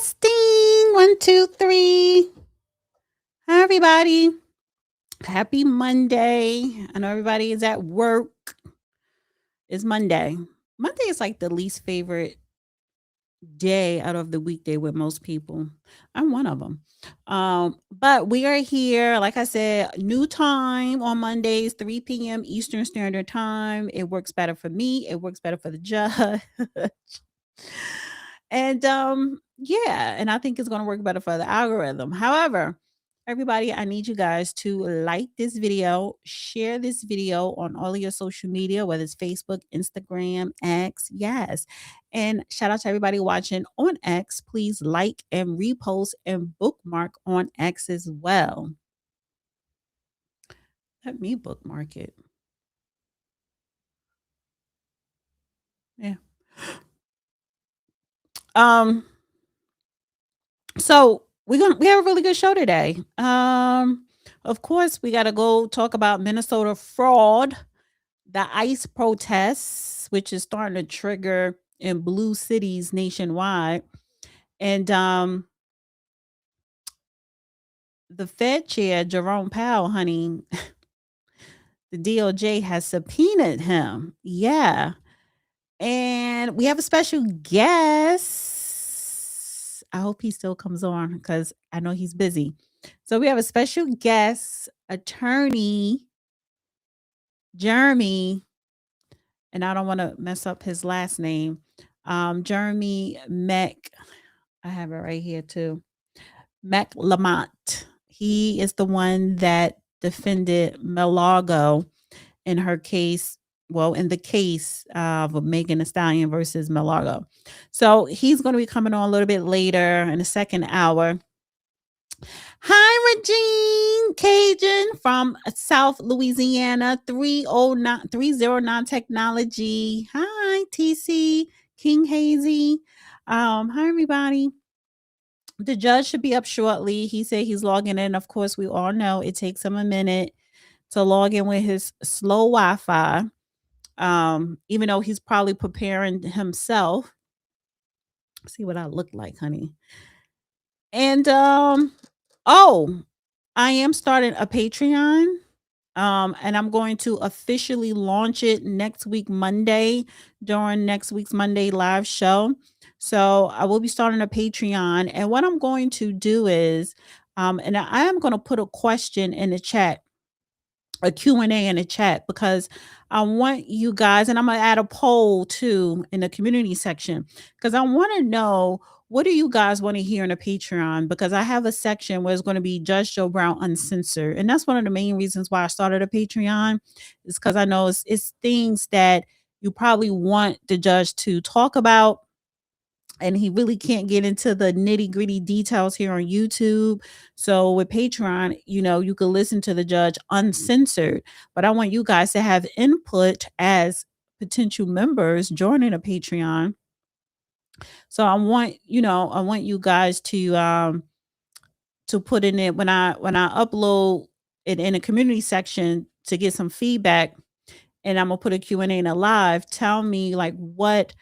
Testing. 1, 2, 3. Hi, everybody. Happy Monday. I know everybody is at work. It's Monday. Monday is like the least favorite day out of the weekday with most people. I'm one of them. But we are here, like I said, new time on Mondays, 3 p.m. Eastern Standard Time. It works better for me. It works better for the judge. And yeah, and I think it's going to work better for the algorithm. However, everybody, I need you guys to like this video, share this video on all of your social media, whether it's Facebook, Instagram, X, yes. And shout out to everybody watching on X. Please like and repost and bookmark on X as well. Let me bookmark it. Yeah. Um So we have a really good show today. Of course, we got to go talk about Minnesota fraud, the ICE protests, which is starting to trigger in blue cities nationwide, and the Fed chair Jerome Powell, honey, the DOJ has subpoenaed him. Yeah, and we have a special guest. I hope he still comes on because I know he's busy. So we have a special guest, attorney Jeremy, and I don't want to mess up his last name. Jeremy Mac. I have it right here too. Mac Lamont. He is the one that defended Malago in her case. Well, in the case of Megan Thee Stallion versus Malago. So he's going to be coming on a little bit later in the second hour. Hi, Regine Cajun from South Louisiana, 309 Technology. Hi, TC, King Hazy. Hi, everybody. The judge should be up shortly. He said he's logging in. Of course, we all know it takes him a minute to log in with his slow Wi-Fi. Even though he's probably preparing himself. See what I look like, honey. And oh, I am starting a Patreon. And I'm going to officially launch it next week, Monday, during next week's Monday live show. So I will be starting a Patreon. And what I'm going to do is, and I am going to put a question in the chat, a Q&A in the chat, because I want you guys, and I'm going to add a poll too in the community section, because I want to know, what do you guys want to hear in a Patreon? Because I have a section where it's going to be Judge Joe Brown Uncensored. And that's one of the main reasons why I started a Patreon, is because I know it's things that you probably want the judge to talk about, and he really can't get into the nitty-gritty details here on YouTube. So with Patreon, you can listen to the judge uncensored. But I want you guys to have input as potential members joining a Patreon. So I want you guys to put in it when I upload it in a community section to get some feedback, and I'm gonna put a Q&A in a live. Tell me like what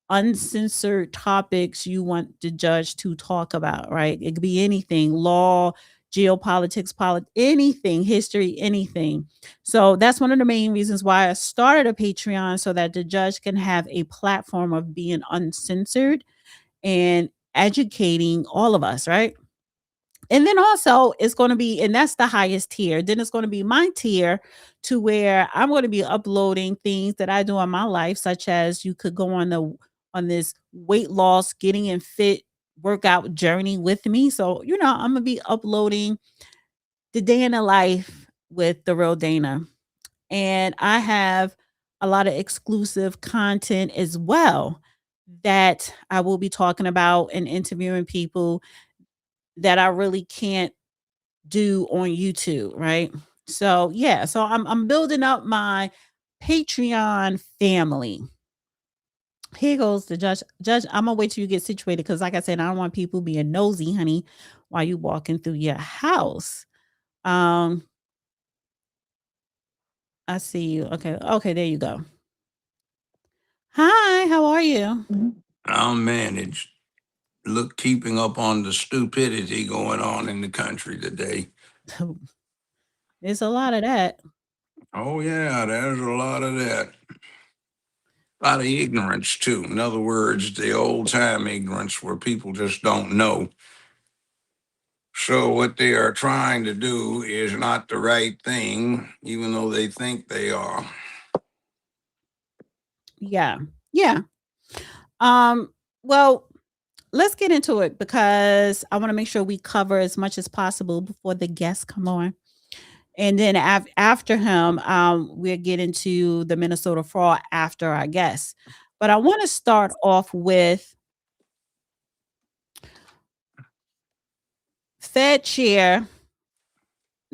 uncensored topics you want the judge to talk about, right? It could be anything, law, geopolitics, anything, history, anything. So that's one of the main reasons why I started a Patreon, so that the judge can have a platform of being uncensored and educating all of us, right? And then also it's going to be, and that's the highest tier. Then it's going to be my tier, to where I'm going to be uploading things that I do in my life, such as you could go on this weight loss, getting in fit workout journey with me. So, I'm going to be uploading the day in the life with the real Dana. And I have a lot of exclusive content as well that I will be talking about and interviewing people that I really can't do on YouTube, right? So yeah, so I'm building up my Patreon family. Here goes the judge. Judge, I'm gonna wait till you get situated, because like I said, I don't want people being nosy, honey, while you walking through your house. Um, I see you. Okay, there you go. Hi, how are you? I'll manage. look keeping up on the stupidity going on in the country today. There's a lot of that. Oh yeah, there's a lot of that. A lot of ignorance too. In other words, the old time ignorance where people just don't know. So what they are trying to do is not the right thing, even though they think they are. Yeah. Yeah. Um, well, let's get into it because I want to make sure we cover as much as possible before the guests come on. And then after him, we'll get into the Minnesota fraud after our guests. But I want to start off with Fed Chair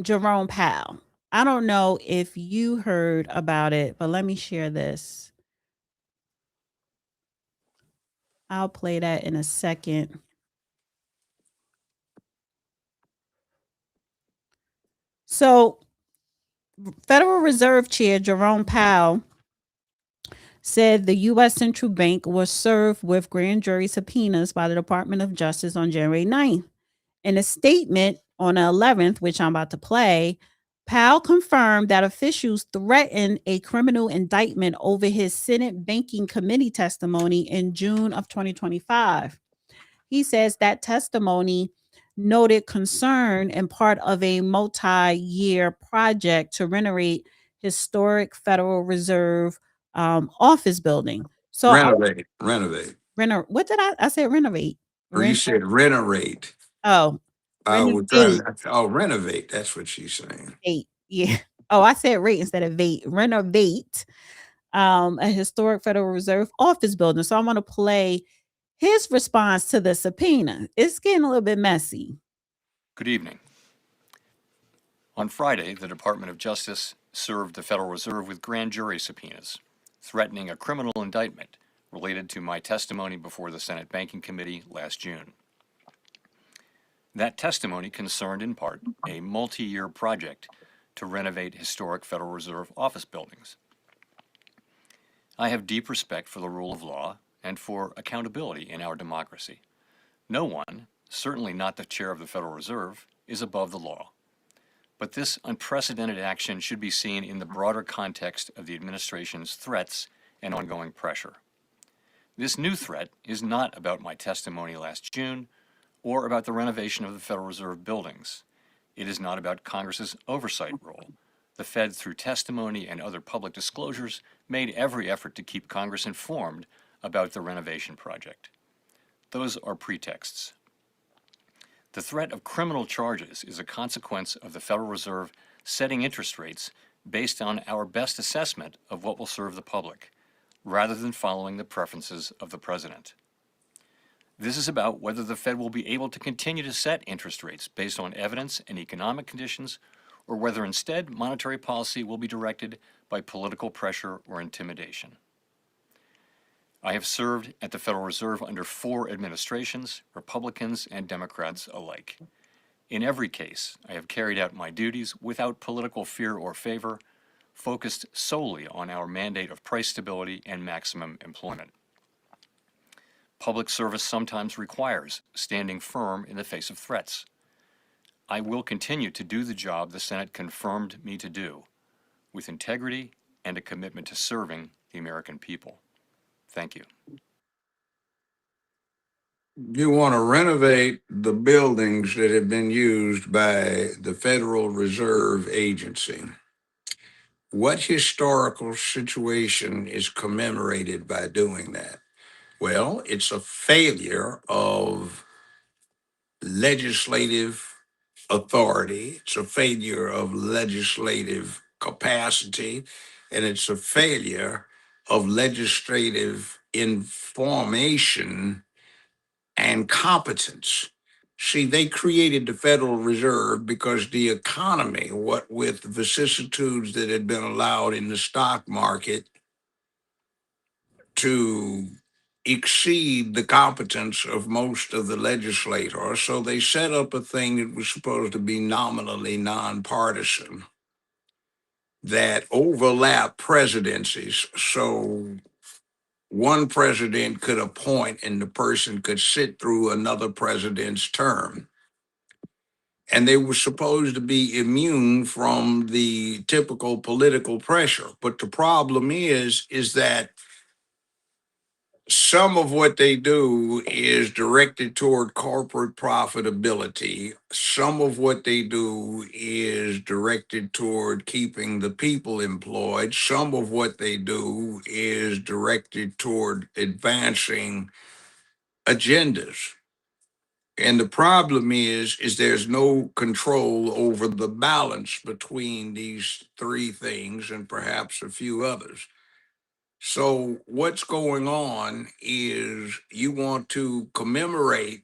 Jerome Powell. I don't know if you heard about it, but let me share this. I'll play that in a second. So, Federal Reserve Chair Jerome Powell said the U.S. Central Bank was served with grand jury subpoenas by the Department of Justice on January 9th. In a statement on the 11th, which I'm about to play, Powell confirmed that officials threatened a criminal indictment over his Senate Banking Committee testimony in June of 2025. He says that testimony noted concern and part of a multi-year project to renovate historic Federal Reserve office building. So I Renovate, renovate. what did I said renovate. Or you said renovate. Oh, We're trying renovate. to, oh, renovate. That's what she's saying. Yeah. Oh, I said rate instead of vate. Renovate a historic Federal Reserve office building. So I'm going to play his response to the subpoena. It's getting a little bit messy. Good evening. On Friday, the Department of Justice served the Federal Reserve with grand jury subpoenas, threatening a criminal indictment related to my testimony before the Senate Banking Committee last June. That testimony concerned in part a multi-year project to renovate historic Federal Reserve office buildings. I have deep respect for the rule of law and for accountability in our democracy. No one, certainly not the chair of the Federal Reserve, is above the law. But this unprecedented action should be seen in the broader context of the administration's threats and ongoing pressure. This new threat is not about my testimony last June or about the renovation of the Federal Reserve buildings. It is not about Congress's oversight role. The Fed, through testimony and other public disclosures, made every effort to keep Congress informed about the renovation project. Those are pretexts. The threat of criminal charges is a consequence of the Federal Reserve setting interest rates based on our best assessment of what will serve the public, rather than following the preferences of the president. This is about whether the Fed will be able to continue to set interest rates based on evidence and economic conditions, or whether instead monetary policy will be directed by political pressure or intimidation. I have served at the Federal Reserve under 4 administrations, Republicans and Democrats alike. In every case, I have carried out my duties without political fear or favor, focused solely on our mandate of price stability and maximum employment. Public service sometimes requires standing firm in the face of threats. I will continue to do the job the Senate confirmed me to do, with integrity and a commitment to serving the American people. Thank you. You want to renovate the buildings that have been used by the Federal Reserve Agency. What historical situation is commemorated by doing that? Well, it's a failure of legislative authority, it's a failure of legislative capacity, and it's a failure of legislative information and competence. See, they created the Federal Reserve because the economy, what with vicissitudes that had been allowed in the stock market to exceed the competence of most of the legislators. So they set up a thing that was supposed to be nominally nonpartisan that overlapped presidencies. So one president could appoint and the person could sit through another president's term. And they were supposed to be immune from the typical political pressure. But the problem is that some of what they do is directed toward corporate profitability. Some of what they do is directed toward keeping the people employed. Some of what they do is directed toward advancing agendas. And the problem is there's no control over the balance between these three things and perhaps a few others. So what's going on is you want to commemorate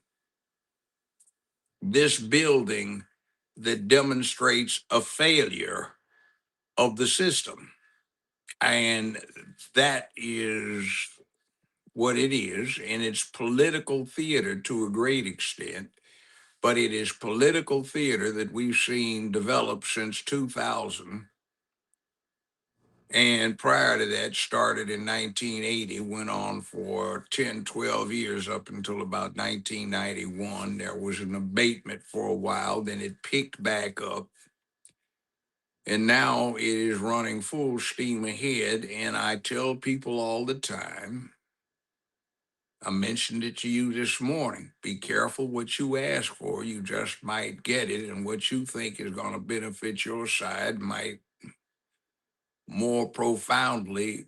this building that demonstrates a failure of the system. And that is what it is. And it's political theater to a great extent, but it is political theater that we've seen develop since 2000. And prior to that, started in 1980, went on for 10, 12 years up until about 1991. There was an abatement for a while, then it picked back up. And now it is running full steam ahead. And I tell people all the time, I mentioned it to you this morning, be careful what you ask for. You just might get it. And what you think is going to benefit your side might more profoundly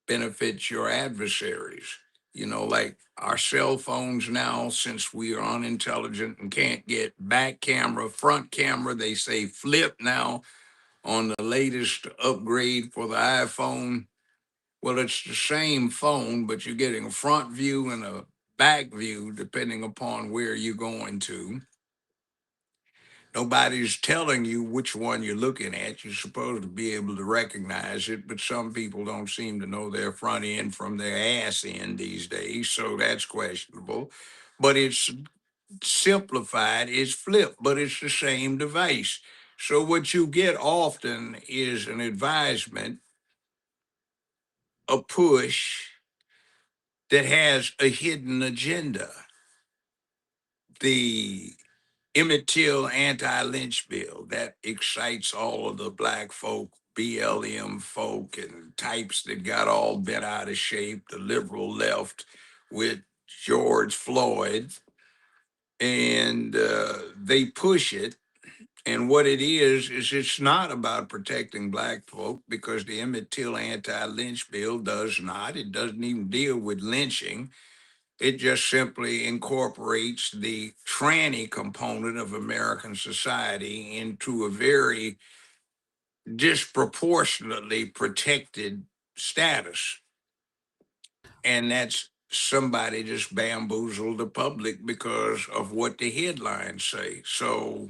benefits your adversaries. You know, like our cell phones now, since we are unintelligent and can't get back camera, front camera, they say flip now on the latest upgrade for the iPhone. Well, it's the same phone, but you're getting a front view and a back view depending upon where you're going to. Nobody's telling you which one you're looking at. You're supposed to be able to recognize it, but some people don't seem to know their front end from their ass end these days, so that's questionable. But it's simplified, it's flipped, but it's the same device. So what you get often is an advisement, a push that has a hidden agenda. The Emmett Till anti-lynch bill that excites all of the black folk, BLM folk, and types that got all bent out of shape, the liberal left with George Floyd, and they push it. And what it is it's not about protecting black folk because the Emmett Till anti-lynch bill does not. It doesn't even deal with lynching. It just simply incorporates the tranny component of American society into a very disproportionately protected status. And that's somebody just bamboozled the public because of what the headlines say. So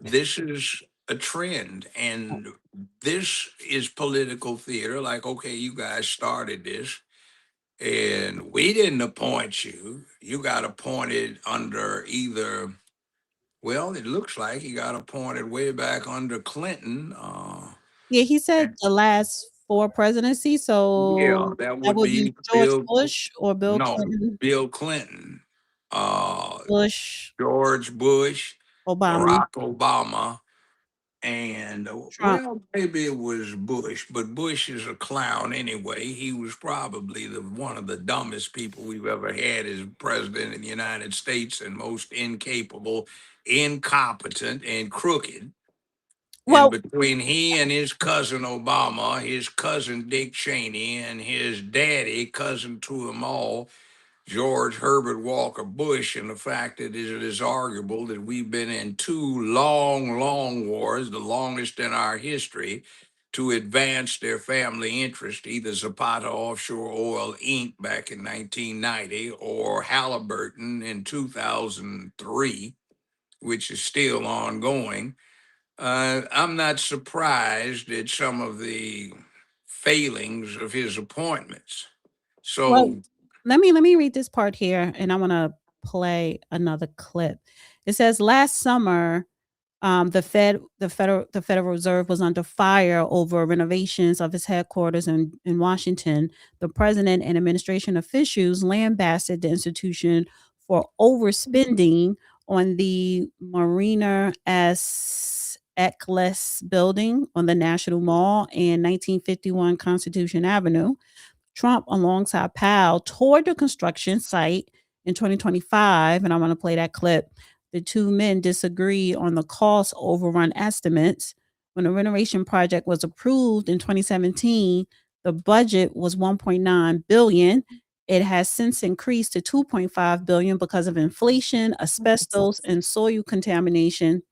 this is a trend, and this is political theater. Like, okay, you guys started this and we didn't appoint you. You got appointed under either, well, it looks like he got appointed way back under Clinton. Yeah, he said And the last 4 presidencies, yeah, so that that would would be be George Bush or Bill no, Clinton, Bill Clinton, uh, Bush, George Bush, Obama, Barack Obama, and Trump. well, maybe it was Bush, but Bush is a clown anyway. He was probably the one of the dumbest people we've ever had as president of the United States, and most incapable, incompetent, and crooked. And Well, between he and his cousin Obama, his cousin Dick Cheney, and his daddy, cousin to them all, George Herbert Walker Bush, and the fact that it is arguable that we've been in two long, long wars, the longest in our history, to advance their family interest, either Zapata Offshore Oil Inc. back in 1990 or Halliburton in 2003, which is still ongoing. I'm not surprised at some of the failings of his appointments. well, So, let me read this part here, and I wanna play another clip. It says, "Last summer, The Federal Reserve was under fire over renovations of its headquarters in Washington. The president and administration officials lambasted the institution for overspending on the Marina S. Eccles building on the National Mall and 1951 Constitution Avenue. Trump, alongside Powell, toured the construction site in 2025, and I want to play that clip. The two men disagree on the cost overrun estimates. When the renovation project was approved in 2017, the budget was 1.9 billion. It has since increased to 2.5 billion because of inflation, asbestos, and soil contamination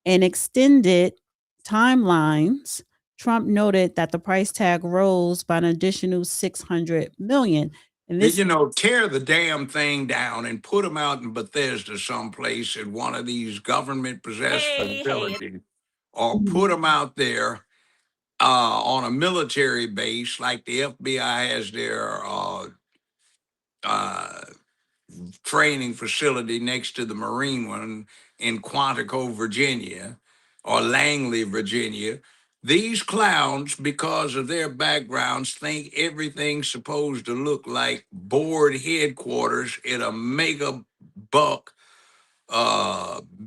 and extended timelines. Trump noted that the price tag rose by an additional 600 million. And this, Tear the damn thing down and put them out in Bethesda someplace at one of these government possessed facilities, or put them out there on a military base like the FBI has their uh, training facility next to the Marine one in Quantico, Virginia, or Langley, Virginia. These clowns, because of their backgrounds, think everything's supposed to look like board headquarters in a mega buck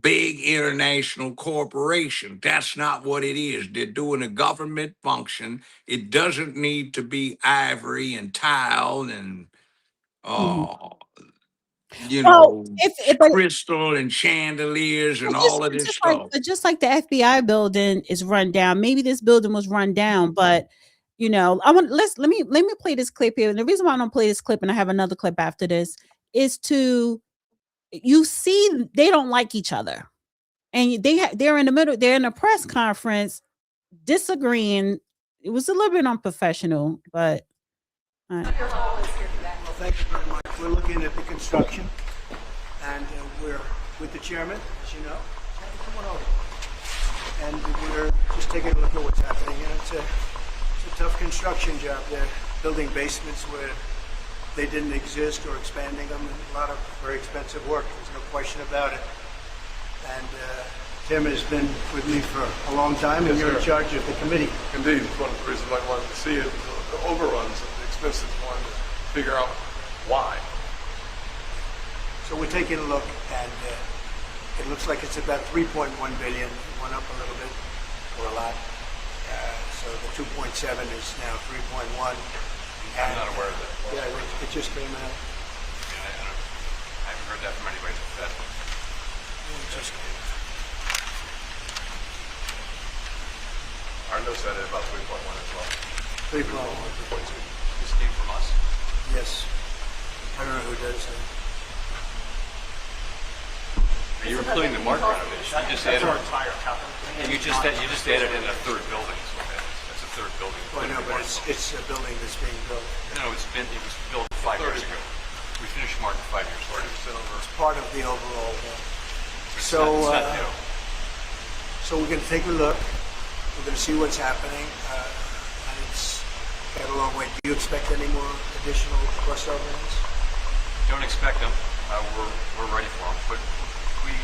big international corporation. That's not what it is. They're doing a government function. It doesn't need to be ivory and tile and Mhm. uh, Well, if but crystal and chandeliers and But all of this stuff. just like the FBI building is run down, maybe this building was run down, but I want let me play this clip here. And the reason why I don't play this clip, and I have another clip after this, is to you see they don't like each other, and they're in the middle. They're in a press conference disagreeing. It was a little bit unprofessional, but. Well, thank you very much. We're looking at the construction, and we're with the chairman, as you know. Come on over. And we're just taking a look at what's happening. And it's a tough construction job. They're building basements where they didn't exist or expanding them. And a lot of very expensive work. There's no question about it. And Tim has been with me for a long time, and you're in charge of the committee. Indeed, it's one of the reasons I wanted to see it. The overruns and the expenses, wanted to figure out why. So we're taking a look, and it looks like it's about 3.1 billion. It went up a little bit, or a lot. So the 2.7 is now 3.1. I'm not aware of that. Yeah, it just came out. I haven't heard that from anybody. It just came out. Our notes said it about 3.1 as well. 3.1. 3.2. This came from us. Yes. I don't know who does that. You're including the market renovation. You just added, you just added in a third building. That's a third building. Well, no, but it's a building that's being built. No, it was built 5 years ago. We finished Martin 5 years ago. It's part of the overall. It's So, not new. so we're going to take a look. We're going to see what's happening. And it's got a long way. Do you expect any more additional cost overruns? Don't expect them. We're ready for them. But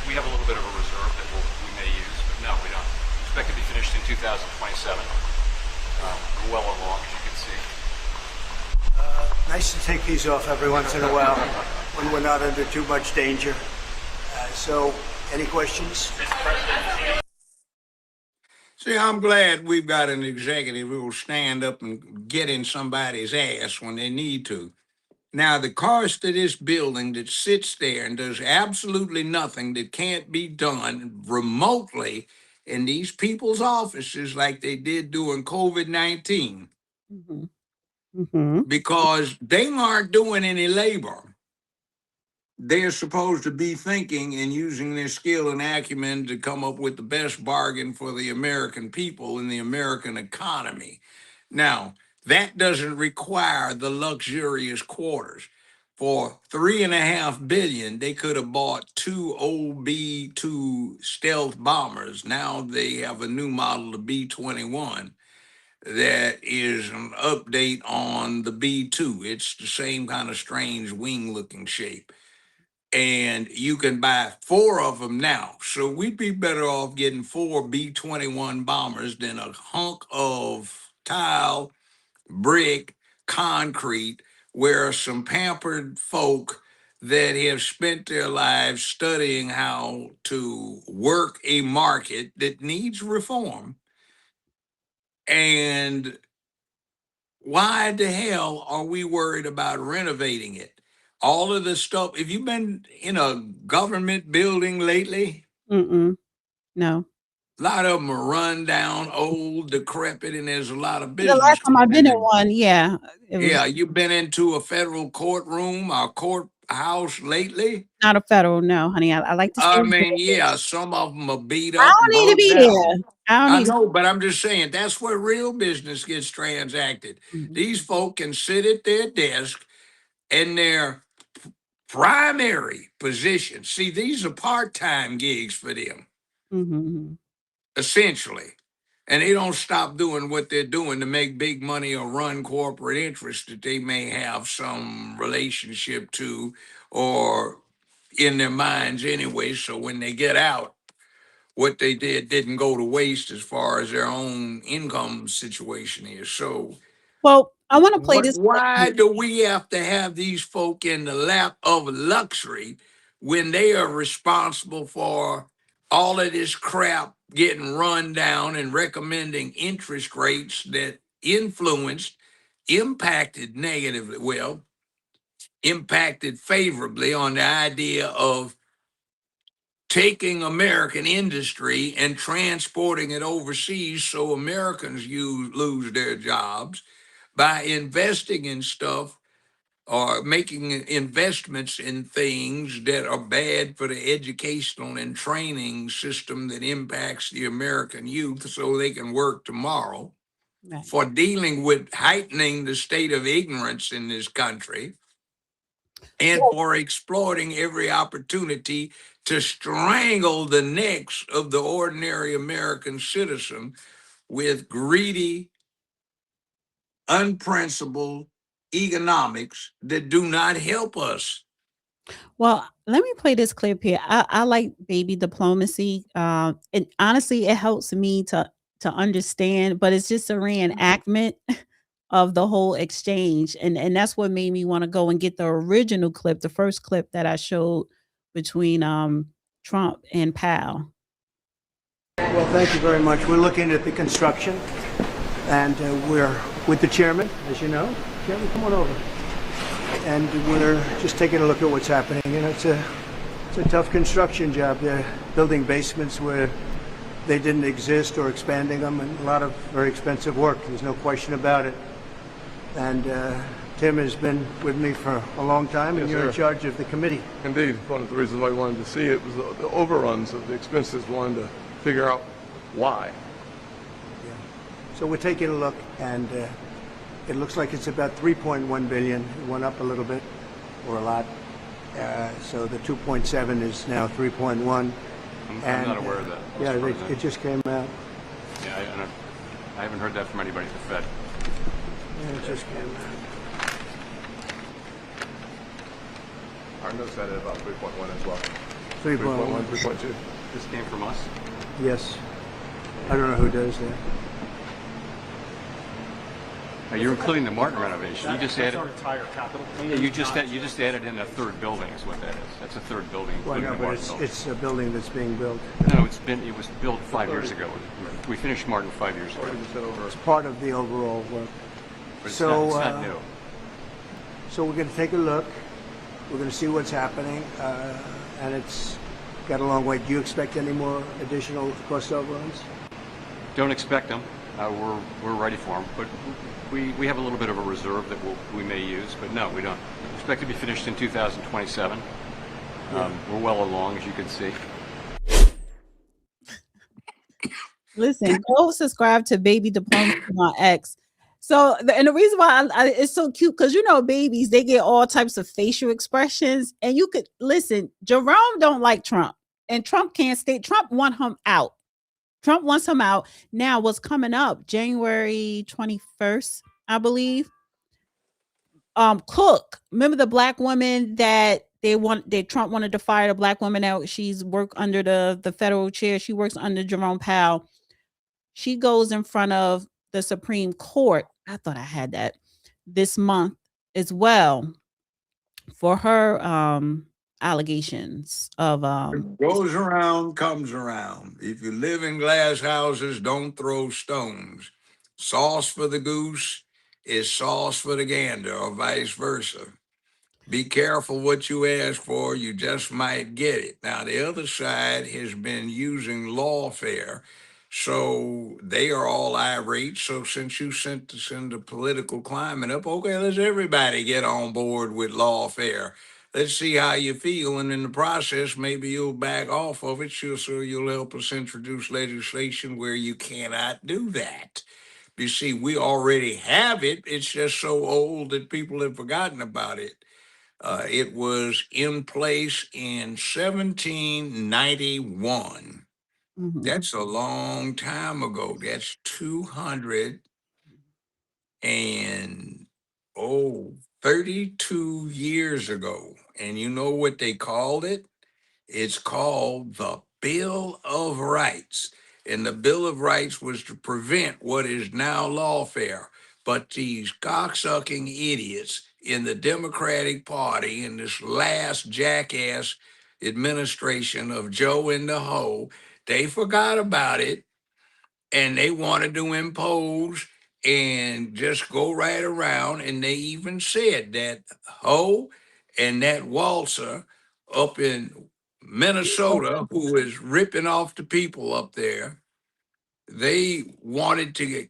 we have a little bit of a reserve that we may use. But no, we don't. Expect to be finished in 2027. We're well along, as you can see. Nice to take these off every once in a while when we're not under too much danger. So, any questions? See, I'm glad we've got an executive who will stand up and get in somebody's ass when they need to. Now, the cost of this building that sits there and does absolutely nothing that can't be done remotely in these people's offices like they did during COVID-19, Mhm. Mhm. because they aren't doing any labor. They're supposed to be thinking and using their skill and acumen to come up with the best bargain for the American people and the American economy. Now, that doesn't require the luxurious quarters. For $3.5 billion, they could have bought two old B-2 stealth bombers. Now they have a new model, the B-21, that is an update on the B-2. It's the same kind of strange wing-looking shape. and you can buy 4 of them now. So we'd be better off getting 4 B-21 bombers than a hunk of tile, brick, concrete, where some pampered folk that have spent their lives studying how to work a market that needs reform. And why the hell are we worried about renovating it? All of the stuff, have you been in a government building lately? Mm-mm. No. A lot of them are run down, old, decrepit, and there's a lot of The last business time I've going been in in. one, yeah, it was Yeah, you've been into a federal courtroom or courthouse lately? not a federal. No, honey. I like to stay I in mean, yeah, Vegas. some of them are beat I up don't and need to broke be down. there. I don't I need to. know, but I'm just saying that's where real business gets transacted. Mhm, These folk can sit at their desk and their primary position. See, these are part-time gigs for them, mhm. essentially. And they don't stop doing what they're doing to make big money or run corporate interests that they may have some relationship to or in their minds anyway. So when they get out, what they did didn't go to waste as far as their own income situation is. So Well, I want to play this clip why here. do we have to have these folk in the lap of luxury when they are responsible for all of this crap getting run down and recommending interest rates that influenced, impacted negatively, well, impacted favorably on the idea of taking American industry and transporting it overseas so Americans lose their jobs by investing in stuff or making investments in things that are bad for the educational and training system that impacts the American youth so they can work tomorrow, Right. for dealing with heightening the state of ignorance in this country, and Well, for exploiting every opportunity to strangle the necks of the ordinary American citizen with greedy, unprincipled economics that do not help us. well, let me play this clip here. I like baby diplomacy. And honestly, it helps me to understand, but it's just a reenactment of the whole exchange. And that's what made me want to go and get the original clip, the first clip that I showed between Trump and Powell. Well, thank you very much. We're looking at the construction, and we're with the chairman, as you know. Chairman, come on over. And we're just taking a look at what's happening. You know, it's a tough construction job. They're building basements where they didn't exist or expanding them, and a lot of very expensive work. There's no question about it. And Tim has been with me for a long time, and Yes, you're in sir. charge of the committee. Indeed, one of the reasons why I wanted to see it was the overruns of the expenses, wanted to figure out why. So we're taking a look, and it looks like it's about 3.1 billion. It went up a little bit, or a lot. So the 2.7 is now 3.1. I'm not aware of that. Yeah, Mr. President. it just came out. Yeah, I haven't heard that from anybody at the Fed. Yeah, it just came out. Our notes had it about 3.1 as well. 3.1. 3.2. This came from us? Yes. I don't know who does that. Now, you're including the Martin renovation. You just added. Our entire capital plan. Yeah, you just added in a third building is what that is. That's a third building, Well, including no, the but Martin building. it's a building that's being built. No, it was built 5 years ago. We finished Martin 5 years ago. Already just said over. It's part of the overall work. But it's So, not new. So we're going to take a look. We're going to see what's happening, and it's got a long way. Do you expect any more additional cost overruns? Don't expect them. We're ready for them, but we have a little bit of a reserve that we may use, but no, we don't. We expect to be finished in 2027. We're well along, as you can see. Listen, go subscribe to Baby Diplomacy on X. So, and the reason why it's so cute, because you know, babies, they get all types of facial expressions, and you could listen. Jerome don't like Trump, and Trump can't stay. Trump want him out. Trump wants him out. Now, what's coming up? January 21st, I believe. Cook, remember the black woman that Trump wanted to fire the black woman out. She's worked under the federal chair. She works under Jerome Powell. She goes in front of the Supreme Court. I thought I had that this month as well for her allegations of Goes around, comes around. If you live in glass houses, don't throw stones. Sauce for the goose is sauce for the gander, or vice versa. Be careful what you ask for, you just might get it. Now, the other side has been using lawfare, so they are all irate. So, since you sent us in the political climate up, okay, let's everybody get on board with lawfare. Let's see how you feel, and in the process, maybe you'll back off of it, so you'll help us introduce legislation where you cannot do that. You see, we already have it. It's just so old that people have forgotten about it. It was in place in 1791. mhm, That's a long time ago. That's 200 and oh, 32 years ago. And you know what they called it? It's called the Bill of Rights. And the Bill of Rights was to prevent what is now lawfare. But these cocksucking idiots in the Democratic Party in this last jackass administration of Joe in the hole, they forgot about it and they wanted to impose and just go right around. And they even said that Ho and that Walzer up in Minnesota, who is ripping off the people up there, they wanted to,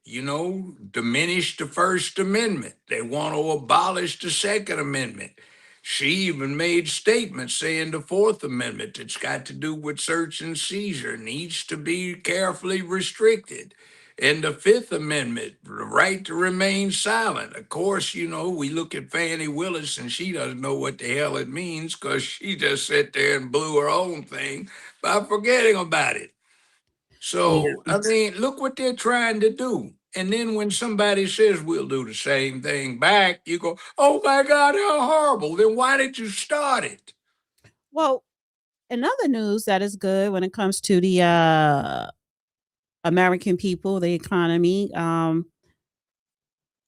diminish the First Amendment. They want to abolish the Second Amendment. She even made statements saying the Fourth Amendment, that's got to do with search and seizure, needs to be carefully restricted. And the Fifth Amendment, the right to remain silent. Of course, we look at Fannie Willis and she doesn't know what the hell it means because she just sat there and blew her own thing by forgetting about it. yeah. So, I mean, look what they're trying to do. And then when somebody says we'll do the same thing back, you go, oh my God, how horrible. Then why did you start it? Well, another news that is good when it comes to the American people, the economy.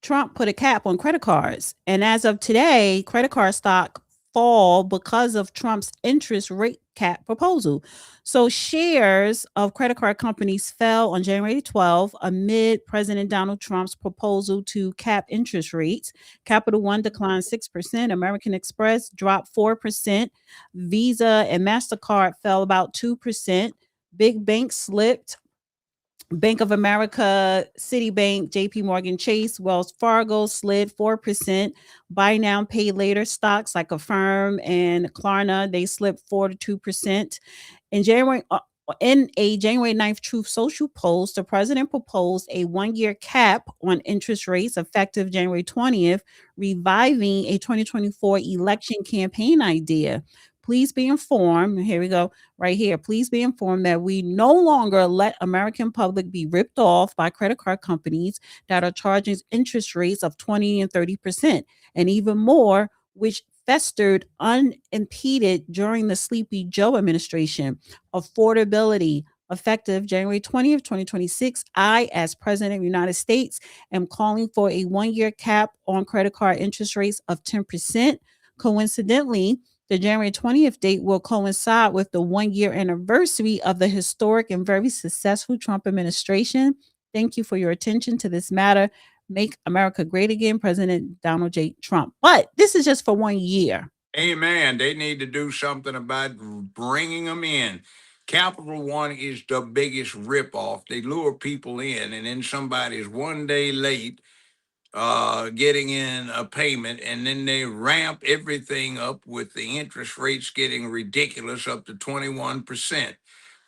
Trump put a cap on credit cards. And as of today, credit card stock fall because of Trump's interest rate cap proposal. So shares of credit card companies fell on January 12th amid President Donald Trump's proposal to cap interest rates. Capital One declined 6%, American Express dropped 4%, Visa and MasterCard fell about 2%. Big banks slipped. Bank of America, Citibank, JP Morgan Chase, Wells Fargo slid 4%. Buy now, pay later stocks like Affirm and Klarna, they slipped 4 to 2%. In January, in a January 9th Truth Social post, the president proposed a 1-year cap on interest rates effective January 20th, reviving a 2024 election campaign idea. Please be informed. Here we go, right here. Please be informed that we no longer let American public be ripped off by credit card companies that are charging interest rates of 20 and 30%, and even more, which festered unimpeded during the Sleepy Joe administration. Affordability, effective January 20th, 2026. I, as President of the United States, am calling for a 1-year cap on credit card interest rates of 10%. Coincidentally, the January 20th date will coincide with the 1-year anniversary of the historic and very successful Trump administration. Thank you for your attention to this matter. Make America great again, President Donald J. Trump. But this is just for 1 year. Amen. They need to do something about bringing them in. Capital One is the biggest ripoff. They lure people in, and then somebody's one day late getting in a payment, and then they ramp everything up with the interest rates getting ridiculous up to 21%.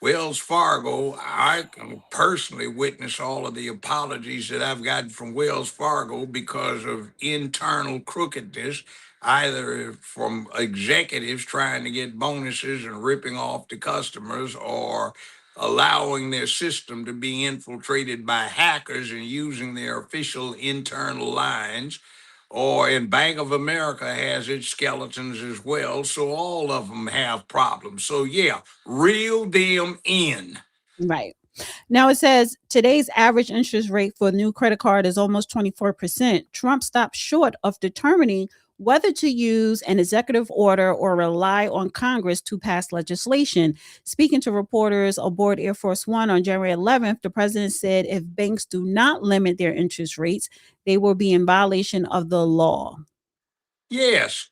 Wells Fargo, I can personally witness all of the apologies that I've gotten from Wells Fargo because of internal crookedness, either from executives trying to get bonuses and ripping off the customers, or allowing their system to be infiltrated by hackers and using their official internal lines, or in Bank of America has its skeletons as well. So all of them have problems. So yeah, reel them in. Right. Now it says today's average interest rate for a new credit card is almost 24%. Trump stopped short of determining whether to use an executive order or rely on Congress to pass legislation. Speaking to reporters aboard Air Force One on January 11th, the president said if banks do not limit their interest rates, they will be in violation of the law. Yes,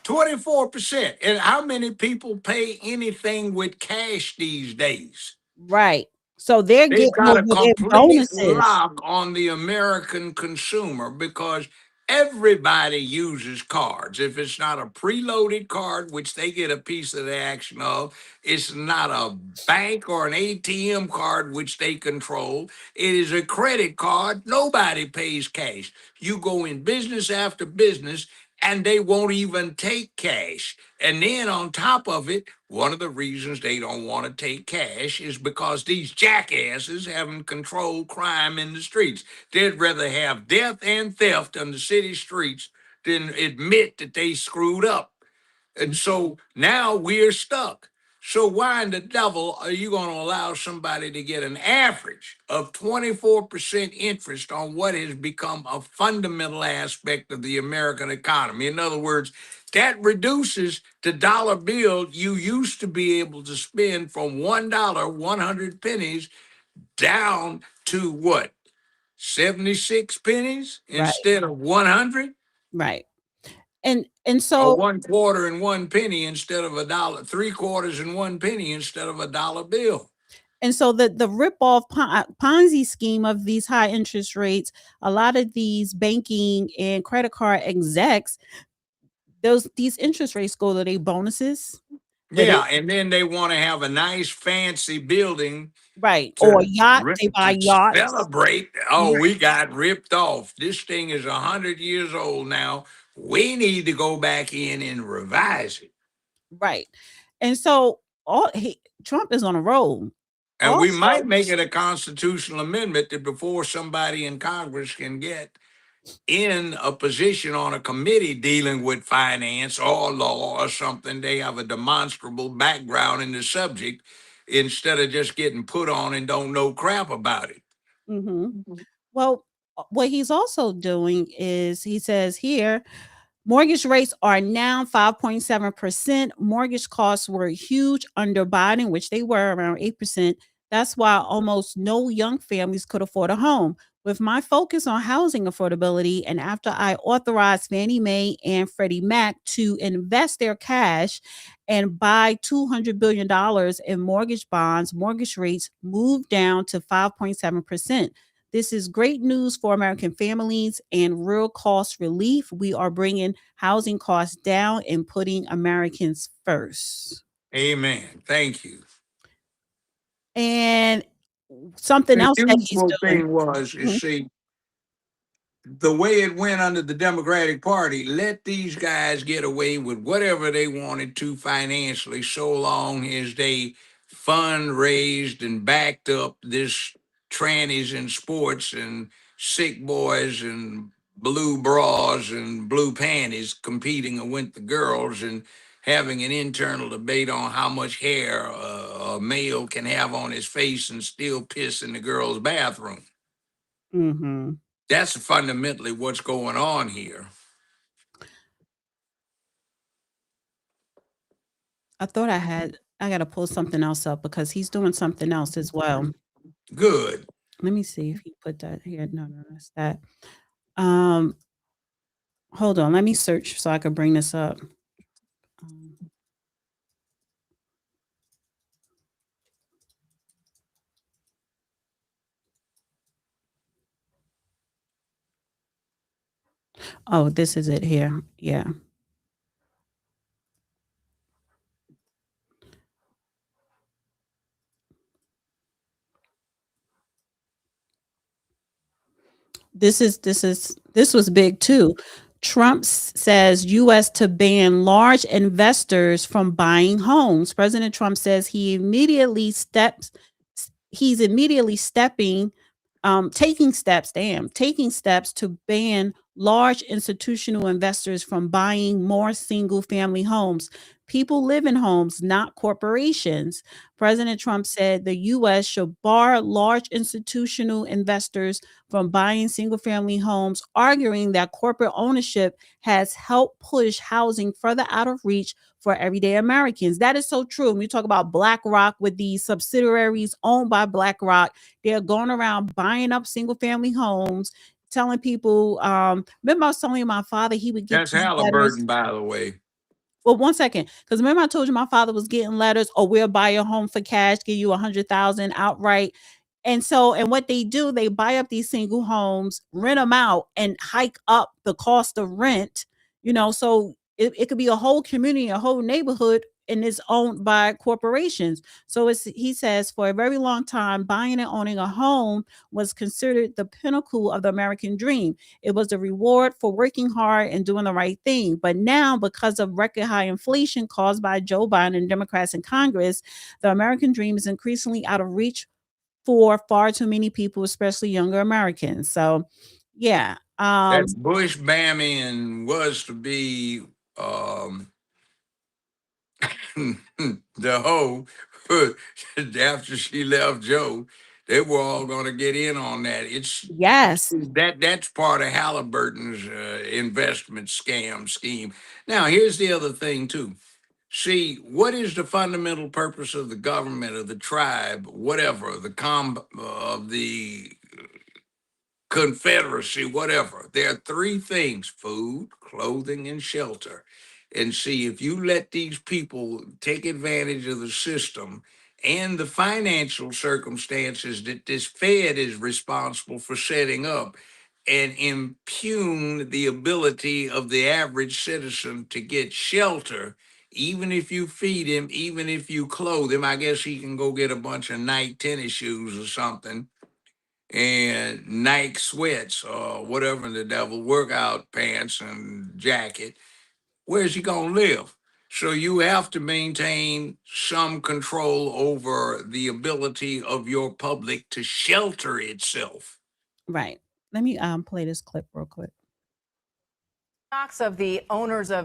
24%. And how many people pay anything with cash these days? Right. So they're They've getting got a over their complete bonuses. lock on the American consumer because everybody uses cards. If it's not a preloaded card, which they get a piece of the action of, it's not a bank or an ATM card, which they control. It is a credit card. Nobody pays cash. You go in business after business, and they won't even take cash. And then on top of it, one of the reasons they don't want to take cash is because these jackasses haven't controlled crime in the streets. They'd rather have death and theft on the city streets than admit that they screwed up. And so now we're stuck. So why in the devil are you going to allow somebody to get an average of 24% interest on what has become a fundamental aspect of the American economy? In other words, that reduces the dollar bill you used to be able to spend from $1, 100 pennies, down to what? 76 pennies Right. instead of 100? Right. And Or so one quarter and one penny instead of a dollar, three quarters and one penny instead of a dollar bill. the rip off Ponzi scheme of these high interest rates, a lot of these banking and credit card execs, these interest rates go to their bonuses. Where Yeah, and then they want to have a nice fancy building right, or to yacht, they buy to yachts. celebrate. Oh, Right, we got ripped off. This thing is 100 years old now. We need to go back in and revise it. right. And so Trump is on a roll. And we Also, might make it a constitutional amendment that before somebody in Congress can get in a position on a committee dealing with finance or law or something, they have a demonstrable background in the subject instead of just getting put on and don't know crap about it. mhm. Well, what he's also doing is he says here mortgage rates are now 5.7%. Mortgage costs were huge under Biden, which they were around 8%. That's why almost no young families could afford a home. With my focus on housing affordability, and after I authorized Fannie Mae and Freddie Mac to invest their cash and buy $200 billion in mortgage bonds, mortgage rates moved down to 5.7%. This is great news for American families and real cost relief. We are bringing housing costs down and putting Americans first. Amen. Thank you. And something The else that he's useful doing. thing was, you Mhm. see, the way it went under the Democratic Party, let these guys get away with whatever they wanted to financially, so long as they fundraised and backed up this trannies in sports and sick boys and blue bras and blue panties competing with the girls and having an internal debate on how much hair a male can have on his face and still piss in the girl's bathroom. Mhm. That's fundamentally what's going on here. I thought I got to pull something else up because he's doing something else as well. Good. Let me see if he put that here. No, that's that. Um, hold on. Let me search so I can bring this up. Um, oh, this is it here. Yeah. This was big too. Trump says US to ban large investors from buying homes. President Trump says he's immediately taking steps to ban large institutional investors from buying more single family homes. People live in homes, not corporations. President Trump said the U.S. should bar large institutional investors from buying single family homes, arguing that corporate ownership has helped push housing further out of reach for everyday Americans. That is so true. When we talk about BlackRock with these subsidiaries owned by BlackRock, they're going around buying up single family homes, telling people, remember I was telling you my father, he would get That's these letters. Halliburton, by the way. Well, 1 second, because remember I told you my father was getting letters, or we'll buy your home for cash, give you 100,000 outright. And what they do, they buy up these single homes, rent them out, and hike up the cost of rent. So it could be a whole community, a whole neighborhood, and it's owned by corporations. So he says for a very long time, buying and owning a home was considered the pinnacle of the American dream. It was a reward for working hard and doing the right thing. But now, because of record high inflation caused by Joe Biden and Democrats in Congress, the American dream is increasingly out of reach for far too many people, especially younger Americans. So, yeah. That Bush Bamian was to be um, the hoe after she left Joe. They were all going to get in on that. Yes. That's part of Halliburton's investment scheme. Now, here's the other thing too. See, what is the fundamental purpose of the government, of the tribe, whatever, of the Confederacy, whatever? There are three things: food, clothing, and shelter. And see, if you let these people take advantage of the system and the financial circumstances that this Fed is responsible for setting up, and impugn the ability of the average citizen to get shelter, even if you feed him, even if you clothe him, I guess he can go get a bunch of Nike tennis shoes or something and Nike sweats or whatever the devil, workout pants and jacket. Where's he going to live? So you have to maintain some control over the ability of your public to shelter itself. Right. Let me play this clip real quick. Stocks of the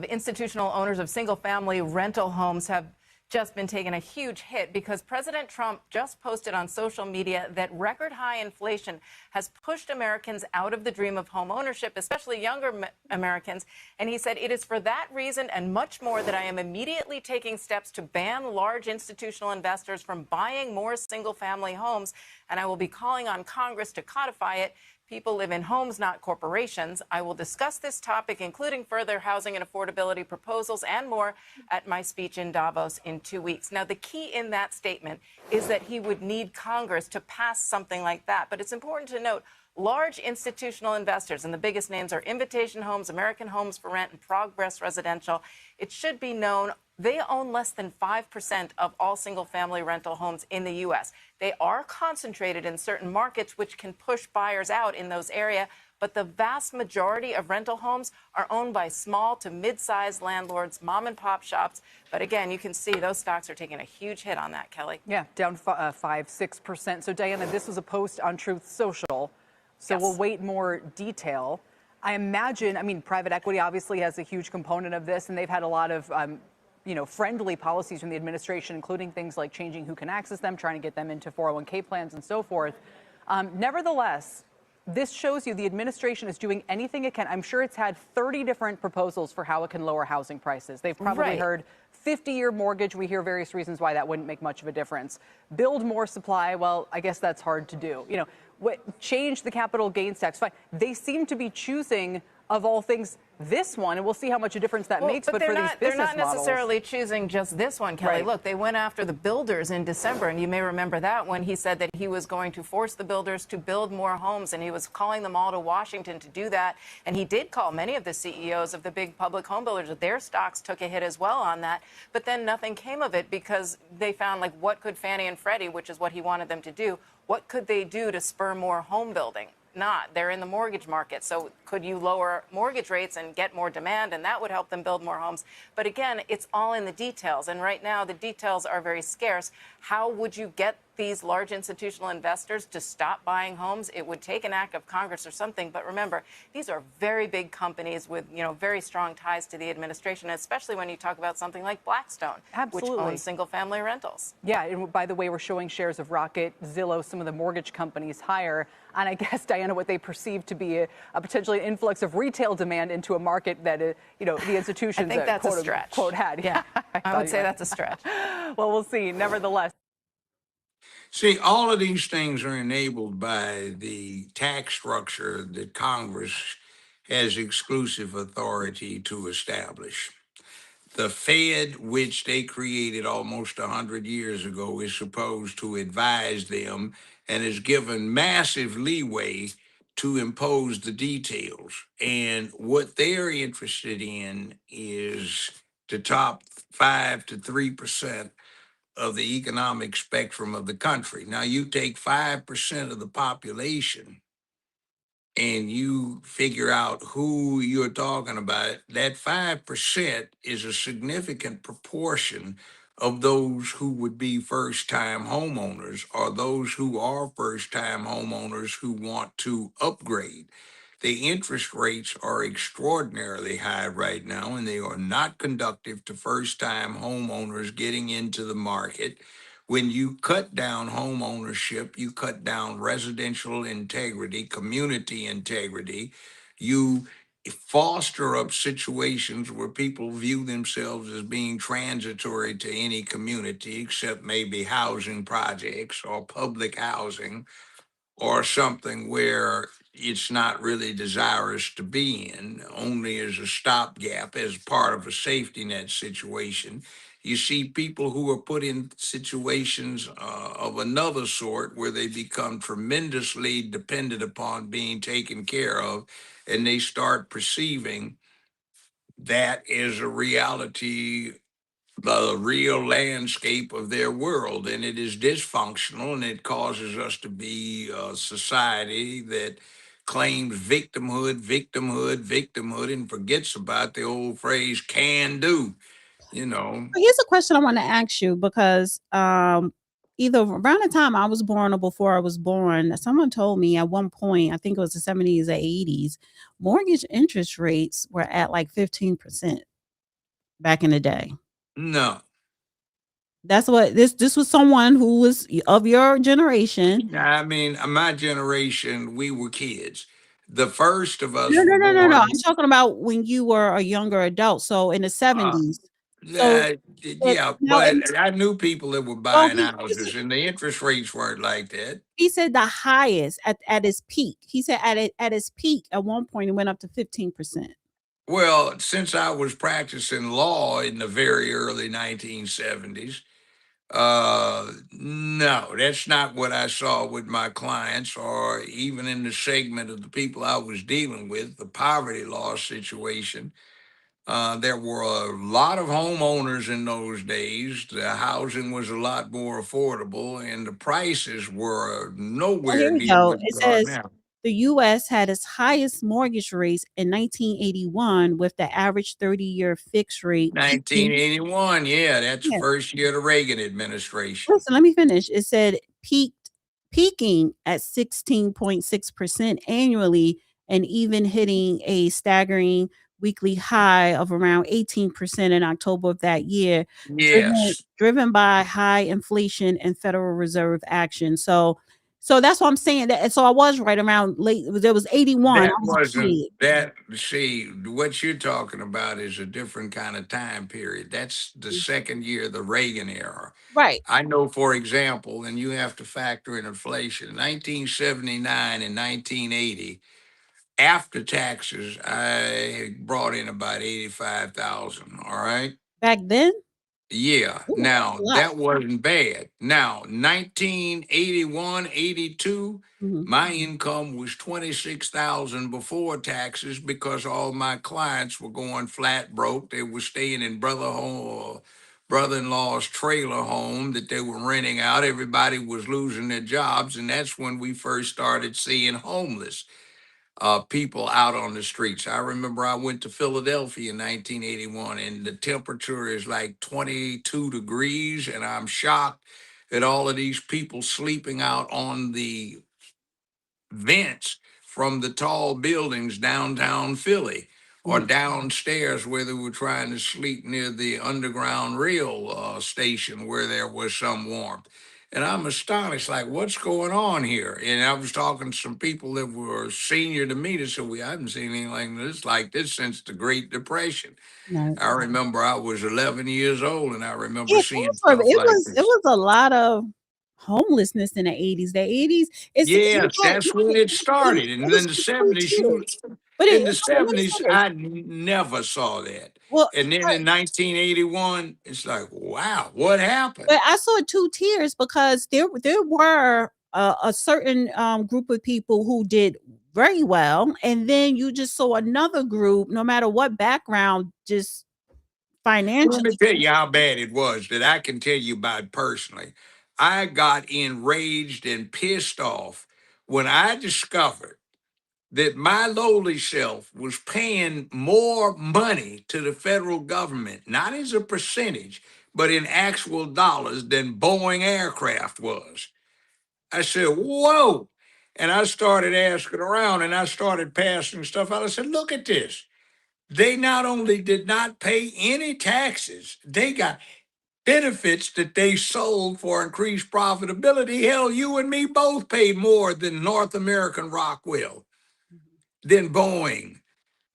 institutional owners of single-family rental homes have just been taking a huge hit because President Trump just posted on social media that record high inflation has pushed Americans out of the dream of home ownership, especially younger Americans. And he said, "It is for that reason and much more that I am immediately taking steps to ban large institutional investors from buying more single-family homes, and I will be calling on Congress to codify it. People live in homes, not corporations. I will discuss this topic, including further housing and affordability proposals and more, at my speech in Davos in 2 weeks." Now, the key in that statement is that he would need Congress to pass something like that. But it's important to note, large institutional investors, and the biggest names are Invitation Homes, American Homes for Rent, and Progress Residential. It should be known they own less than 5% of all single-family rental homes in the U.S. They are concentrated in certain markets, which can push buyers out in those areas. But the vast majority of rental homes are owned by small to mid-sized landlords, mom-and-pop shops. But again, you can see those stocks are taking a huge hit on that, Kelly. Yeah, down 5-6%. So, Diana, this was a post on Truth Social. So Yes. We'll wait more detail. I imagine, private equity obviously has a huge component of this, and they've had a lot of friendly policies from the administration, including things like changing who can access them, trying to get them into 401k plans and so forth. Nevertheless, this shows you the administration is doing anything it can. I'm sure it's had 30 different proposals for how it can lower housing prices. They've probably heard 50-year mortgage. We hear various reasons why that wouldn't make much of a difference. Build more supply. Well, I guess that's hard to do. Change the capital gains tax. Fine. They seem to be choosing, of all things, this one, and we'll see how much a difference that makes. But for these business they're not models, necessarily choosing just this one, Kelly. Right. Look, they went after the builders in December, and you may remember that when he said that he was going to force the builders to build more homes, and he was calling them all to Washington to do that. And he did call many of the CEOs of the big public home builders. Their stocks took a hit as well on that. But then nothing came of it because they found, what could Fannie and Freddie, which is what he wanted them to do, what could they do to spur more home building? Not. They're in the mortgage market. So could you lower mortgage rates and get more demand, and that would help them build more homes? But again, it's all in the details. And right now, the details are very scarce. How would you get these large institutional investors to stop buying homes. It would take an act of Congress or something. But remember, these are very big companies with, very strong ties to the administration, especially when you talk about something like Blackstone, Absolutely. which owns single-family rentals. Yeah, and by the way, we're showing shares of Rocket, Zillow, some of the mortgage companies higher. And I guess, Diana, what they perceive to be a potentially influx of retail demand into a market that, the institutions I think that's quote, a stretch. Quote had. Yeah, I would say that's a stretch. Well, we'll see. Nevertheless. See, all of these things are enabled by the tax structure that Congress has exclusive authority to establish. The Fed, which they created almost 100 years ago, is supposed to advise them and is given massive leeway to impose the details. And what they're interested in is the top 5 to 3% of the economic spectrum of the country. Now, you take 5% of the population and you figure out who you're talking about, that 5% is a significant proportion of those who would be first time homeowners or those who are first time homeowners who want to upgrade. The interest rates are extraordinarily high right now, and they are not conducive to first time homeowners getting into the market. When you cut down home ownership, you cut down residential integrity, community integrity. You foster up situations where people view themselves as being transitory to any community, except maybe housing projects or public housing or something where it's not really desirous to be in, only as a stopgap, as part of a safety net situation. You see people who are put in situations of another sort where they become tremendously dependent upon being taken care of, and they start perceiving that is a reality, the real landscape of their world, and it is dysfunctional, and it causes us to be a society that claims victimhood, victimhood, victimhood, and forgets about the old phrase "can do." You know, Here's a question I want to ask you because either around the time I was born or before I was born, someone told me at one point, I think it was the 70s or 80s, mortgage interest rates were at like 15% back in the day. no. That's what this was someone who was of your generation. I mean, my generation, we were kids. The first of No, us were no, no, no, no. I'm born. talking about when you were a younger adult. So in the Uh, 70s. So that, but yeah, now but I knew people that were well, buying houses, and the interest rates weren't like that. he said the highest at its peak. He said at its peak at one point it went up to 15%. Well, since I was practicing law in the very early 1970s, no, that's not what I saw with my clients or even in the segment of the people I was dealing with, the poverty law situation. There were a lot of homeowners in those days. The housing was a lot more affordable, and the prices were Oh, nowhere here we near go. what It they are says now. the US had its highest mortgage rates in 1981 with the average 30-year fixed rate peaking. 1981, yeah, that's the Yeah. first year of the Reagan administration. Listen, let me finish. It said peaking at 16.6% annually and even hitting a staggering weekly high of around 18% in October of that year, driven Yes, driven by high inflation and Federal Reserve action. So that's what I'm saying. That and so I was right around late. There was 81. I that was a wasn't kid. that. See, what you're talking about is a different kind of time period. That's the second year of the Reagan era. Right. I know, for example, and you have to factor in inflation, 1979 and 1980, after taxes, I brought in about 85,000. All right. Back then. Yeah. Ooh, that's Now, a lot. that wasn't bad. Now, 1981, 82, Mhm. my income was 26,000 before taxes because all my clients were going flat broke. They were staying in brother-in-law's trailer home that they were renting out. Everybody was losing their jobs, and that's when we first started seeing homeless people out on the streets. I remember I went to Philadelphia in 1981, and the temperature is like 22 degrees, and I'm shocked at all of these people sleeping out on the vents from the tall buildings downtown Philly or Mm. downstairs where they were trying to sleep near the underground rail station where there was some warmth. And I'm astonished, like, what's going on here? And I was talking to some people that were senior to me that said, we haven't seen anything like this since the Great Depression. Right. I remember I was 11 years old and I remember Yeah, seeing those were stuff like it this. was a lot of homelessness in the 80s. The 80s, it Yes, got that's when it started. it And was in the control 70s, too. But in it the but let me 70s, say this. never saw that. Well, And then in 1981, it's like, wow, what happened? but I saw 2 tiers because there were a certain group of people who did very well, and then you just saw another group, no matter what background, just Well, let me financially. tell you how bad it was that I can tell you about personally. I got enraged and pissed off when I discovered that my lowly self was paying more money to the federal government, not as a percentage, but in actual dollars than Boeing aircraft was. I said, whoa. And I started asking around and I started passing stuff out. I said, look at this. They not only did not pay any taxes, they got benefits that they sold for increased profitability. Hell, you and me both paid more than North American Rockwell, than Boeing,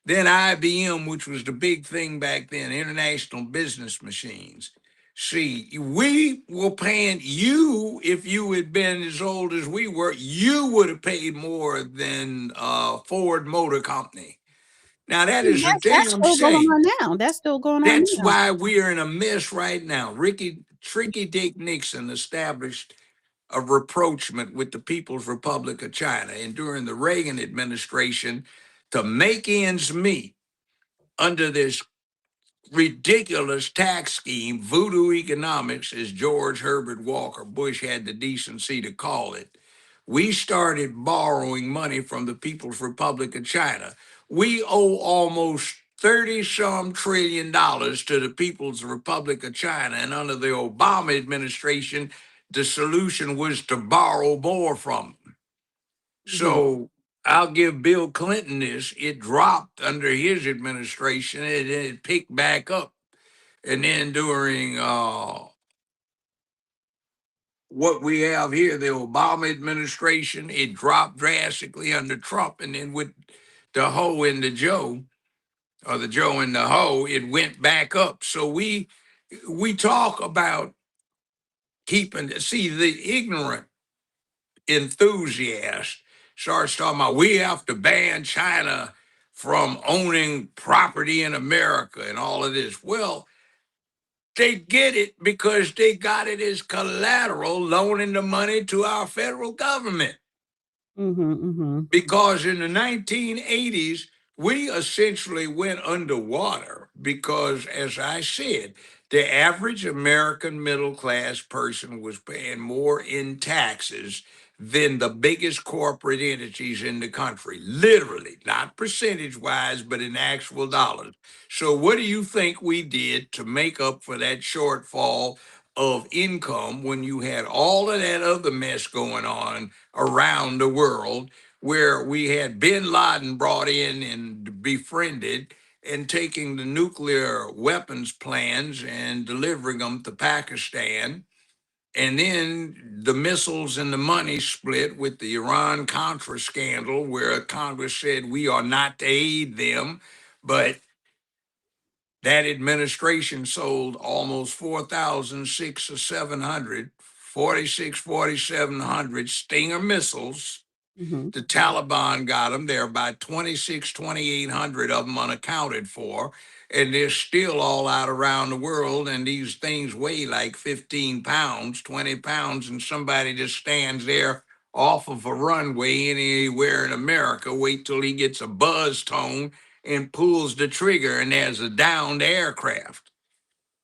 then IBM, which was the big thing back then, International Business Machines. See, we were paying you, if you had been as old as we were, you would have paid more than Ford Motor Company. Now, that is a That's damn still going shame. on now. That's still going on That's now. why we're in a mess right now. Tricky Dick Nixon established a rapprochement with the People's Republic of China. And during the Reagan administration, to make ends meet, under this ridiculous tax scheme, voodoo economics, as George Herbert Walker Bush had the decency to call it, we started borrowing money from the People's Republic of China. We owe almost 30 some trillion dollars to the People's Republic of China. And under the Obama administration, the solution was to borrow more from them. Mhm. So I'll give Bill Clinton this. It dropped under his administration and it picked back up. And then during what we have here, the Obama administration, it dropped drastically under Trump. And then with the hoe in the Joe, or the Joe in the hoe, it went back up. So we talk about keeping, see, the ignorant enthusiast starts talking about we have to ban China from owning property in America and all of this. Well, they get it because they got it as collateral loaning the money to our federal government. Mhm. Mhm. Because in the 1980s, we essentially went underwater because, as I said, the average American middle class person was paying more in taxes than the biggest corporate entities in the country, literally, not percentage wise, but in actual dollars. So, what do you think we did to make up for that shortfall of income when you had all of that other mess going on around the world, where we had bin Laden brought in and befriended and taking the nuclear weapons plans and delivering them to Pakistan? And then the missiles and the money split with the Iran Contra scandal, where Congress said we are not to aid them. But that administration sold almost 4,006 or 700, 46, 4,700 Stinger missiles. Mhm. The Taliban got them. There are about 26, 2,800 of them unaccounted for. And they're still all out around the world. And these things weigh like 15 pounds, 20 pounds. And somebody just stands there off of a runway anywhere in America, wait till he gets a buzz tone and pulls the trigger, and there's a downed aircraft.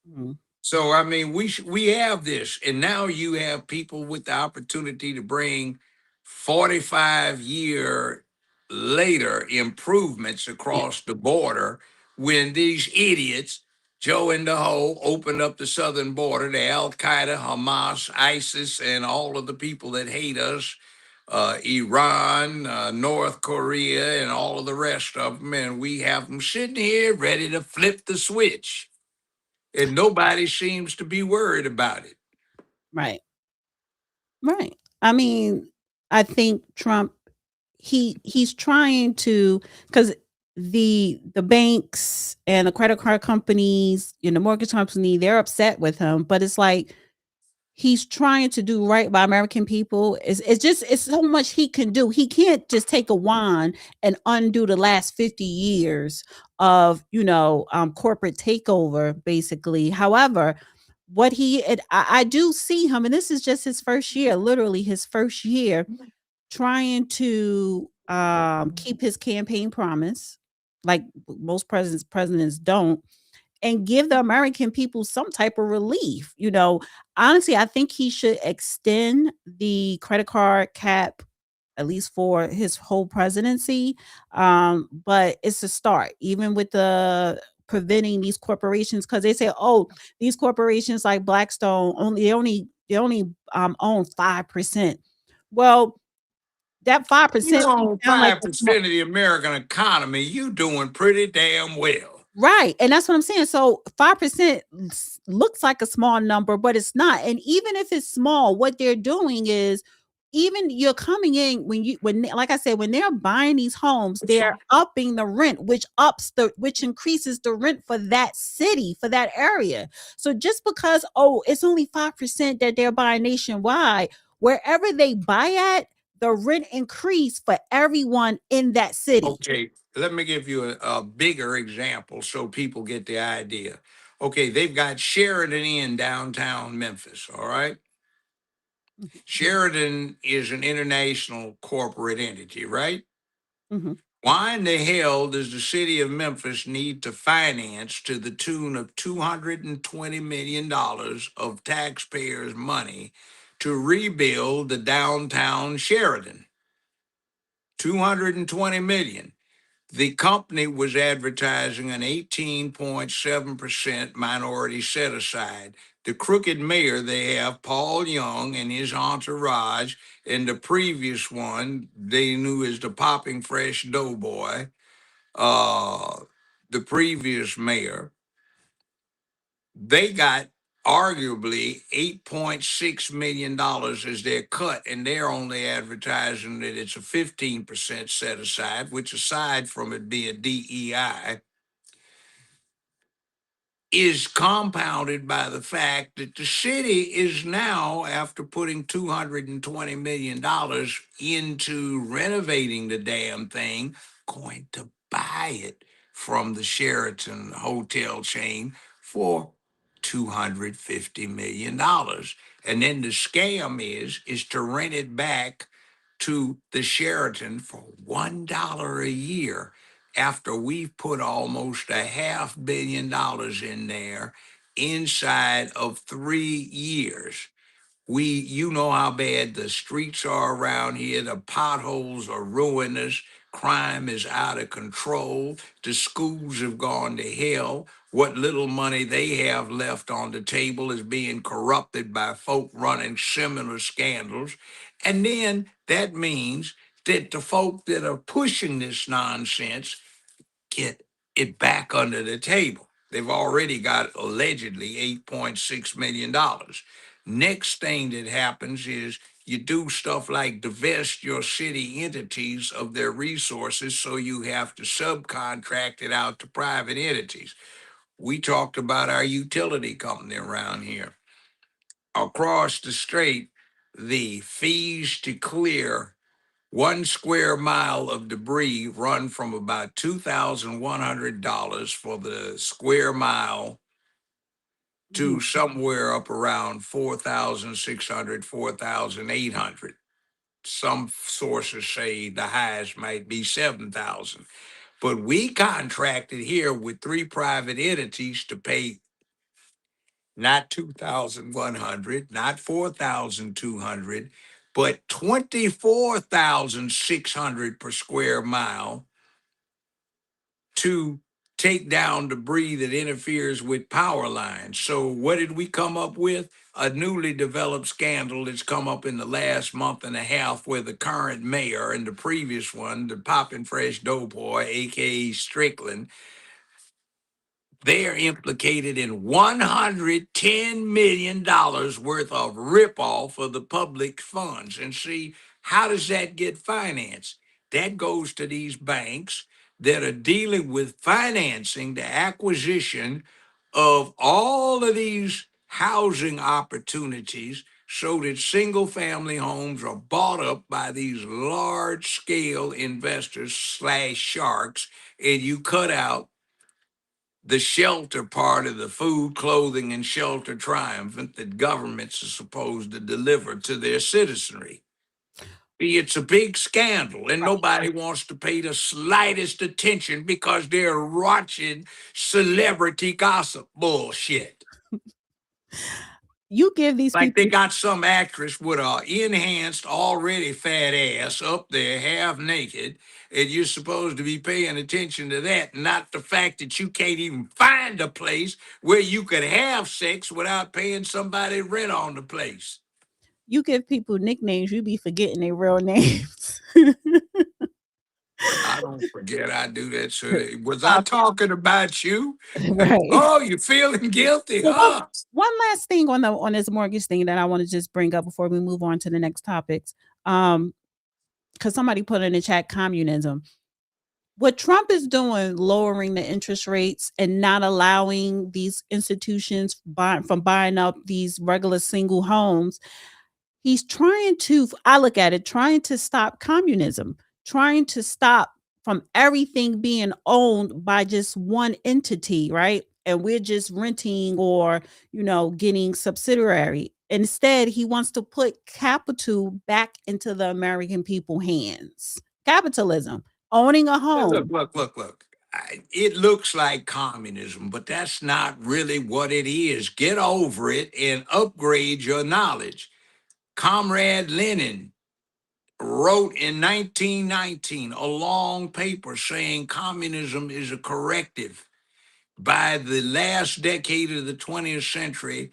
Mhm. So I mean, we have this, and now you have people with the opportunity to bring 45-year later improvements Yeah. across the border when these idiots Joe in the hole opened up the southern border to Al Qaeda, Hamas, ISIS, and all of the people that hate us, Iran, North Korea, and all of the rest of them. And we have them sitting here ready to flip the switch. And nobody seems to be worried about it. Right. Right. I mean, I think Trump he's trying to, because the banks and the credit card companies and the mortgage company, they're upset with him, but it's like he's trying to do right by American people. It's so much he can do. He can't just take a wand and undo the last 50 years of, corporate takeover, basically. However, I do see him, and this is just his first year, literally his first year, trying to keep his campaign promise, like most presidents don't, and give the American people some type of relief. Honestly, I think he should extend the credit card cap at least for his whole presidency. But it's a start, even with the preventing these corporations, because they say, oh, these corporations like Blackstone only own 5%. Well, that You 5% own sound like 5% of the American economy, you doing pretty damn well. right. And that's what I'm saying. So 5% looks like a small number, but it's not. And even if it's small, what they're doing is, even you're coming in like I said, when they're buying these homes, they're upping the rent, which increases the rent for that city, for that area. So just because, it's only 5% that they're buying nationwide, wherever they buy at, the rent increase for everyone in that city. Okay, let me give you a bigger example so people get the idea. Okay, they've got Sheridan in downtown Memphis, all right? Sheridan is an international corporate entity, right? Mhm. Why in the hell does the city of Memphis need to finance to the tune of $220 million of taxpayers' money to rebuild the downtown Sheridan? 220 million. The company was advertising an 18.7% minority set aside. The crooked mayor they have, Paul Young, and his entourage, and the previous one they knew as the popping fresh doughboy, the previous mayor, they got arguably $8.6 million as their cut, and they're only advertising that it's a 15% set aside, which, aside from it being DEI, is compounded by the fact that the city is now, after putting $220 million into renovating the damn thing, going to buy it from the Sheraton hotel chain for $250 million. And then the scam is to rent it back to the Sheraton for $1 a year, after we've put almost $500 million in there inside of 3 years. You know how bad the streets are around here. The potholes are ruinous. Crime is out of control. The schools have gone to hell. What little money they have left on the table is being corrupted by folk running similar scandals. And then that means that the folk that are pushing this nonsense get it back under the table. They've already got allegedly $8.6 million. Next thing that happens is you do stuff like divest your city entities of their resources, so you have to subcontract it out to private entities. We talked about our utility company around here. Across the street, the fees to clear 1 square mile of debris run from about $2,100 for the square mile to somewhere up around 4,600, 4,800. Some sources say the highest might be 7,000. But we contracted here with 3 private entities to pay not 2,100, not 4,200, but 24,600 per square mile to take down debris that interferes with power lines. So what did we come up with? A newly developed scandal that's come up in the last month and a half where the current mayor and the previous one, the poppin' fresh doughboy, aka Strickland, they are implicated in $110 million worth of ripoff of the public funds. And see, how does that get financed? That goes to these banks that are dealing with financing the acquisition of all of these housing opportunities so that single family homes are bought up by these large scale investors slash sharks, and you cut out the shelter part of the food, clothing, and shelter triumphant that governments are supposed to deliver to their citizenry. It's a big scandal, and nobody wants to pay the slightest attention because they're watching celebrity gossip bullshit. You give these Like they people got some actress with a enhanced, already fat ass up there, half naked, and you're supposed to be paying attention to that, not the fact that you can't even find a place where you could have sex without paying somebody rent on the place. nicknames, you be forgetting their real names. I don't forget I do that. So was I talking about you? Right. Oh, you feeling guilty, Well, huh? one last thing on this mortgage thing that I want to just bring up before we move on to the next topics. Because somebody put in the chat communism. What Trump is doing, lowering the interest rates and not allowing these institutions from buying up these regular single homes, he's trying to, I look at it, trying to stop communism, trying to stop from everything being owned by just one entity, right? And we're just renting or, getting subsidiary. Instead, he wants to put capital back into the American people hands. Capitalism, owning a Look, home. look. It looks like communism, but that's not really what it is. Get over it and upgrade your knowledge. Comrade Lenin wrote in 1919 a long paper saying communism is a corrective. By the last decade of the 20th century,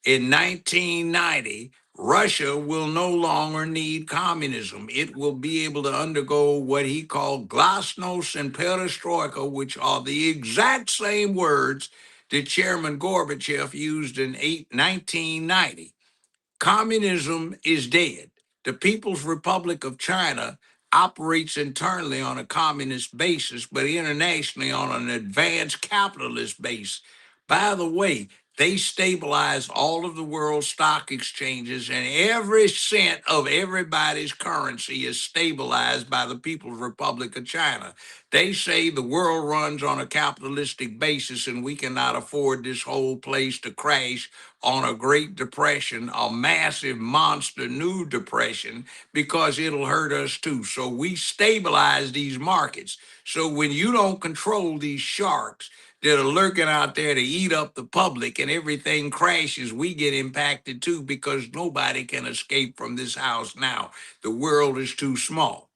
in 1990, Russia will no longer need communism. It will be able to undergo what he called glasnost and perestroika, which are the exact same words that Chairman Gorbachev used in 1990. Communism is dead. The People's Republic of China operates internally on a communist basis, but internationally on an advanced capitalist base. By the way, they stabilize all of the world stock exchanges, and every cent of everybody's currency is stabilized by the People's Republic of China. They say the world runs on a capitalistic basis, and we cannot afford this whole place to crash on a Great Depression, a massive monster new depression, because it'll hurt us too. So we stabilize these markets. So when you don't control these sharks that are lurking out there to eat up the public and everything crashes, we get impacted too because nobody can escape from this house now. The world is too small.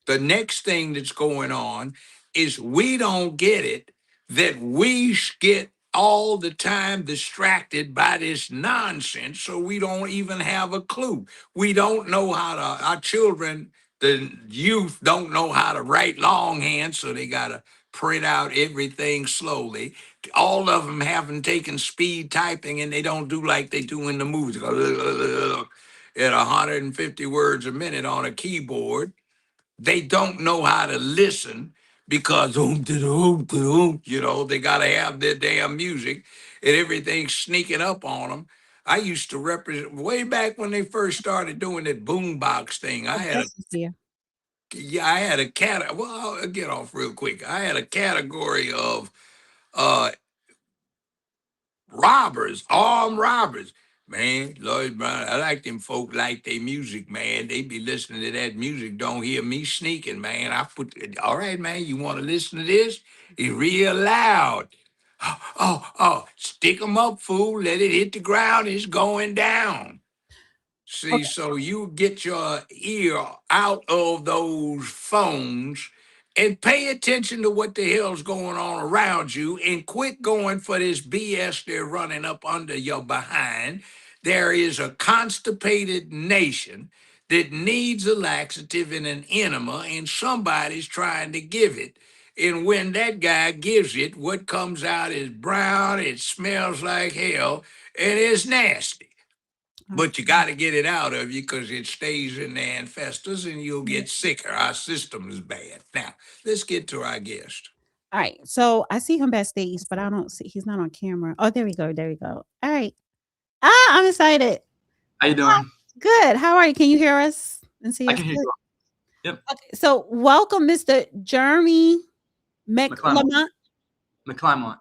The next thing that's going on is we don't get it that we get all the time distracted by this nonsense, so we don't even have a clue. We don't know how to, our children, the youth don't know how to write longhand, so they got to print out everything slowly. All of them haven't taken speed typing, and they don't do like they do in the movies at 150 words a minute on a keyboard. They don't know how to listen because they got to have their damn music and everything sneaking up on them. I used to represent way back when they first started doing that boombox thing. Oh, Justice here. I had a cat. Well, I'll get off real quick. I had a category of uh, robbers, armed robbers. Man, Lloyd Brown, I like them folk like their music, man. They be listening to that music, don't hear me sneaking, man. All right, man, you want to listen to this? It's real loud. Stick 'em up, fool. Let it hit the ground. It's going down. See, Okay. so you get your ear out of those phones and pay attention to what the hell's going on around you and quit going for this BS they're running up under your behind. There is a constipated nation that needs a laxative and an enema, and somebody's trying to give it. And when that guy gives it, what comes out is brown, it smells like hell, and it's nasty. But you got to get it out of you because it stays in there and festers and you'll get sicker. Our system is bad. Now, let's get to our guest. All right. So I see him backstage, but I don't see he's not on camera. Oh, there we go. There we go. All right. I'm excited. How you doing? Good. How are you? Can you hear us and see I us? can hear Good? you. Yep. Okay. So welcome, Mr. Jeremy McClymont. McClymont.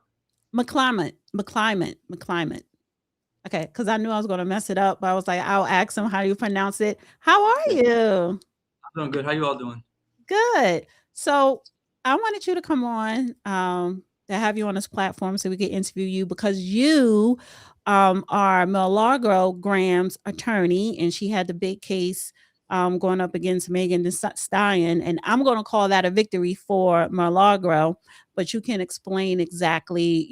Okay, because I knew I was going to mess it up, but I was like, I'll ask him how do you pronounce it. How are you? I'm doing good. How you all doing? Good. So I wanted you to come on to have you on this platform so we could interview you because you are Milagro Graham's attorney, and she had the big case going up against Megan Thee Stallion, and I'm going to call that a victory for Milagro, but you can explain exactly,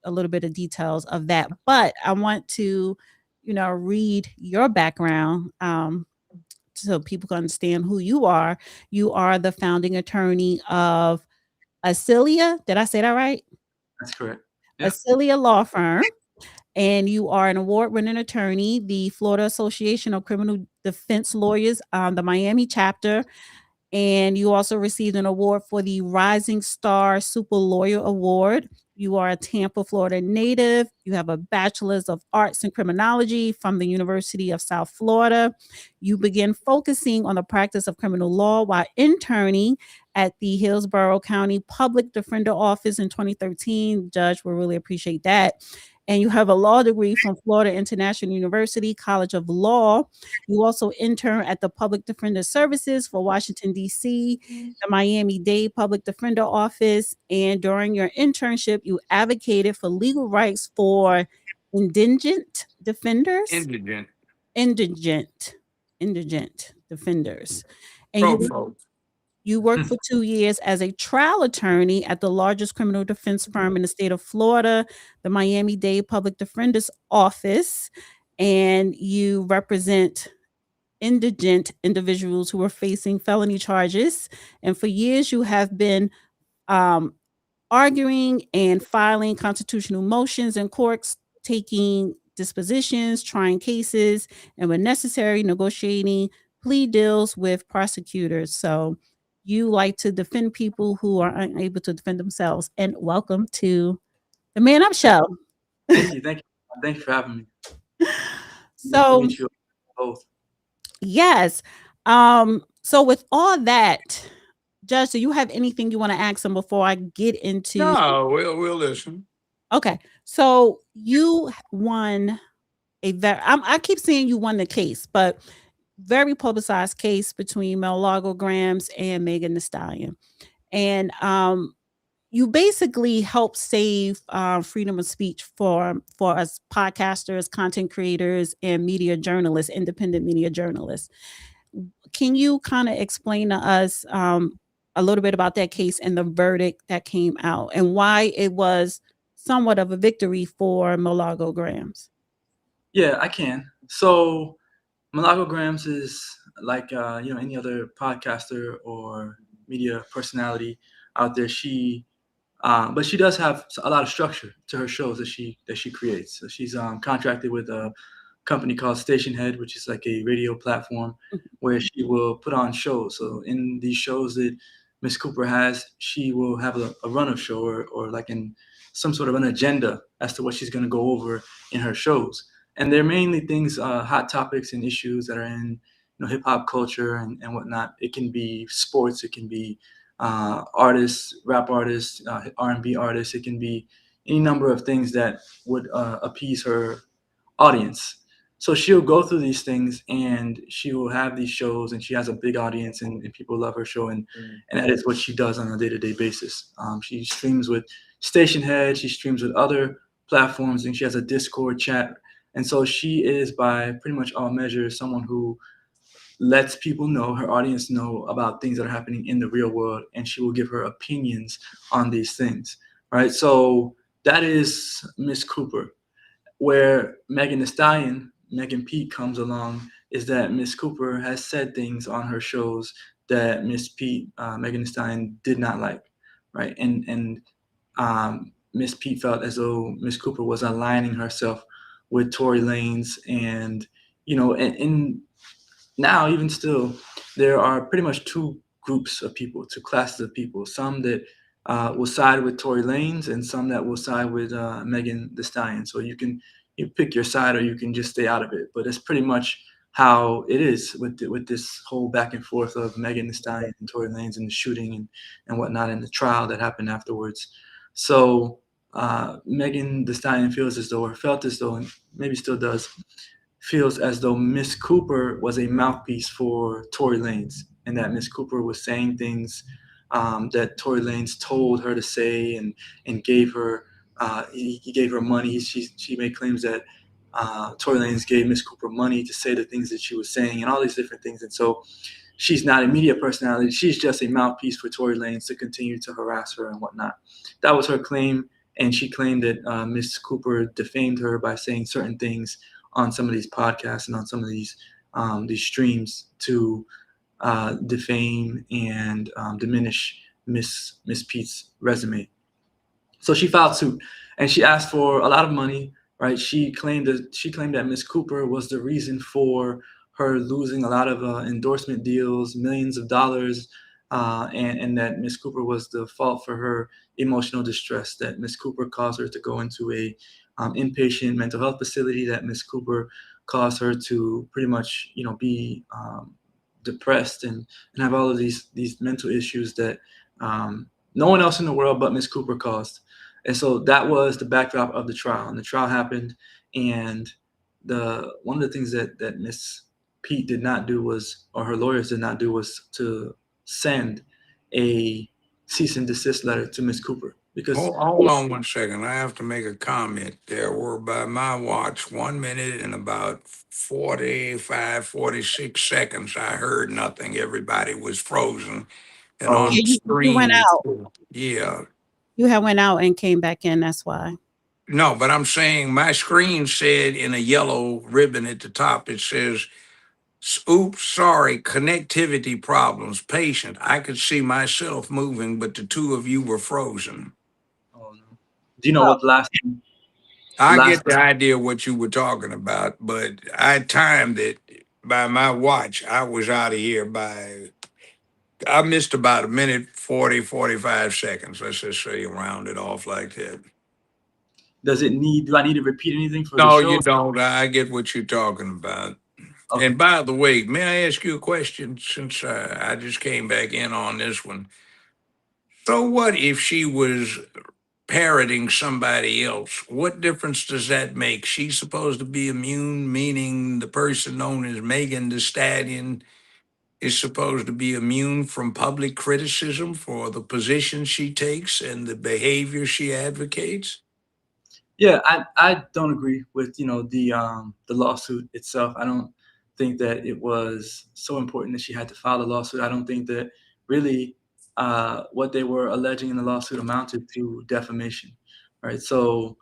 a little bit of details of that. But I want to, read your background so people can understand who you are. You are the founding attorney of Acelia. Did I say that right? That's correct. Yep. Acelia Law Firm. And you are an award-winning attorney, the Florida Association of Criminal Defense Lawyers, the Miami chapter. And you also received an award for the Rising Star Super Lawyer Award. You are a Tampa, Florida native. You have a Bachelor's of Arts in Criminology from the University of South Florida. You began focusing on the practice of criminal law while interning at the Hillsborough County Public Defender Office in 2013. Judge will really appreciate that. And you have a law degree from Florida International University College of Law. You also intern at the Public Defender Services for Washington, D.C., the Miami-Dade Public Defender Office. And during your internship, you advocated for legal rights for indigent defenders. Indigent defenders. And you worked for 2 years as a trial attorney at the largest criminal defense firm in the state of Florida, the Miami-Dade Public Defender's Office, and you represent indigent individuals who are facing felony charges. And for years, you have been arguing and filing constitutional motions in courts, taking dispositions, trying cases, and when necessary, negotiating plea deals with prosecutors. So you like to defend people who are unable to defend themselves. And welcome to the Man Up Show. Thank you for having me. So, meet you both. Yes. So with all that, Judge, do you have anything you want to ask them before I get into? No, we'll listen. Okay. So you won I keep saying you won the case, but very publicized case between Milagro Grams and Megan Thee Stallion. And you basically help save freedom of speech for us podcasters, content creators, and media journalists, independent media journalists. Can you kind of explain to us a little bit about that case and the verdict that came out and why it was somewhat of a victory for Milagro Grams? Yeah, I can. So Milagro Grams is like any other podcaster or media personality out there. But she does have a lot of structure to her shows that she creates. So she's contracted with a company called Station Head, which is like a radio platform where she will put on shows. So in these shows that Miss Cooper has, she will have a run of show or like in some sort of an agenda as to what she's going to go over in her shows. And they're mainly things, hot topics and issues that are in hip hop culture and whatnot. It can be sports, it can be artists, rap artists, R&B artists. It can be any number of things that would appease her audience. So she'll go through these things and she will have these shows and she has a big audience and people love her show. And that is what she does on a day-to-day basis. She streams with Station Head, she streams with other platforms, and she has a Discord chat. And so she is, by pretty much all measures, someone who lets people know, her audience know about things that are happening in the real world, and she will give her opinions on these things, right? So that is Miss Cooper. Where Megan Thee Stallion, Megan Pete comes along is that Miss Cooper has said things on her shows that Miss Pete, Megan Thee Stallion did not like, right? And Miss Pete felt as though Miss Cooper was aligning herself with Tory Lanez, and and now even still, there are pretty much two groups of people, two classes of people. Some that will side with Tory Lanez, and some that will side with Megan Thee Stallion. So you pick your side, or you can just stay out of it. But it's pretty much how it is with this whole back and forth of Megan Thee Stallion and Tory Lanez, and the shooting and whatnot, and the trial that happened afterwards. So Megan Thee Stallion feels as though, or felt as though, and maybe still does, feels as though Miss Cooper was a mouthpiece for Tory Lanez, and that Miss Cooper was saying things that Tory Lanez told her to say, and gave her. He gave her money. She made claims that Tory Lanez gave Miss Cooper money to say the things that she was saying, and all these different things. And so she's not a media personality. She's just a mouthpiece for Tory Lanez to continue to harass her and whatnot. That was her claim, and she claimed that Miss Cooper defamed her by saying certain things on some of these podcasts and on some of these streams to defame and diminish Miss Pete's resume. So she filed suit, and she asked for a lot of money. Right? She claimed that Miss Cooper was the reason for her losing a lot of endorsement deals, millions of dollars, and that Miss Cooper was the fault for her emotional distress. That Miss Cooper caused her to go into a inpatient mental health facility. That Miss Cooper caused her to pretty much, be depressed and have all of these mental issues that no one else in the world but Miss Cooper caused. And so that was the backdrop of the trial. And the trial happened, and one of the things that Miss Pete did not do was, or her lawyers did not do, was to send a cease and desist letter to Miss Cooper. Because Hold on 1 second. I have to make a comment. There were, by my watch, 1 minute and about 45, 46 seconds. I heard nothing. Everybody was frozen. And on Yeah, the you went screen, out. yeah. You had went out and came back in. That's why. No, but I'm saying my screen said in a yellow ribbon at the top, it says, oops, sorry, connectivity problems, patient. I could see myself moving, but the two of you were frozen. oh, no. Do you know what the last I last get the idea what you were talking about, but I timed it by my watch. I was out of here I missed about a minute, 40, 45 seconds. Let's just say round it off like that. do I need to repeat anything for the No, show? you don't. I get what you're talking about. Okay. And by the way, may I ask you a question since I just came back in on this one? So, what if she was parroting somebody else? What difference does that make? She's supposed to be immune, meaning the person known as Megan Thee Stallion is supposed to be immune from public criticism for the position she takes and the behavior she advocates? Yeah, I don't agree with the lawsuit itself. I don't think that it was so important that she had to file a lawsuit. I don't think that really what they were alleging in the lawsuit amounted to defamation, right? So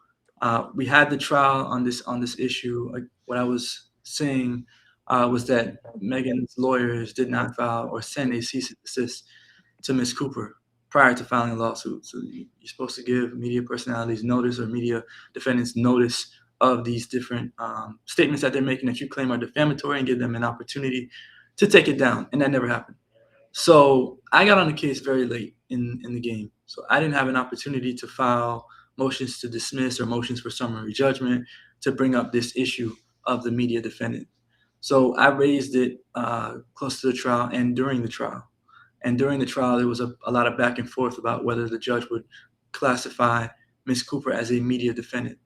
we had the trial on this issue. Like, what I was saying was that Megan's lawyers did not file or send a cease and desist to Ms. Cooper prior to filing a lawsuit. So you're supposed to give media personalities notice, or media defendants notice, of these different statements that they're making that you claim are defamatory, and give them an opportunity to take it down. And that never happened. So I got on the case very late in the game. So I didn't have an opportunity to file motions to dismiss or motions for summary judgment to bring up this issue of the media defendant. So I raised it close to the trial and during the trial. And during the trial, there was a lot of back and forth about whether the judge would classify Ms. Cooper as a media defendant.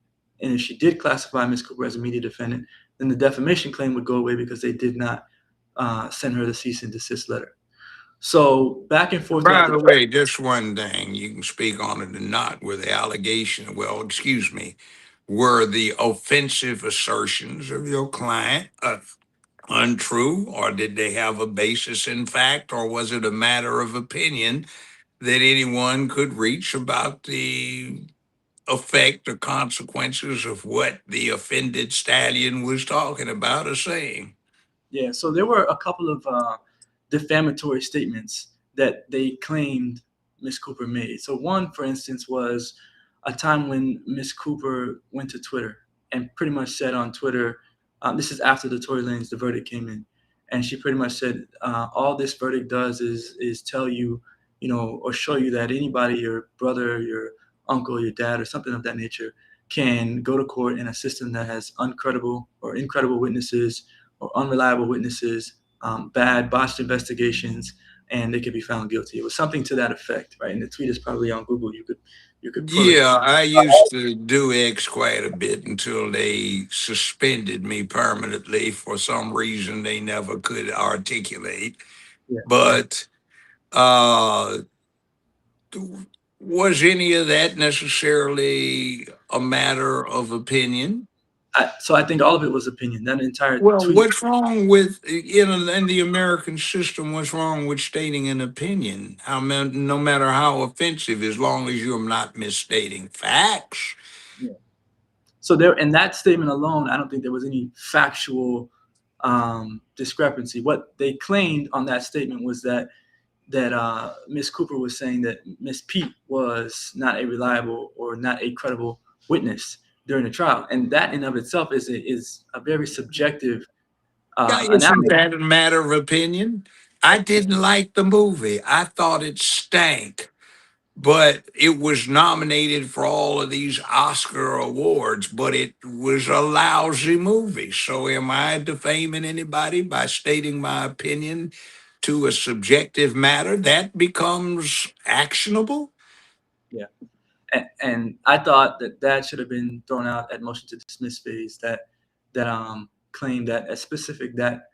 And if she did classify Ms. Cooper as a media defendant, then the defamation claim would go away because they did not send her the cease and desist letter. So back and forth. By the way, just one thing, you can speak on it or not, were the allegation, well, excuse me, were the offensive assertions of your client untrue, or did they have a basis in fact, or was it a matter of opinion that anyone could reach about the effect or consequences of what the offended stallion was talking about or saying? Yeah, so there were a couple of defamatory statements that they claimed Miss Cooper made. So one, for instance, was a time when Miss Cooper went to Twitter and pretty much said on Twitter, this is after the Tory Lanez, the verdict came in, and she pretty much said, all this verdict does is tell you, or show you that anybody, your brother, your uncle, your dad, or something of that nature, can go to court in a system that has uncredible or incredible witnesses or unreliable witnesses, bad botched investigations, and they could be found guilty. It was something to that effect, right? And the tweet is probably on Google. You could pull it. Yeah, I used to do X quite a bit until they suspended me permanently for some reason they never could articulate. Yeah. But uh, was any of that necessarily a matter of opinion? So I think all of it was opinion. That entire Well, tweet. what's wrong with in the American system? What's wrong with stating an opinion? No matter how offensive, as long as you're not misstating facts. Yeah. So there, in that statement alone, I don't think there was any factual discrepancy. What they claimed on that statement was that Miss Cooper was saying that Miss Pete was not a reliable or not a credible witness during the trial, and that in of itself is a very subjective Isn't analysis. that a matter of opinion? I didn't like the movie. I thought it stank, but it was nominated for all of these Oscar awards, but it was a lousy movie. So am I defaming anybody by stating my opinion to a subjective matter? That becomes actionable. Yeah, and I thought that should have been thrown out at motion to dismiss phase. That claim that a specific that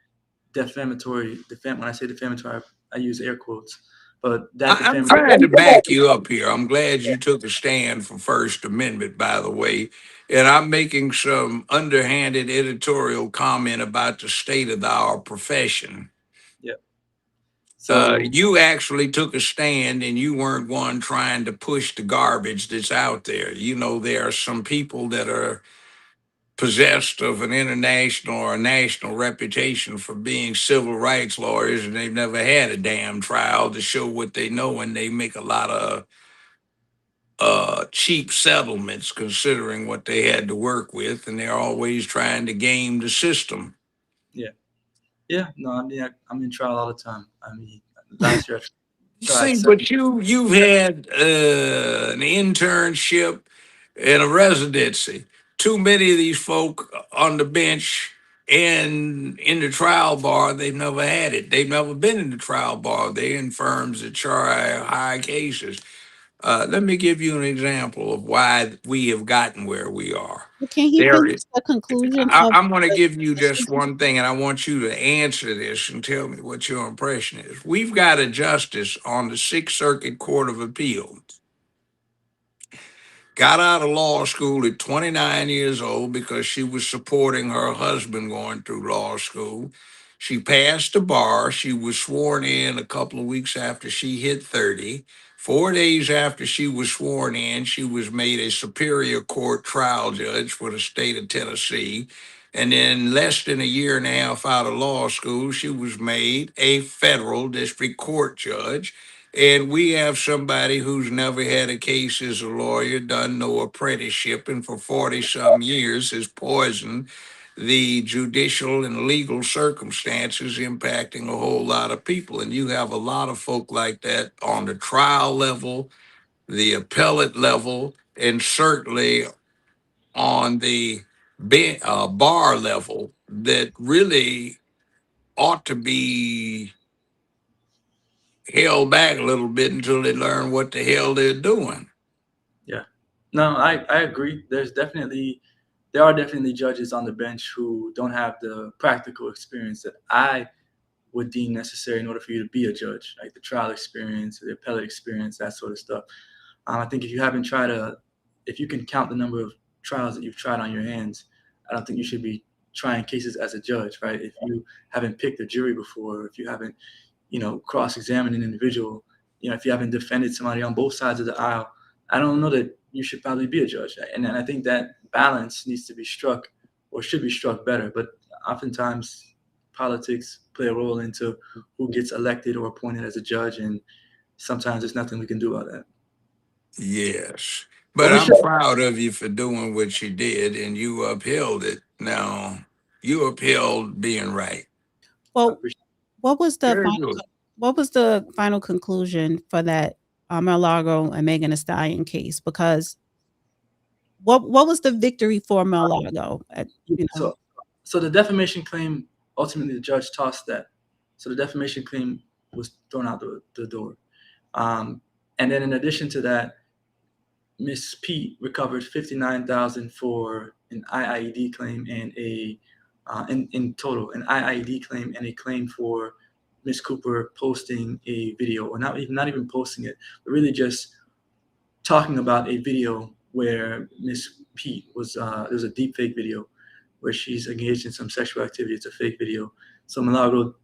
when I say defamatory, I use air quotes, but that I'm defamatory. trying to back you up here. I'm glad you took a stand for First Amendment, by the way. And I'm making some underhanded editorial comment about the state of our profession. Yeah. So You actually took a stand and you weren't one trying to push the garbage that's out there. There are some people that are possessed of an international or national reputation for being civil rights lawyers, and they've never had a damn trial to show what they know, and they make a lot of cheap settlements considering what they had to work with, and they're always trying to game the system. yeah, yeah. No, I mean I'm in trial all the time. I mean last year I tried See, seven. but you've had an internship and a residency. Too many of these folk on the bench and in the trial bar, they've never had it. They've never been in the trial bar. They're in firms that try high cases. Let me give you an example of why we have gotten where we are. Can he There, finish the conclusion of I'm going to the give you just decision? one thing, and I want you to answer this and tell me what your impression is. We've got a justice on the Sixth Circuit Court of Appeals. Got out of law school at 29 years old because she was supporting her husband going through law school. She passed the bar. She was sworn in a couple of weeks after she hit 30. 4 days after she was sworn in, she was made a Superior Court trial judge for the state of Tennessee. And then, less than a year and a half out of law school, she was made a federal district court judge. And we have somebody who's never had a case as a lawyer, done no apprenticeship, and for 40 some years has poisoned the judicial and legal circumstances impacting a whole lot of people. And you have a lot of folk like that on the trial level, the appellate level, and certainly on the bar level that really ought to be held back a little bit until they learn what the hell they're doing. Yeah. No, I agree. There are definitely judges on the bench who don't have the practical experience that I would deem necessary in order for you to be a judge, like the trial experience, the appellate experience, that sort of stuff. I think if you can count the number of trials that you've tried on your hands, I don't think you should be trying cases as a judge, right? If you haven't picked a jury before, if you haven't, cross-examined an individual, if you haven't defended somebody on both sides of the aisle, I don't know that you should probably be a judge. And I think that balance needs to be struck, or should be struck better. But oftentimes politics play a role into who gets elected or appointed as a judge, and sometimes there's nothing we can do about that. Yes. But But we I'm should. proud of you for doing what you did and you upheld it. Now, you upheld being right. I Well, appreciate what was the Very final good. what was the final conclusion for that Mar-a-Lago and Megan Thee Stallion case? Because what was the victory for Mar-a-Lago? it. So the defamation claim, ultimately the judge tossed that. So the defamation claim was thrown out the door. And then in addition to that, Miss Pete recovered $59,000 for an IIED claim and in total an IIED claim and a claim for Miss Cooper posting a video, or not even posting it, but really just talking about a video where Miss Pete was there's a deep fake video where she's engaged in some sexual activity. It's a fake video. So Milagro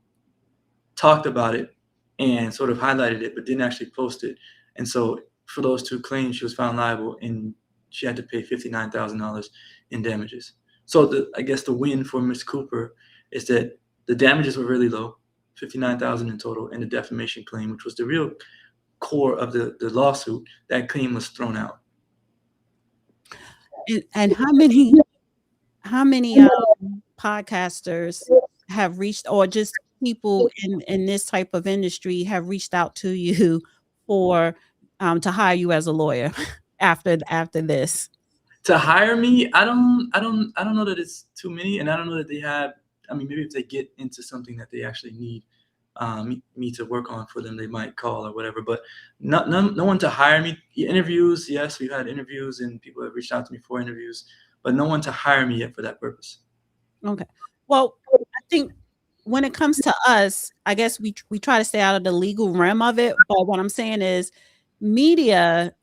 talked about it and sort of highlighted it, but didn't actually post it. And so for those two claims, she was found liable, and she had to pay $59,000 in damages. So I guess the win for Miss Cooper is that the damages were really low, $59,000 in total, and the defamation claim, which was the real core of the lawsuit, that claim was thrown out. And how many podcasters have reached, or just people in this type of industry have reached out to you for to hire you as a lawyer after this? To hire me, I don't know that it's too many, and I don't know that they have. I mean, maybe if they get into something that they actually need me to work on for them, they might call or whatever. But no one to hire me. Interviews, yes, we've had interviews, and people have reached out to me for interviews, but no one to hire me yet for that purpose. Okay. Well, I think when it comes to us, I guess we try to stay out of the legal realm of it. But what I'm saying is, media,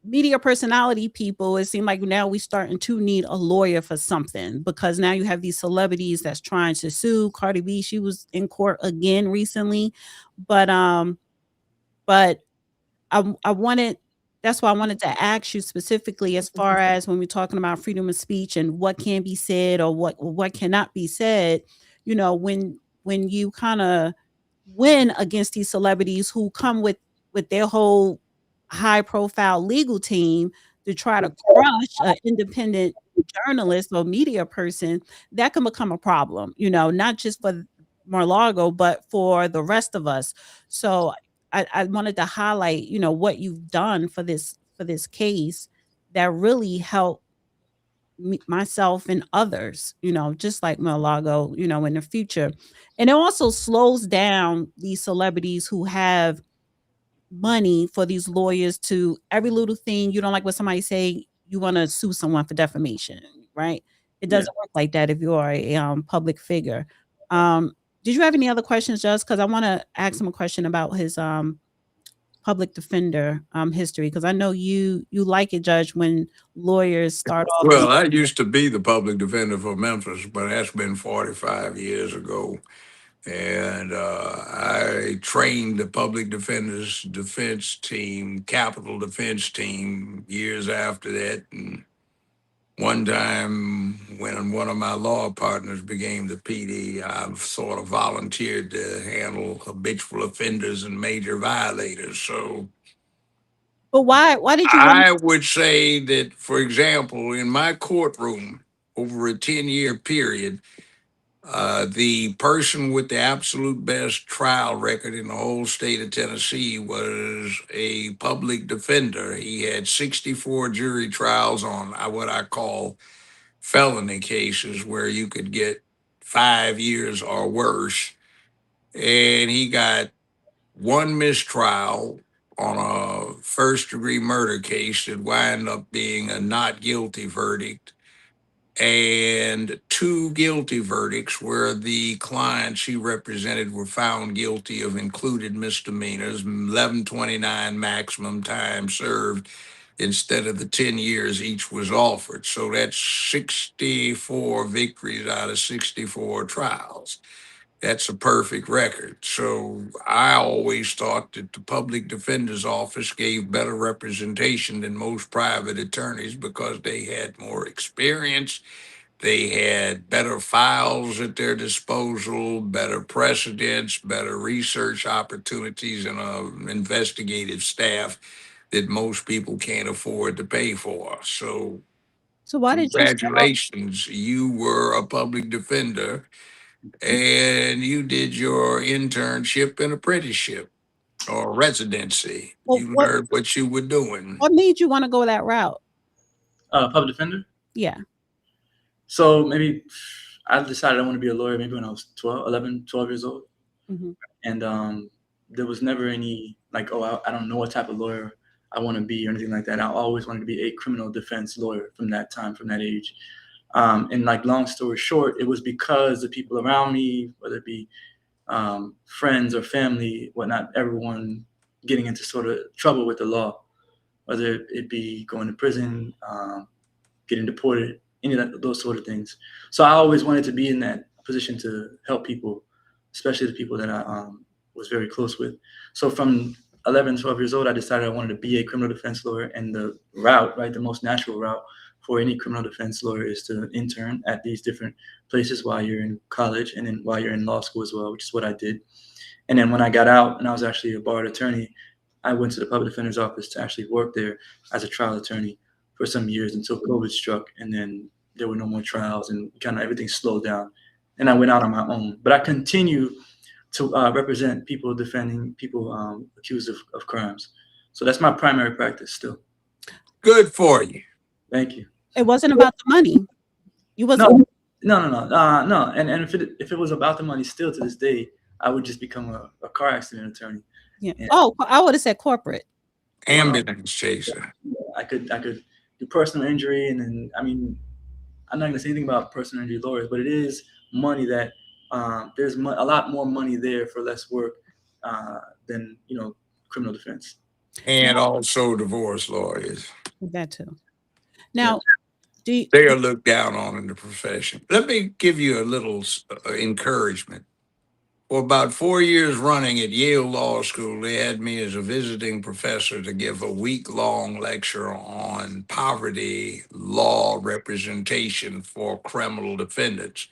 media personality people, it seemed like now we starting to need a lawyer for something, because now you have these celebrities that's trying to sue. Cardi B, she was in court again recently, but I wanted that's why I wanted to ask you specifically, as far as when we're talking about freedom of speech and what can be said or what cannot be said, when you kind of win against these celebrities who come with their whole high profile legal team to try to crush an independent journalist or media person, that can become a problem, not just for Mar-a-Lago, but for the rest of us. So I wanted to highlight, what you've done for this case that really helped myself and others, just like Mar-a-Lago, in the future. And it also slows down these celebrities who have money for these lawyers to every little thing you don't like what somebody say, you want to sue someone for defamation, right? It Yeah. doesn't work like that if you are a public figure. Did you have any other questions, Just? Because I want to ask him a question about his public defender history, because I know you like it, Judge, when lawyers start off. Well, I used to be the public defender for Memphis, but that's been 45 years ago. And I trained the public defenders defense team, capital defense team, years after that. And one time when one of my law partners became the PD, I've sort of volunteered to handle habitual offenders and major violators. So But why did you want I would say that, for example, in my courtroom over a 10-year period, the person with the absolute best trial record in the whole state of Tennessee was a public defender. He had 64 jury trials on what I call felony cases, where you could get 5 years or worse. And he got one mistrial on a first degree murder case that wound up being a not guilty verdict, and two guilty verdicts where the clients he represented were found guilty of included misdemeanors, 1129 maximum time served. instead of the 10 years each was offered. So that's 64 victories out of 64 trials. That's a perfect record. So I always thought that the public defender's office gave better representation than most private attorneys because they had more experience, they had better files at their disposal, better precedents, better research opportunities, and an investigative staff that most people can't afford to pay for. So, So why did you start? congratulations, you were a public defender and you did your internship and apprenticeship or residency. Well, You learned what you were doing. what made you want to go that route? Public defender. Yeah. So maybe I decided I want to be a lawyer maybe when I was 12 years old. Hmm. And there was never any like, oh, I don't know what type of lawyer I want to be or anything like that. I always wanted to be a criminal defense lawyer from that time, from that age. And like, long story short, it was because the people around me, whether it be friends or family, whatnot, everyone getting into sort of trouble with the law, whether it be going to prison, getting deported, any of those sort of things. So I always wanted to be in that position to help people, especially the people that I was very close with. So from 11, 12 years old, I decided I wanted to be a criminal defense lawyer. And the route, right, the most natural route for any criminal defense lawyer is to intern at these different places while you're in college and then while you're in law school as well, which is what I did. And then when I got out and I was actually a barred attorney, I went to the public defender's office to actually work there as a trial attorney for some years until COVID struck, and then there were no more trials and kind of everything slowed down. And I went out on my own. But I continue to represent people defending people accused of crimes. So that's my primary practice still. Good for you. Thank you. It wasn't about the money. You wasn't. No. And if it was about the money, still to this day, I would just become a car accident attorney. Yeah. Oh, I would have said corporate. Ambulance chaser. I could do personal injury, and then I'm not going to say anything about personal injury lawyers, but it is money that there's a lot more money there for less work than criminal defense. And also divorce lawyers. That too. Now, they are looked down on in the profession. Let me give you a little encouragement. For about 4 years running at Yale Law School, they had me as a visiting professor to give a week-long lecture on poverty law representation for criminal defendants.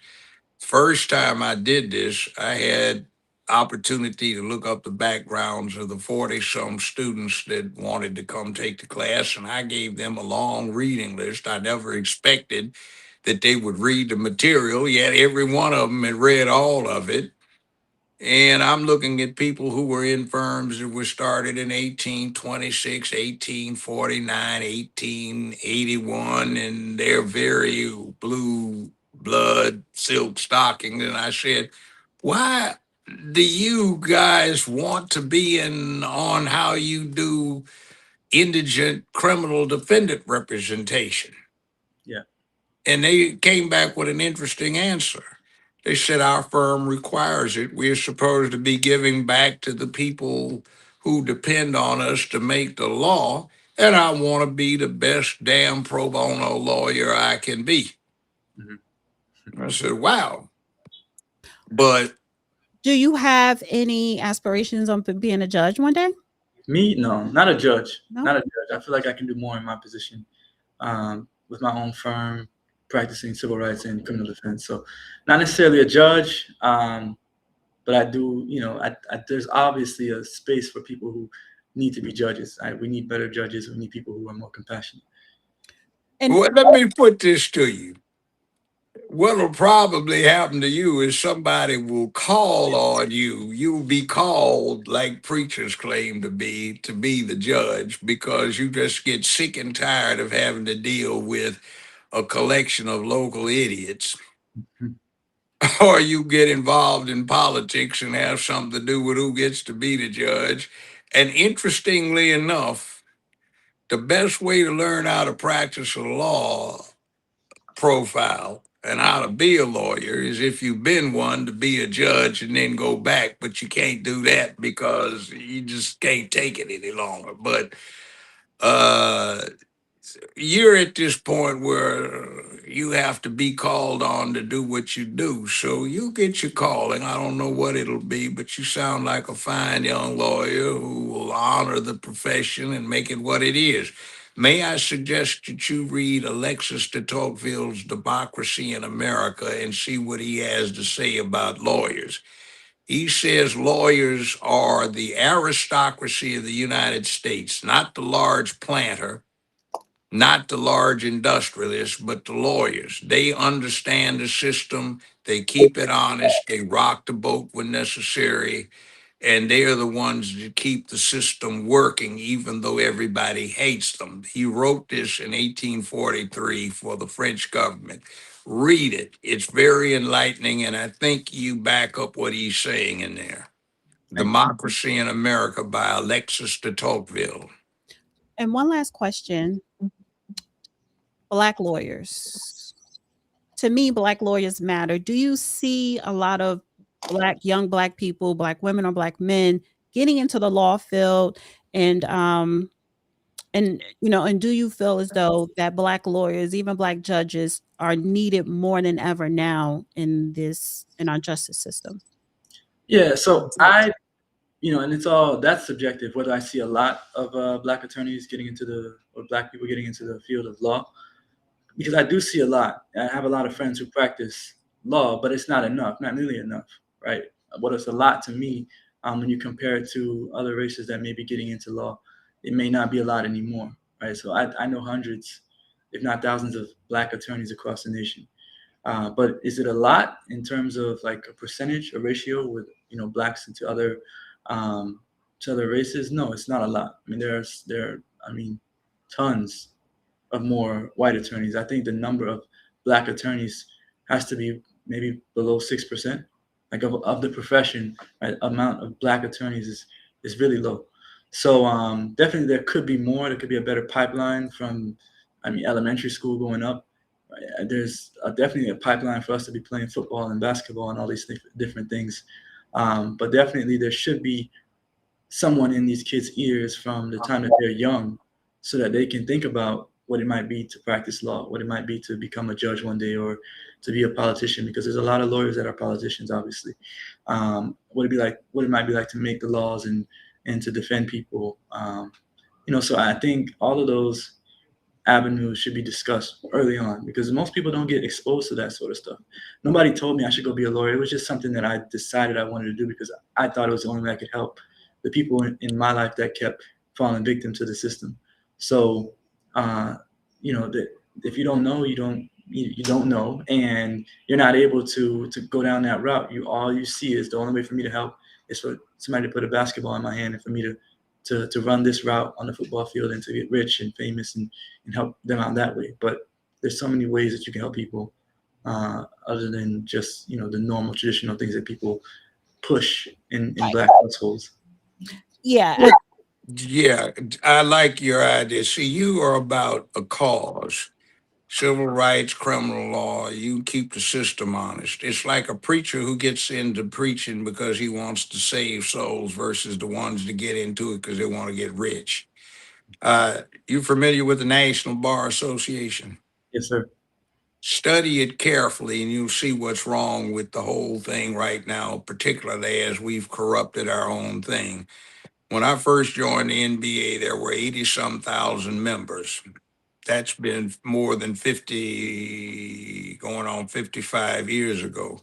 First time I did this, I had opportunity to look up the backgrounds of the 40-some students that wanted to come take the class, and I gave them a long reading list. I never expected that they would read the material, yet every one of them had read all of it. And I'm looking at people who were in firms that were started in 1826, 1849, 1881, and they're very blue blood silk stockings. And I said, why do you guys want to be in on how you do indigent criminal defendant representation? Yeah. And they came back with an interesting answer. They said, our firm requires it. We're supposed to be giving back to the people who depend on us to make the law. And I want to be the best damn pro bono lawyer I can be. Mm-hmm. I said, wow. But do you have any aspirations on being a judge one day? Me? No, not a judge. No? Not a judge. I feel like I can do more in my position with my own firm, practicing civil rights and criminal defense. So not necessarily a judge, but I do, there's obviously a space for people who need to be judges. We need better judges. We need people who are more compassionate. And let me put this to you. What will probably happen to you is somebody will call on you. You'll be called, like preachers claim to be the judge, because you just get sick and tired of having to deal with a collection of local idiots. Or you get involved in politics and have something to do with who gets to be the judge. And interestingly enough, the best way to learn how to practice a law profile and how to be a lawyer is if you've been one, to be a judge and then go back. But you can't do that because you just can't take it any longer. But Uh, you're at this point where you have to be called on to do what you do. So you get your calling. I don't know what it'll be, but you sound like a fine young lawyer who will honor the profession and make it what it is. May I suggest that you read Alexis de Tocqueville's Democracy in America and see what he has to say about lawyers? He says lawyers are the aristocracy of the United States, not the large planter, not the large industrialists, but the lawyers. They understand the system, they keep it honest, they rock the boat when necessary, and they are the ones that keep the system working, even though everybody hates them. He wrote this in 1843 for the French government. Read it, it's very enlightening, and I think you back up what he's saying in there. Thank you. Democracy in America by Alexis de Tocqueville. And one last question. Black lawyers. To me, black lawyers matter. Do you see a lot of young black people, black women or black men getting into the law field and and do you feel as though that black lawyers, even black judges are needed more than ever now in our justice system? Yeah, so and it's all that's subjective. Whether I see a lot of black attorneys getting into or black people getting into the field of law, because I do see a lot. I have a lot of friends who practice law, but it's not enough, not nearly enough, right? What is a lot to me, when you compare it to other races that may be getting into law, it may not be a lot anymore, right? So I know hundreds, if not thousands, of black attorneys across the nation. But is it a lot in terms of like a percentage, a ratio with blacks into other races? No, it's not a lot. I mean, there are tons of more white attorneys. I think the number of black attorneys has to be maybe below 6%. Like of the profession, right, amount of black attorneys is really low. So definitely there could be more. There could be a better pipeline from, elementary school going up. Right? There's definitely a pipeline for us to be playing football and basketball and all these different things. But definitely there should be someone in these kids' ears from the time that they're young, so that they can think about what it might be to practice law, what it might be to become a judge one day, or to be a politician, because there's a lot of lawyers that are politicians, obviously. What it might be like to make the laws and to defend people. So I think all of those avenues should be discussed early on, because most people don't get exposed to that sort of stuff. Nobody told me I should go be a lawyer. It was just something that I decided I wanted to do because I thought it was the only way I could help the people in my life that kept falling victim to the system. So, that if you don't know, you don't know, and you're not able to go down that route. All you see is the only way for me to help is for somebody to put a basketball in my hand and for me to run this route on the football field and to get rich and famous and help them out that way. But there's so many ways that you can help people other than just the normal traditional things that people push in black households. Yeah. Yeah, I like your idea. See, you are about a cause. Civil rights, criminal law, you keep the system honest. It's like a preacher who gets into preaching because he wants to save souls versus the ones that get into it because they want to get rich. You familiar with the National Bar Association? Yes, sir. Study it carefully and you'll see what's wrong with the whole thing right now, particularly as we've corrupted our own thing. When I first joined the NBA, there were 80 some thousand members. That's been more than 50, going on 55 years ago.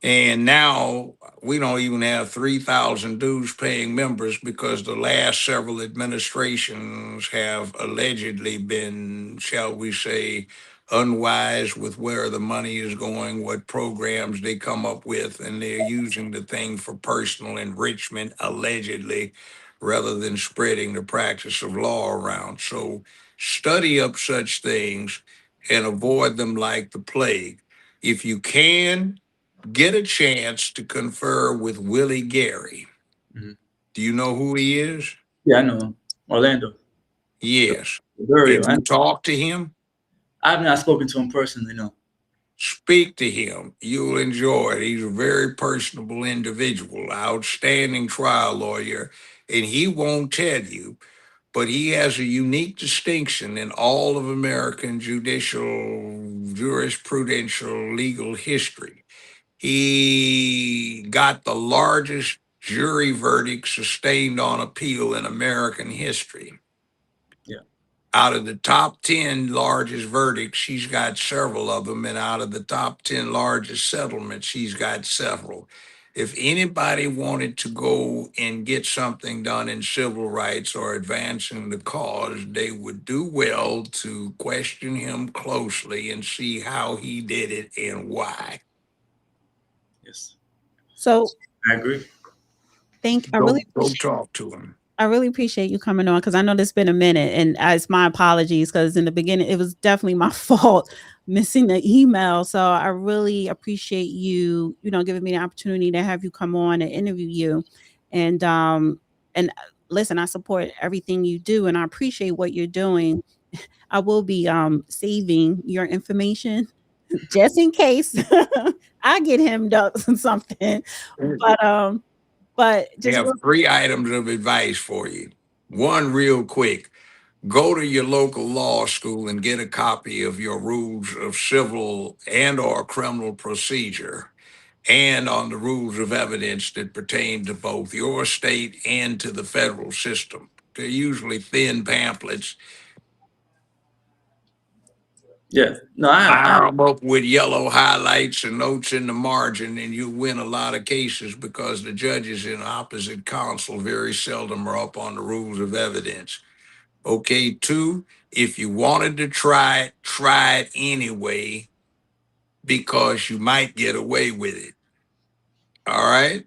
And now we don't even have 3,000 dues paying members because the last several administrations have allegedly been, shall we say, unwise with where the money is going, what programs they come up with, and they're using the thing for personal enrichment, allegedly, rather than spreading the practice of law around. So study up such things and avoid them like the plague. If you can, get a chance to confer with Willie Gary. Mhm. Do you know who he is? Yeah, I know him. Orlando. Yes. Very. Have you talked to him? I've not spoken to him personally, no. Speak to him. You'll enjoy it. He's a very personable individual, outstanding trial lawyer, and he won't tell you. but he has a unique distinction in all of American judicial, jurisprudential, legal history. He got the largest jury verdict sustained on appeal in American history. Yeah. Out of the top 10 largest verdicts, she's got several of them. And out of the top 10 largest settlements, she's got several. If anybody wanted to go and get something done in civil rights or advancing the cause, they would do well to question him closely and see how he did it and why. Yes. So I agree. I really Go appreciate talk to him. I really appreciate you coming on because I know this been a minute, and it's my apologies because in the beginning it was definitely my fault missing the email. So I really appreciate you, giving me the opportunity to have you come on and interview you. And listen, I support everything you do, and I appreciate what you're doing. I will be saving your information just in case I get hemmed up on something. But I just have real, 3 items of advice for you. One, real quick, go to your local law school and get a copy of your rules of civil and or criminal procedure and on the rules of evidence that pertain to both your state and to the federal system. They're usually thin pamphlets. Yeah. No, I have. Fire them up with yellow highlights and notes in the margin, and you win a lot of cases because the judges in opposite counsel very seldom are up on the rules of evidence. Okay, 2, if you wanted to try it anyway because you might get away with it. All right?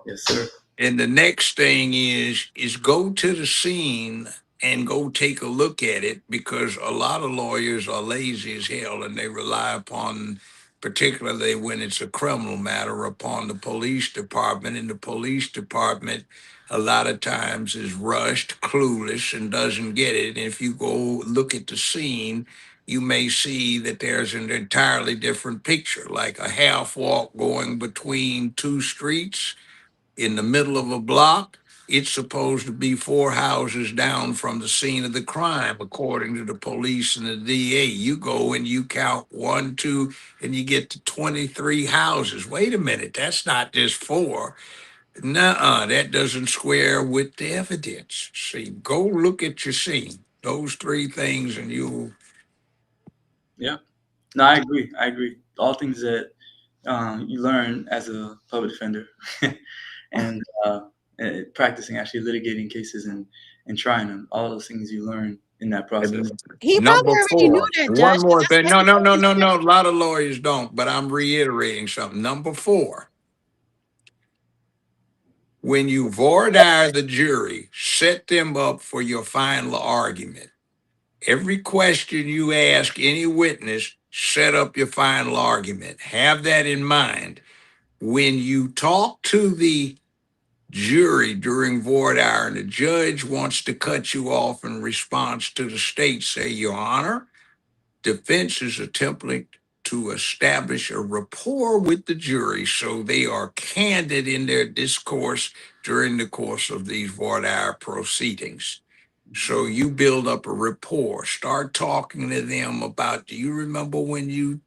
Yes, sir. And the next thing is go to the scene and go take a look at it because a lot of lawyers are lazy as hell and they rely upon, particularly when it's a criminal matter, upon the police department. And the police department a lot of times is rushed, clueless, and doesn't get it. And if you go look at the scene, you may see that there's an entirely different picture, like a half walk going between 2 streets in the middle of a block. It's supposed to be 4 houses down from the scene of the crime, according to the police and the DA. You go and you count 1, 2, and you get to 23 houses. Wait a minute, that's not just 4. Nuh-uh, that doesn't square with the evidence. See, go look at your scene. Those 3 things, and you'll. Yeah. No, I agree. I agree. All things that you learn as a public defender and practicing actually litigating cases and trying them. All those things you learn in that process. he probably Number already knew 4. that, One Judge. more That's thing. why No, he no, put no, his no, no. A lot of lawyers don't, but I'm reiterating something. Number 4. When you voir dire the jury, set them up for your final argument. Every question you ask any witness, set up your final argument. Have that in mind. When you talk to the jury during voir dire and the judge wants to cut you off in response to the state, say, Your Honor, defense is attempting to establish a rapport with the jury so they are candid in their discourse during the course of these voir dire proceedings. So you build up a rapport, start talking to them about, do you remember when you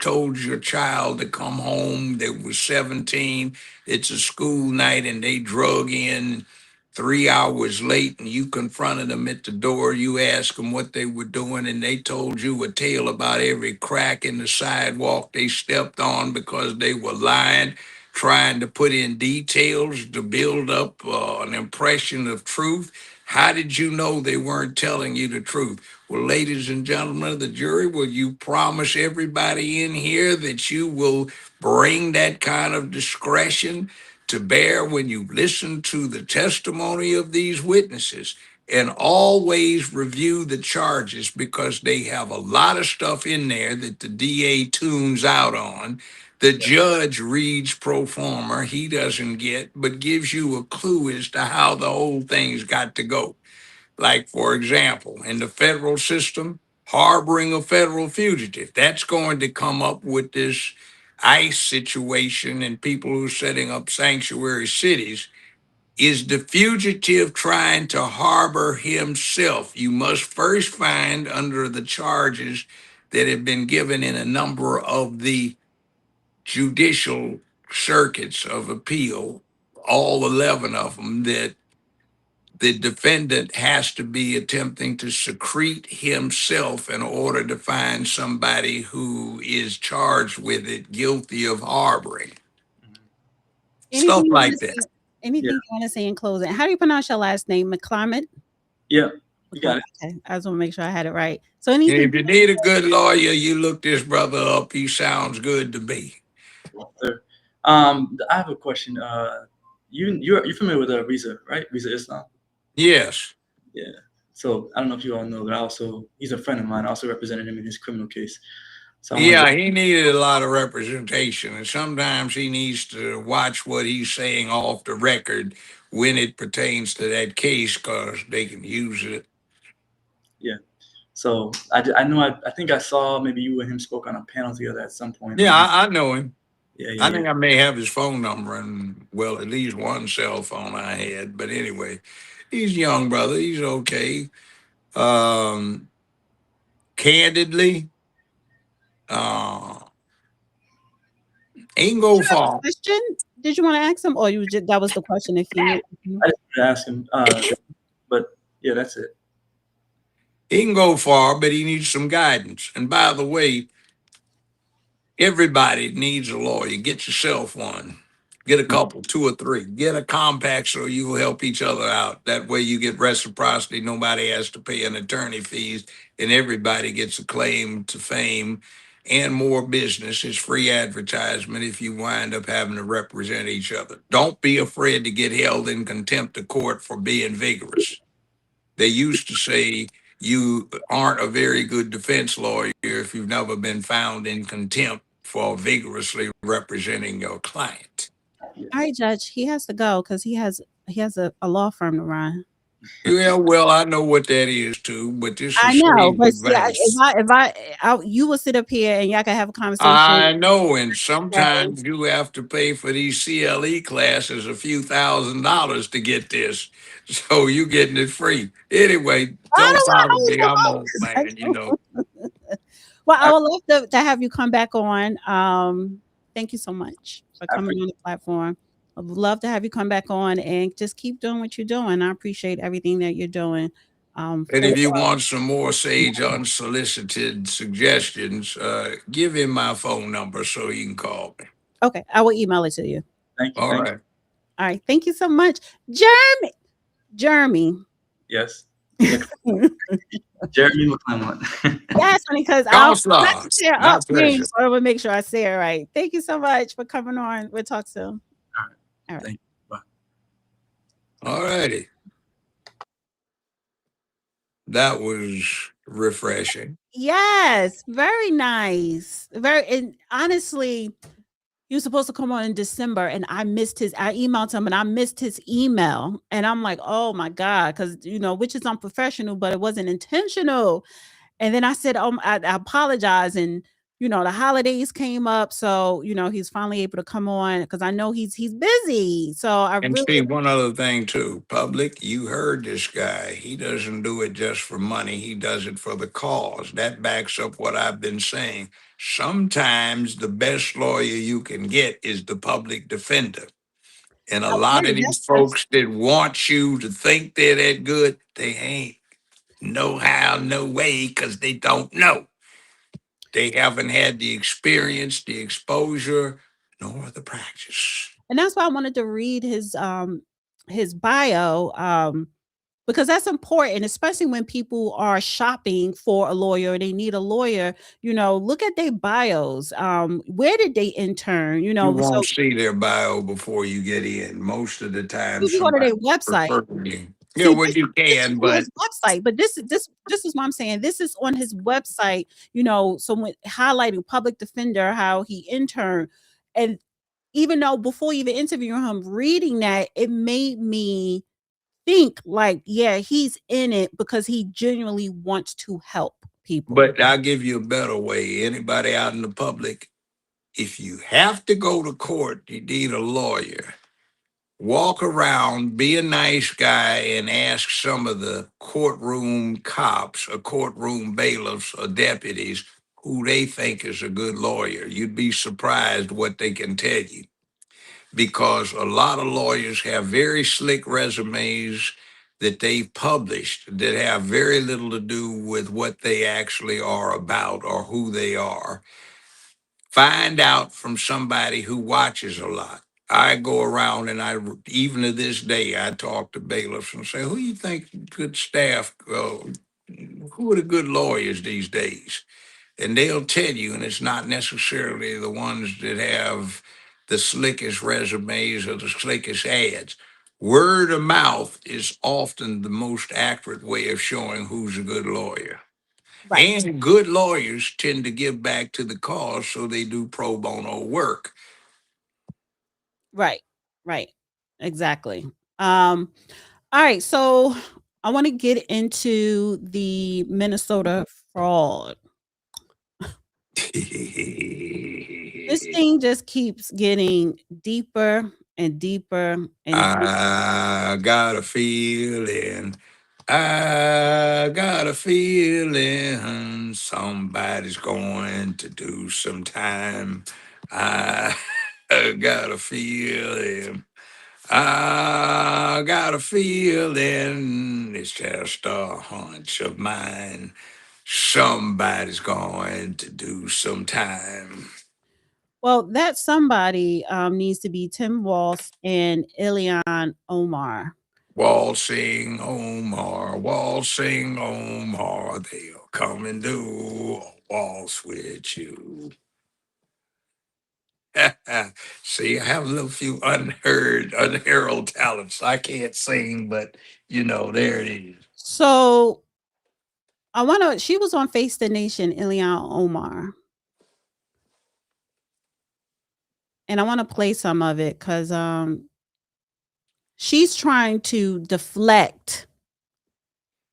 told your child to come home that was 17, it's a school night and they drug in 3 hours late and you confronted them at the door, you asked them what they were doing and they told you a tale about every crack in the sidewalk they stepped on because they were lying, trying to put in details to build up an impression of truth. How did you know they weren't telling you the truth? Well, ladies and gentlemen of the jury, will you promise everybody in here that you will bring that kind of discretion to bear when you listen to the testimony of these witnesses? And always review the charges because they have a lot of stuff in there that the DA tunes out on. The judge reads pro forma, he doesn't get, but gives you a clue as to how the whole thing's got to go. Like, for example, in the federal system, harboring a federal fugitive, that's going to come up with this ICE situation and people who are setting up sanctuary cities. Is the fugitive trying to harbor himself? You must first find under the charges that have been given in a number of the judicial circuits of appeal, all 11 of them, that the defendant has to be attempting to secrete himself in order to find somebody who is charged with it guilty of harboring. Anything Stuff you want like to that. say? Anything you want to say in closing? How do you pronounce your last name? McClymont? Yeah, you got it. Okay, I just want to make sure I had it right. So And anything? if you need a good lawyer, you look this brother up. He sounds good to me. Sir. I have a question. You're familiar with Riza, right? Riza Islam. Yes. Yeah. So I don't know if you all know, but he's a friend of mine. I also represented him in his criminal case. So I wanted Yeah, to, he needed a lot of representation, and sometimes he needs to watch what he's saying off the record when it pertains to that case, because they can use it. yeah. So I know I think I saw maybe you and him spoke on a panel together at some point. Yeah, I know him. Yeah. I think I may have his phone number and, well, at least one cell phone I had. But anyway, he's a young brother. He's okay. Candidly, ain't go far. Question? Did you want to ask him, or you just that was the question? If you knew. I just wanted to ask him, but yeah, that's it. He can go far, but he needs some guidance. And by the way, everybody needs a lawyer. Get yourself one. Get a couple, 2 or 3. Get a compact so you will help each other out. That way you get reciprocity. Nobody has to pay an attorney fees, and everybody gets a claim to fame and more business. It's free advertisement if you wind up having to represent each other. Don't be afraid to get held in contempt of court for being vigorous. They used to say you aren't a very good defense lawyer if you've never been found in contempt for vigorously representing your client. All right, Judge. He has to go because he has a law firm to run. Yeah, well, I know what that is too, but this I is know, sage but see, advice. you will sit up here and y'all can have a conversation. I know, and sometimes you have to pay for these CLE classes a few $1,000s to get this, so you getting it free. Anyway, I don't don't want bother to me. I'm old man, you know. Well, I would love to have you come back on. Thank you so much for coming on the platform. I would love to have you come back on and just keep doing what you're doing. I appreciate everything that you're doing. And if you want some more sage unsolicited suggestions, give him my phone number so he can call me. Okay, I will email it to you. Thank you. All Thank right. you. All right, thank you so much, Jeremy. Yes. Jeremy McClymont. Yes, honey, because Don't I'll stop. share My up names, pleasure. so I will make sure I say it right. Thank you so much for coming on. We'll talk soon. All right. Thank you. Bye. All righty. That was refreshing. Yes, very nice. And honestly, he was supposed to come on in December and I emailed him and I missed his email. And I'm like, oh my God, because which is unprofessional, but it wasn't intentional. And then I said, I apologize. And the holidays came up. So, he's finally able to come on because I know he's busy. So I And really see, one other thing too, public, you heard this guy. He doesn't do it just for money. He does it for the cause. That backs up what I've been saying. Sometimes the best lawyer you can get is the public defender. And a lot of these folks that want you to think they're that good, they ain't. No how, no way, because they don't know. They haven't had the experience, the exposure, nor the practice. And that's why I wanted to read his bio, because that's important, especially when people are shopping for a lawyer, they need a lawyer, look at their bios. Where did they intern? You won't see their bio before you get in. Most of the time, you go to their somebody website. Yeah, See, well, you can, but his website. But this is what I'm saying. This is on his website. Someone highlighting public defender, how he interned, and even though before even interviewing him, reading that, it made me think like, yeah, he's in it because he genuinely wants to help people. But I'll give you a better way. Anybody out in the public, if you have to go to court, you need a lawyer. walk around, be a nice guy, and ask some of the courtroom cops or courtroom bailiffs or deputies who they think is a good lawyer. You'd be surprised what they can tell you, because a lot of lawyers have very slick resumes that they've published that have very little to do with what they actually are about or who they are. Find out from somebody who watches a lot. I go around and even to this day, I talk to bailiffs and say, who you think good staff, who are the good lawyers these days? And they'll tell you, and it's not necessarily the ones that have the slickest resumes or the slickest ads. Word of mouth is often the most accurate way of showing who's a good lawyer. Right. And good lawyers tend to give back to the cause, so they do pro bono work. Right. Right. Exactly. All right. So I want to get into the Minnesota fraud. This thing just keeps getting deeper and deeper and deeper. I got a feeling. I got a feeling somebody's going to do some time. I got a feeling. I got a feeling. It's just a hunch of mine. Somebody's going to do some time. Well, that somebody needs to be Tim Walsh and Ilhan Omar. Waltzing Omar, they'll come and do a waltz with you. See, I have a little few unheralded talents. I can't sing, but there it is. So she was on Face the Nation, Ilhan Omar. And I want to play some of it because she's trying to deflect.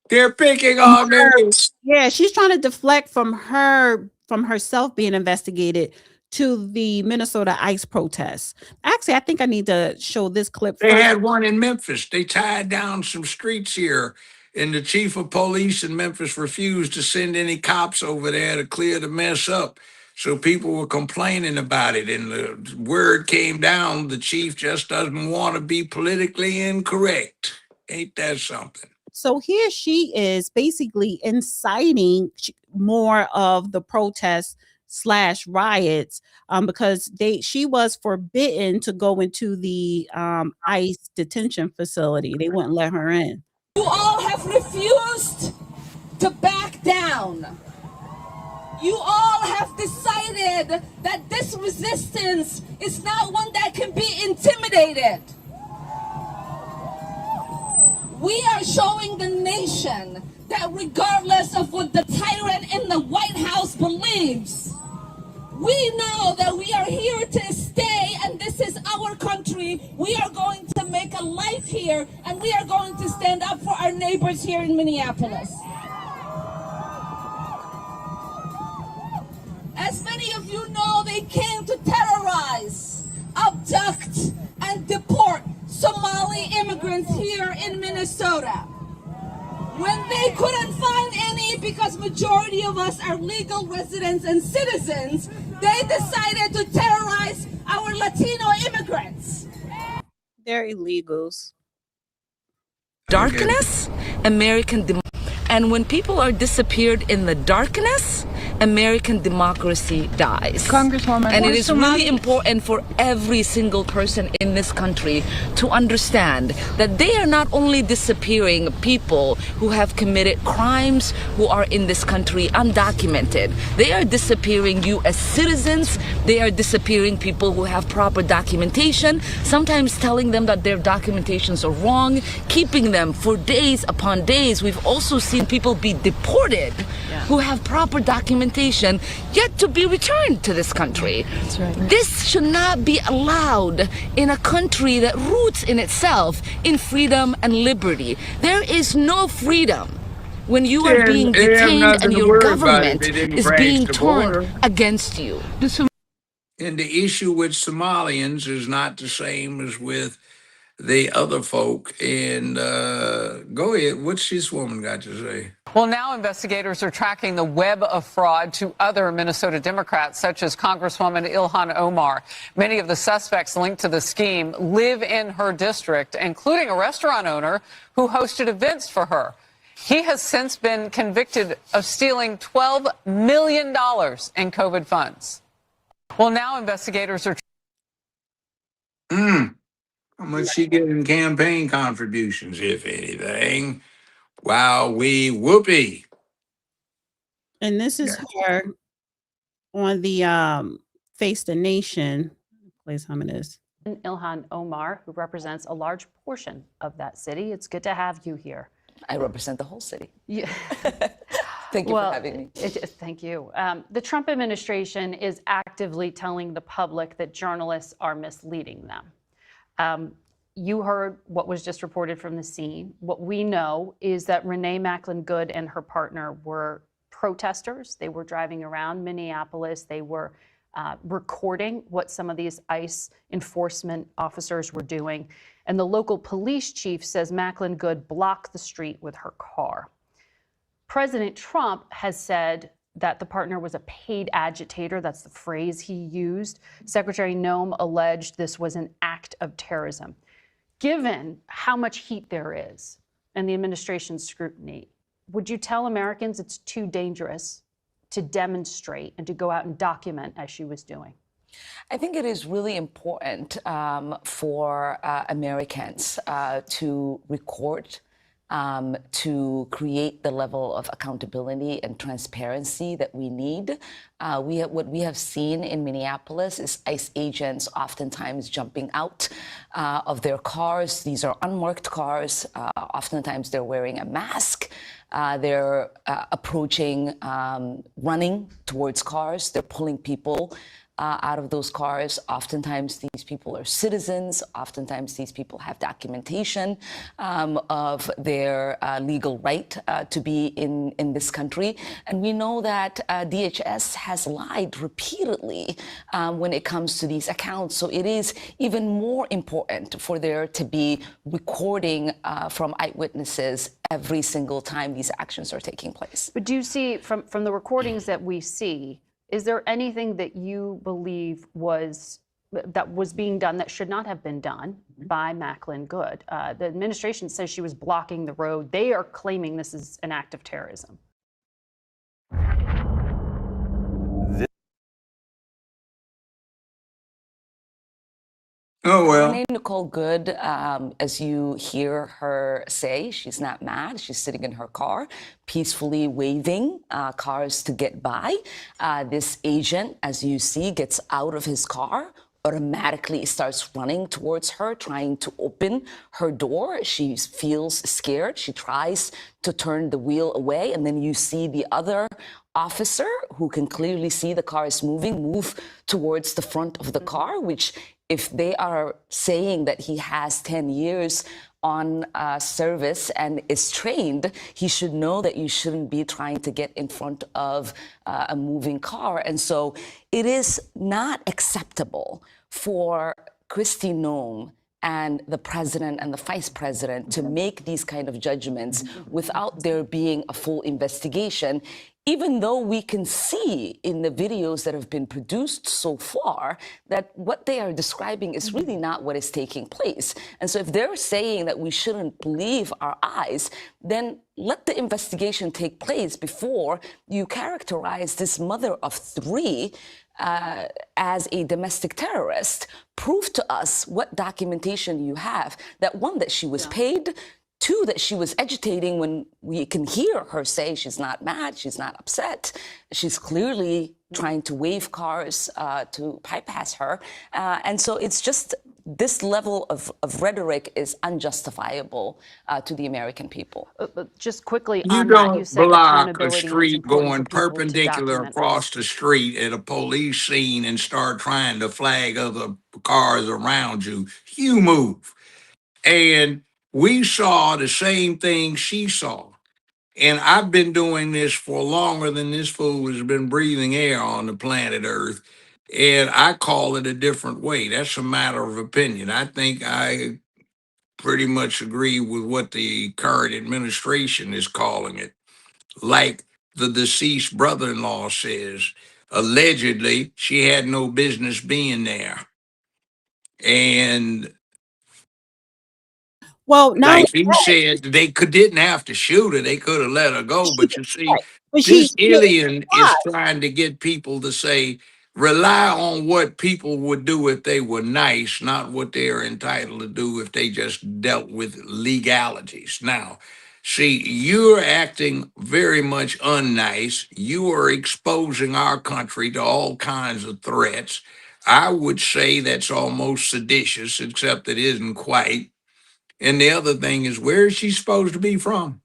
They're picking on this. Yeah, she's trying to deflect from herself being investigated to the Minnesota ICE protests. Actually, I think I need to show this clip. They had one in Memphis. They tied down some streets here, and the chief of police in Memphis refused to send any cops over there to clear the mess up. So people were complaining about it, and the word came down, the chief just doesn't want to be politically incorrect. Ain't that something? So here she is basically inciting more of the protests / riots because she was forbidden to go into the ICE detention facility. They wouldn't let her in. You all have refused to back down. You all have decided that this resistance is not one that can be intimidated. We are showing the nation that regardless of what the tyrant in the White House believes, we know that we are here to stay and this is our country. We are going to make a life here and we are going to stand up for our neighbors here in Minneapolis. As many of you know, they came to terrorize, abduct, and deport Somali immigrants here in Minnesota. When they couldn't find any, because majority of us are legal residents and citizens, they decided to terrorize our Latino immigrants. They're illegals. Darkness, and when people are disappeared in the darkness, American democracy dies. Congresswoman, and it is really important for every single person in this country to understand that they are not only disappearing people who have committed crimes who are in this country undocumented. They are disappearing you as citizens. They are disappearing people who have proper documentation, sometimes telling them that their documentations are wrong, keeping them for days upon days. We've also seen people be deported who have proper documentation yet to be returned to this country. That's right. This should not be allowed in a country that roots in itself in freedom and liberty. There is no freedom when you are being detained and your government is being turned against you. And the issue with Somalians is not the same as with the other folk. And go ahead. What's this woman got to say? Well, now investigators are tracking the web of fraud to other Minnesota Democrats, such as Congresswoman Ilhan Omar. Many of the suspects linked to the scheme live in her district, including a restaurant owner who hosted events for her. He has since been convicted of stealing $12 million in COVID funds. Well, now investigators are... How much she get in campaign contributions, if anything? Wow, whoopee. And this is her on the Face the Nation. Play some of this. Ilhan Omar, who represents a large portion of that city. It's good to have you here. I represent the whole city. Yeah. Thank you for having me. Thank you. The Trump administration is actively telling the public that journalists are misleading them. You heard what was just reported from the scene. What we know is that Renee Macklin Good and her partner were protesters. They were driving around Minneapolis. They were recording what some of these ICE enforcement officers were doing. And the local police chief says Macklin Good blocked the street with her car. President Trump has said that the partner was a paid agitator. That's the phrase he used. Secretary Noem alleged this was an act of terrorism. Given how much heat there is and the administration's scrutiny, would you tell Americans it's too dangerous to demonstrate and to go out and document as she was doing? I think it is really important for Americans to record, to create the level of accountability and transparency that we need. What we have seen in Minneapolis is ICE agents oftentimes jumping out of their cars. These are unmarked cars. Oftentimes they're wearing a mask. They're approaching, running towards cars. They're pulling people out of those cars. Oftentimes these people are citizens. Oftentimes these people have documentation of their legal right to be in this country. And we know that DHS has lied repeatedly when it comes to these accounts. So it is even more important for there to be recording from eyewitnesses every single time these actions are taking place. But do you see from the recordings that we see, is there anything that you believe was being done that should not have been done by Macklin Good? The administration says she was blocking the road. They are claiming this is an act of terrorism. Oh, well. Renee Nicole Good, as you hear her say, she's not mad. She's sitting in her car, peacefully waving cars to get by. This agent, as you see, gets out of his car, automatically starts running towards her, trying to open her door. She feels scared. She tries to turn the wheel away. And then you see the other officer, who can clearly see the car is moving, move towards the front of the car, which, if they are saying that he has 10 years on service and is trained, he should know that you shouldn't be trying to get in front of a moving car. And so it is not acceptable for Kristi Noem and the president and the vice president to make these kind of judgments without there being a full investigation, even though we can see in the videos that have been produced so far that what they are describing is really not what is taking place. And so if they're saying that we shouldn't believe our eyes, then let the investigation take place before you characterize this mother of three as a domestic terrorist. Prove to us what documentation you have that, one, that she was paid, two, that she was agitating when we can hear her say she's not mad, she's not upset. She's clearly trying to wave cars to bypass her. And so it's just this level of rhetoric is unjustifiable to the American people. Just quickly You on that, don't you said block a accountability. street going perpendicular across the street at a police scene and start trying to flag other cars around you. You move. And we saw the same thing she saw. And I've been doing this for longer than this fool has been breathing air on the planet Earth. And I call it a different way. That's a matter of opinion. I think I pretty much agree with what the current administration is calling it. Like the deceased brother-in-law says, allegedly she had no business being there. And Well, not only like you said, didn't have to shoot her. They could have let her go. But you see, that, but she this didn't alien comply. is trying to get people to say, rely on what people would do if they were nice, not what they're entitled to do if they just dealt with legalities. Now, see, you're acting very much unnice. You are exposing our country to all kinds of threats. I would say that's almost seditious, except it isn't quite. And the other thing is, where is she supposed to be from?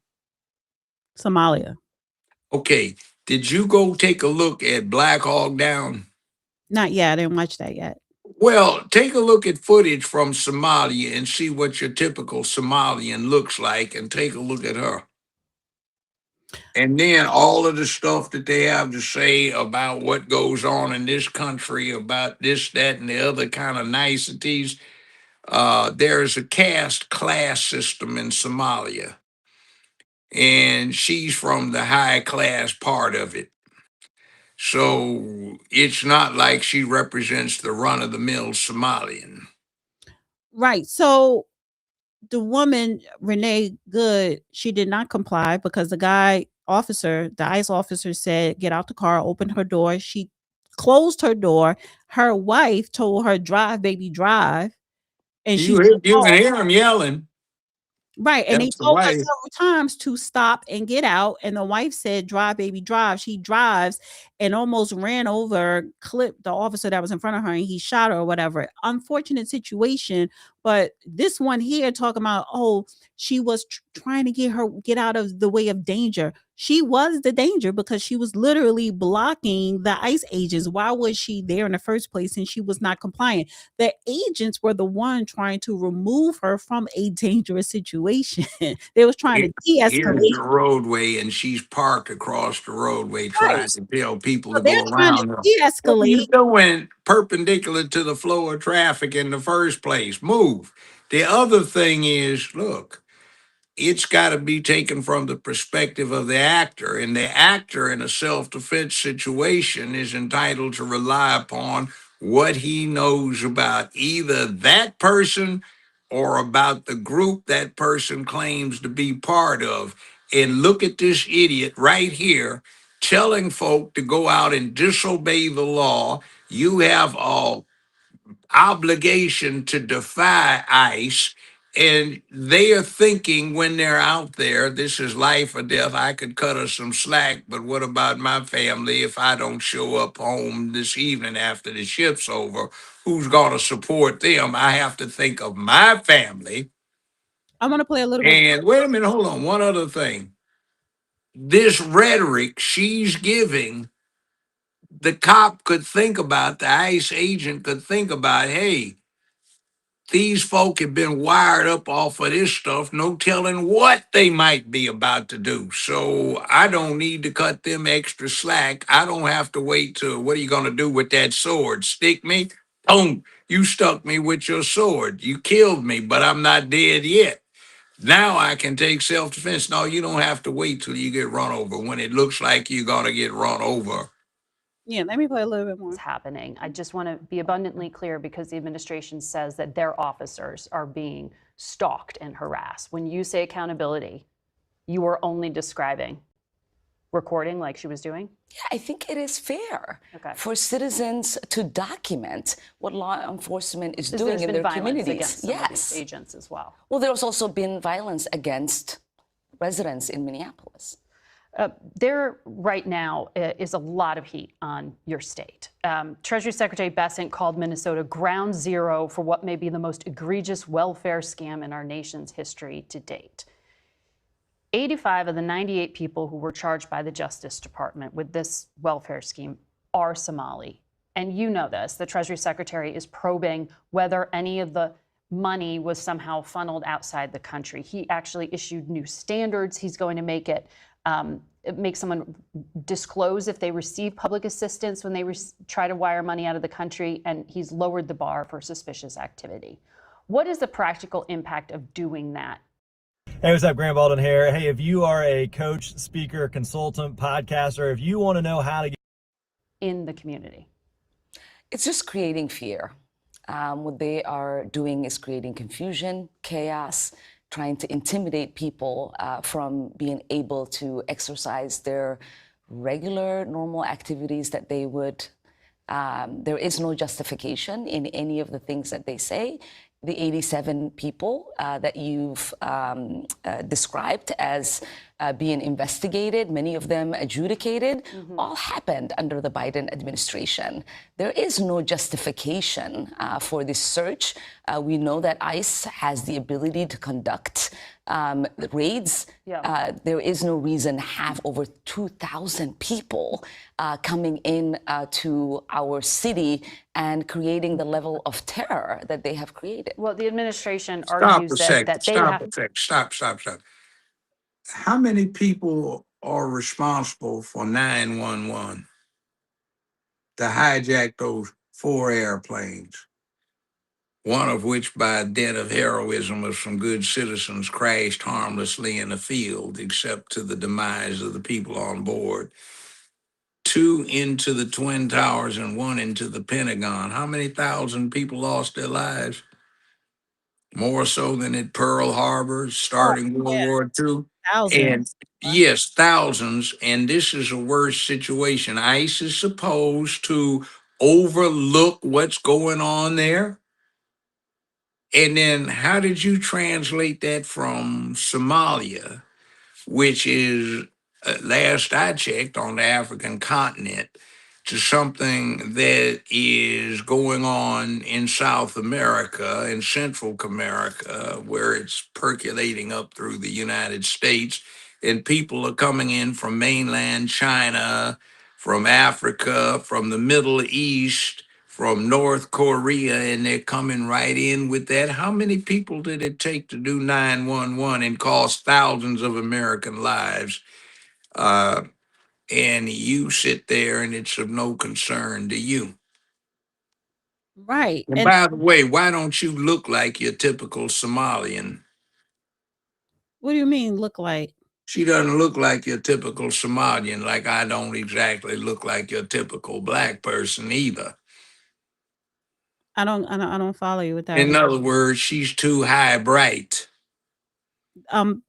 Somalia. Okay, did you go take a look at Black Hawk Down? Not yet. I didn't watch that yet. Well, take a look at footage from Somalia and see what your typical Somalian looks like, and take a look at her. And then all of the stuff that they have to say about what goes on in this country, about this, that, and the other kind of niceties. There's a caste class system in Somalia, and she's from the high class part of it. So it's not like she represents the run of the mill Somalian. Right. So the woman, Renee Good, she did not comply because the ICE officer said, get out the car, open her door. She closed her door. Her wife told her, drive, baby, drive. And she You can hear him yelling. Right, and he That's the told her wife. several times to stop and get out, and the wife said, "Drive, baby, drive." She drives and almost ran over, clipped the officer that was in front of her, and he shot her or whatever. Unfortunate situation, but this one here talking about, oh, she was trying to get out of the way of danger. She was the danger because she was literally blocking the ICE agents. Why was she there in the first place? And she was not compliant. The agents were the one trying to remove her from a dangerous situation. They was trying to Here's de-escalate. the roadway, and she's parked across the roadway Right. trying to tell people So to they're go trying to around her. What are de-escalate. you doing perpendicular to the flow of traffic in the first place? Move. The other thing is, look, it's got to be taken from the perspective of the actor. And the actor in a self defense situation is entitled to rely upon what he knows about either that person or about the group that person claims to be part of. And look at this idiot right here telling folk to go out and disobey the law. You have all obligation to defy ICE. And they are thinking when they're out there, this is life or death. I could cut her some slack, but what about my family if I don't show up home this evening after the shift's over? Who's going to support them? I have to think of my family. I'm gonna play a little bit. And wait a minute, hold on. One other thing. This rhetoric she's giving, the cop could think about, the ICE agent could think about, hey, these folk have been wired up off of this stuff, no telling what they might be about to do. So I don't need to cut them extra slack. I don't have to wait till, what are you going to do with that sword? Stick me? Boom, you stuck me with your sword. You killed me, but I'm not dead yet. Now I can take self-defense. No, you don't have to wait till you get run over when it looks like you're going to get run over. Yeah, let me play a little bit more. What's happening? I just want to be abundantly clear because the administration says that their officers are being stalked and harassed. When you say accountability, you are only describing recording like she was doing? Yeah, I think it is fair Okay. for citizens to document what law enforcement is doing There's in been their violence communities. against some of these agents as well. Well, there's also been violence against residents in Minneapolis. There right now is a lot of heat on your state. Treasury Secretary Bessent called Minnesota ground zero for what may be the most egregious welfare scam in our nation's history to date. 85 of the 98 people who were charged by the Justice Department with this welfare scheme are Somali. And you know this, the Treasury Secretary is probing whether any of the money was somehow funneled outside the country. He actually issued new standards. He's going to make it make someone disclose if they receive public assistance when they try to wire money out of the country, and he's lowered the bar for suspicious activity. What is the practical impact of doing that? Hey, what's up? Grant Baldwin here. Hey, if you are a coach, speaker, consultant, podcaster, if you want to know how to get in the community, it's just creating fear. What they are doing is creating confusion, chaos, trying to intimidate people from being able to exercise their regular, normal activities that they would. There is no justification in any of the things that they say. The 87 people that you've described as being investigated, many of them adjudicated, all happened under the Biden administration. There is no justification for this search. We know that ICE has the ability to conduct raids. Yeah. There is no reason to have over 2,000 people coming in to our city and creating the level of terror that they have created. Well, the administration Stop argues a second. that they Stop have. a second. Stop. How many people are responsible for 911 to hijack those 4 airplanes? One of which, by dint of heroism of some good citizens, crashed harmlessly in a field, except to the demise of the people on board. 2 into the Twin Towers and 1 into the Pentagon. How many thousand people lost their lives? More so than at Pearl Harbor, starting World War II. And Thousands. yes, thousands. And this is a worse situation. ICE is supposed to overlook what's going on there. And then how did you translate that from Somalia, which is, last I checked, on the African continent, to something that is going on in South America and Central America, where it's percolating up through the United States, and people are coming in from mainland China, from Africa, from the Middle East, from North Korea, and they're coming right in with that. How many people did it take to do 911 and cost thousands of American lives? And you sit there and it's of no concern to you. Right. And And by the way, why don't you look like your typical Somalian? what do you mean look like? She doesn't look like your typical Somalian, like I don't exactly look like your typical black person either. I don't follow you with that. In other words, she's too high bright.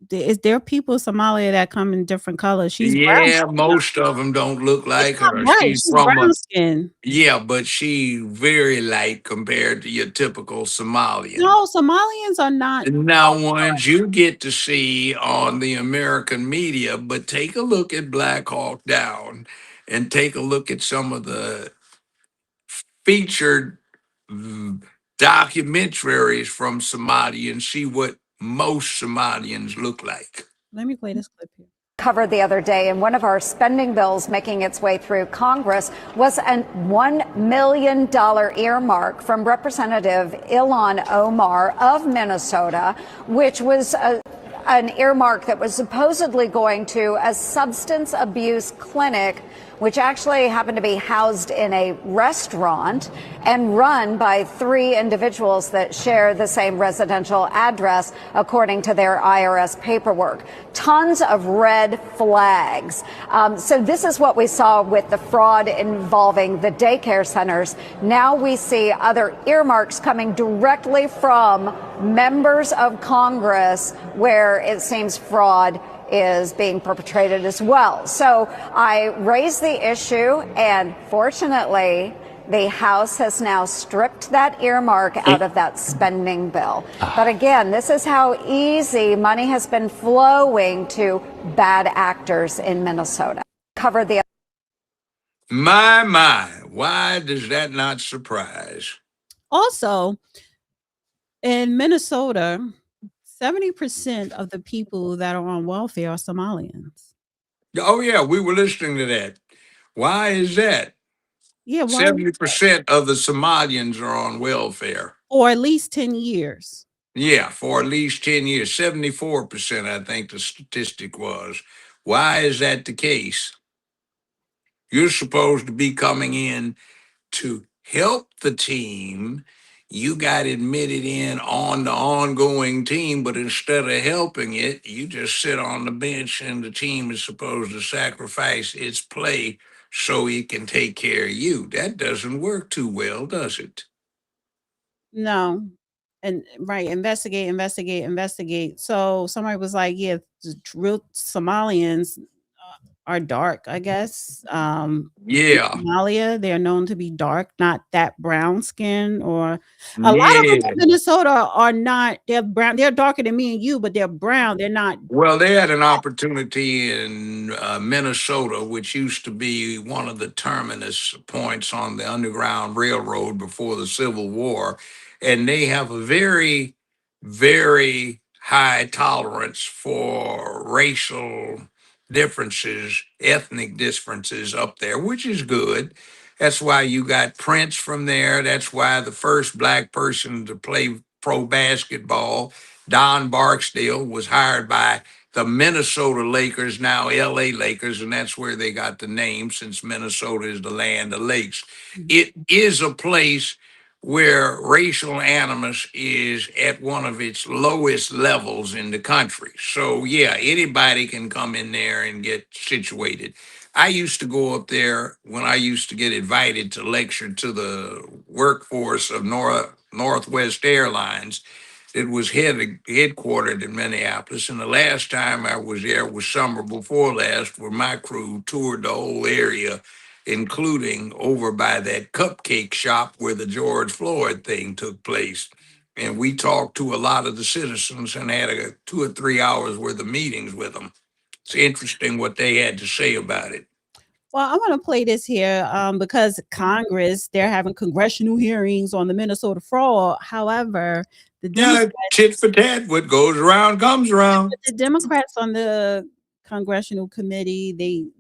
Is there people in Somalia that come in different colors? She's brown Yeah, skin. most of them don't look It's like not her. right. She's She's from brown a, skin. yeah, but she's very light compared to your typical Somalian. No, Somalians are not. Now, ones you get to see on the American media, but take a look at Black Hawk Down and take a look at some of the featured documentaries from Somalia and see what most Somalians look like. Let me play this clip here. Covered the other day, and one of our spending bills making its way through Congress was a $1 million earmark from Representative Ilhan Omar of Minnesota, which was an earmark that was supposedly going to a substance abuse clinic, which actually happened to be housed in a restaurant and run by 3 individuals that share the same residential address, according to their IRS paperwork. Tons of red flags. So this is what we saw with the fraud involving the daycare centers. Now we see other earmarks coming directly from members of Congress where it seems fraud is being perpetrated as well. So I raised the issue, and fortunately, the House has now stripped that earmark out of that spending bill. But again, this is how easy money has been flowing to bad actors in Minnesota. Covered the My, why does that not surprise? Also, in Minnesota, 70% of the people that are on welfare are Somalians. Oh, yeah, we were listening to that. Why is that? Yeah, why? 70% of the Somalians are on welfare. Or at least 10 years. Yeah, for at least 10 years. 74%, I think the statistic was. Why is that the case? You're supposed to be coming in to help the team. You got admitted in on the ongoing team, but instead of helping it, you just sit on the bench and the team is supposed to sacrifice its play so it can take care of you. That doesn't work too well, does it? No. And right, investigate, investigate, investigate. So somebody was like, yeah, the real Somalians are dark, I guess. In Yeah. Somalia, they're known to be dark, not that brown skin. Or a lot of them Yeah. in Minnesota are not. They're brown. They're darker than me and you, but they're brown. They're not. Well, they had an opportunity in Minnesota, which used to be one of the terminus points on the Underground Railroad before the Civil War. And they have a very, very high tolerance for racial differences, ethnic differences up there, which is good. That's why you got Prince from there. That's why the first black person to play pro basketball, Don Barksdale, was hired by the Minnesota Lakers, now LA Lakers, and that's where they got the name, since Minnesota is the land of lakes. It is a place where racial animus is at one of its lowest levels in the country. So, yeah, anybody can come in there and get situated. I used to go up there when I used to get invited to lecture to the workforce of Northwest Airlines. It was headquartered in Minneapolis, and the last time I was there was summer before last, where my crew toured the whole area, including over by that cupcake shop where the George Floyd thing took place. And we talked to a lot of the citizens and had 2 or 3 hours worth of meetings with them. It's interesting what they had to say about it. Well, I want to play this here because Congress, they're having congressional hearings on the Minnesota fraud. However, the Yeah, tit for tat, what goes around comes around. Democrats on the congressional committee,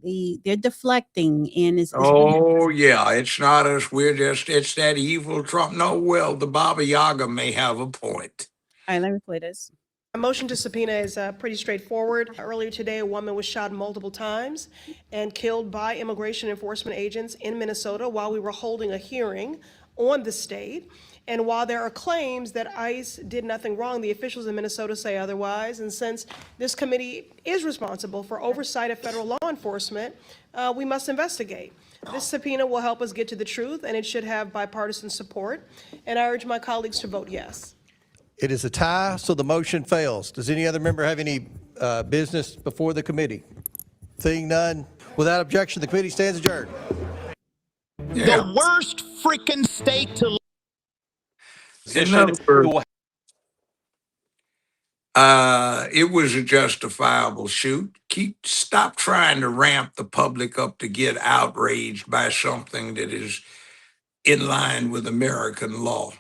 they're deflecting, and it's Oh, yeah, it's not us. It's that evil Trump. No, well, the Baba Yaga may have a point. All right, let me play this. A motion to subpoena is pretty straightforward. Earlier today, a woman was shot multiple times and killed by immigration enforcement agents in Minnesota while we were holding a hearing on the state. And while there are claims that ICE did nothing wrong, the officials in Minnesota say otherwise. And since this committee is responsible for oversight of federal law enforcement, we must investigate. This subpoena will help us get to the truth, and it should have bipartisan support. And I urge my colleagues to vote yes. It is a tie, so the motion fails. Does any other member have any business before the committee? Seeing none, without objection, the committee stands adjourned. Yeah. The worst freaking state to it was a justifiable shoot. Stop trying to ramp the public up to get outraged by something that is in line with American law.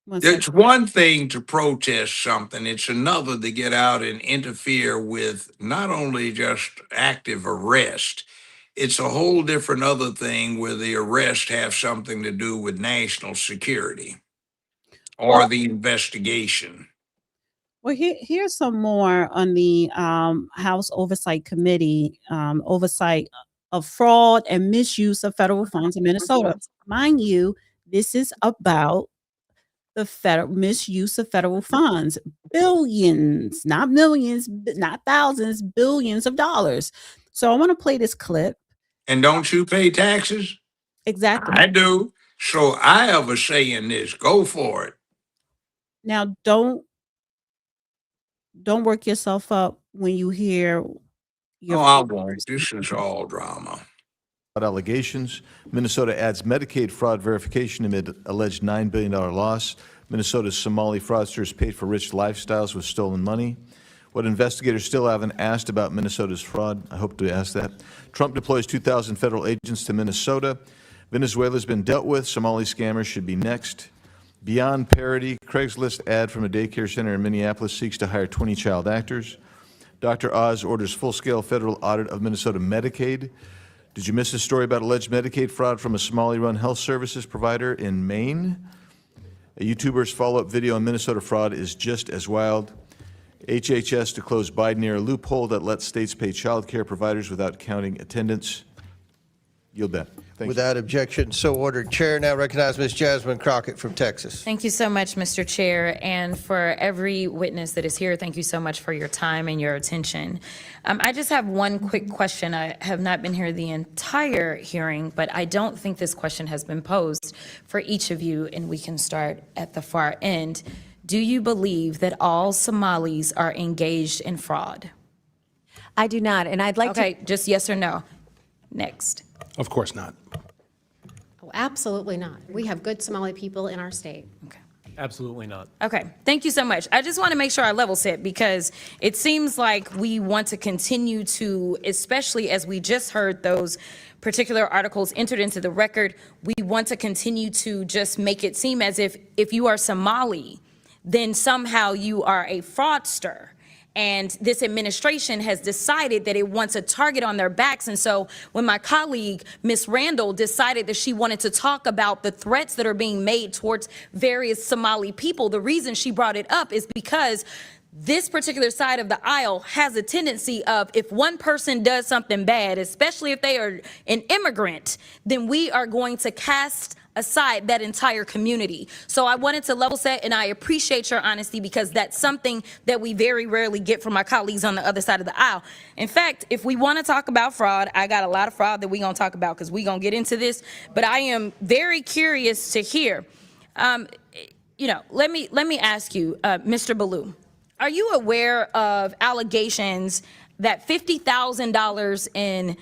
It's one thing to protest something, it's another to get out and interfere with not only just active arrest, it's a whole different other thing where the arrest have something to do with national security or the investigation. Well, here's some more on the House Oversight Committee, oversight of fraud and misuse of federal funds in Minnesota. Mind you, this is about the federal misuse of federal funds, billions, not millions, not thousands, billions of dollars. So I want to play this clip. And don't you pay taxes? Exactly. I do. So I have a say in this. Go for it. Now, don't work yourself up when you hear your. I won't. This is all drama. Allegations. Minnesota adds Medicaid fraud verification amid alleged $9 billion loss. Minnesota's Somali fraudsters paid for rich lifestyles with stolen money. What investigators still haven't asked about Minnesota's fraud. I hope to ask that. Trump deploys 2,000 federal agents to Minnesota. Venezuela's been dealt with. Somali scammers should be next. Beyond parody, Craigslist ad from a daycare center in Minneapolis seeks to hire 20 child actors. Dr. Oz orders full-scale federal audit of Minnesota Medicaid. Did you miss a story about alleged Medicaid fraud from a Somali-run health services provider in Maine? A YouTuber's follow-up video on Minnesota fraud is just as wild. HHS to close Biden-era loophole that lets states pay child care providers without counting attendance. Yield back. Thank you. Without objection, so ordered. Chair now recognizes Ms. Jasmine Crockett from Texas. Thank you so much, Mr. Chair, and for every witness that is here, thank you so much for your time and your attention. I just have one quick question. I have not been here the entire hearing, but I don't think this question has been posed for each of you, and we can start at the far end. Do you believe that all Somalis are engaged in fraud? I do not, and I'd like to... Okay, just yes or no. Next. Of course not. Oh, absolutely not. We have good Somali people in our state. Okay. Absolutely not. Okay, thank you so much. I just want to make sure I level set because it seems like we want to continue to, especially as we just heard those particular articles entered into the record, we want to continue to just make it seem as if you are Somali, then somehow you are a fraudster. And this administration has decided that it wants a target on their backs. And so when my colleague, Ms. Randall, decided that she wanted to talk about the threats that are being made towards various Somali people, the reason she brought it up is because this particular side of the aisle has a tendency of if one person does something bad, especially if they are an immigrant, then we are going to cast aside that entire community. So I wanted to level set, and I appreciate your honesty because that's something that we very rarely get from my colleagues on the other side of the aisle. In fact, if we want to talk about fraud, I got a lot of fraud that we're going to talk about because we're going to get into this, but I am very curious to hear. Let me ask you, Mr. Ballou, are you aware of allegations that $50,000 in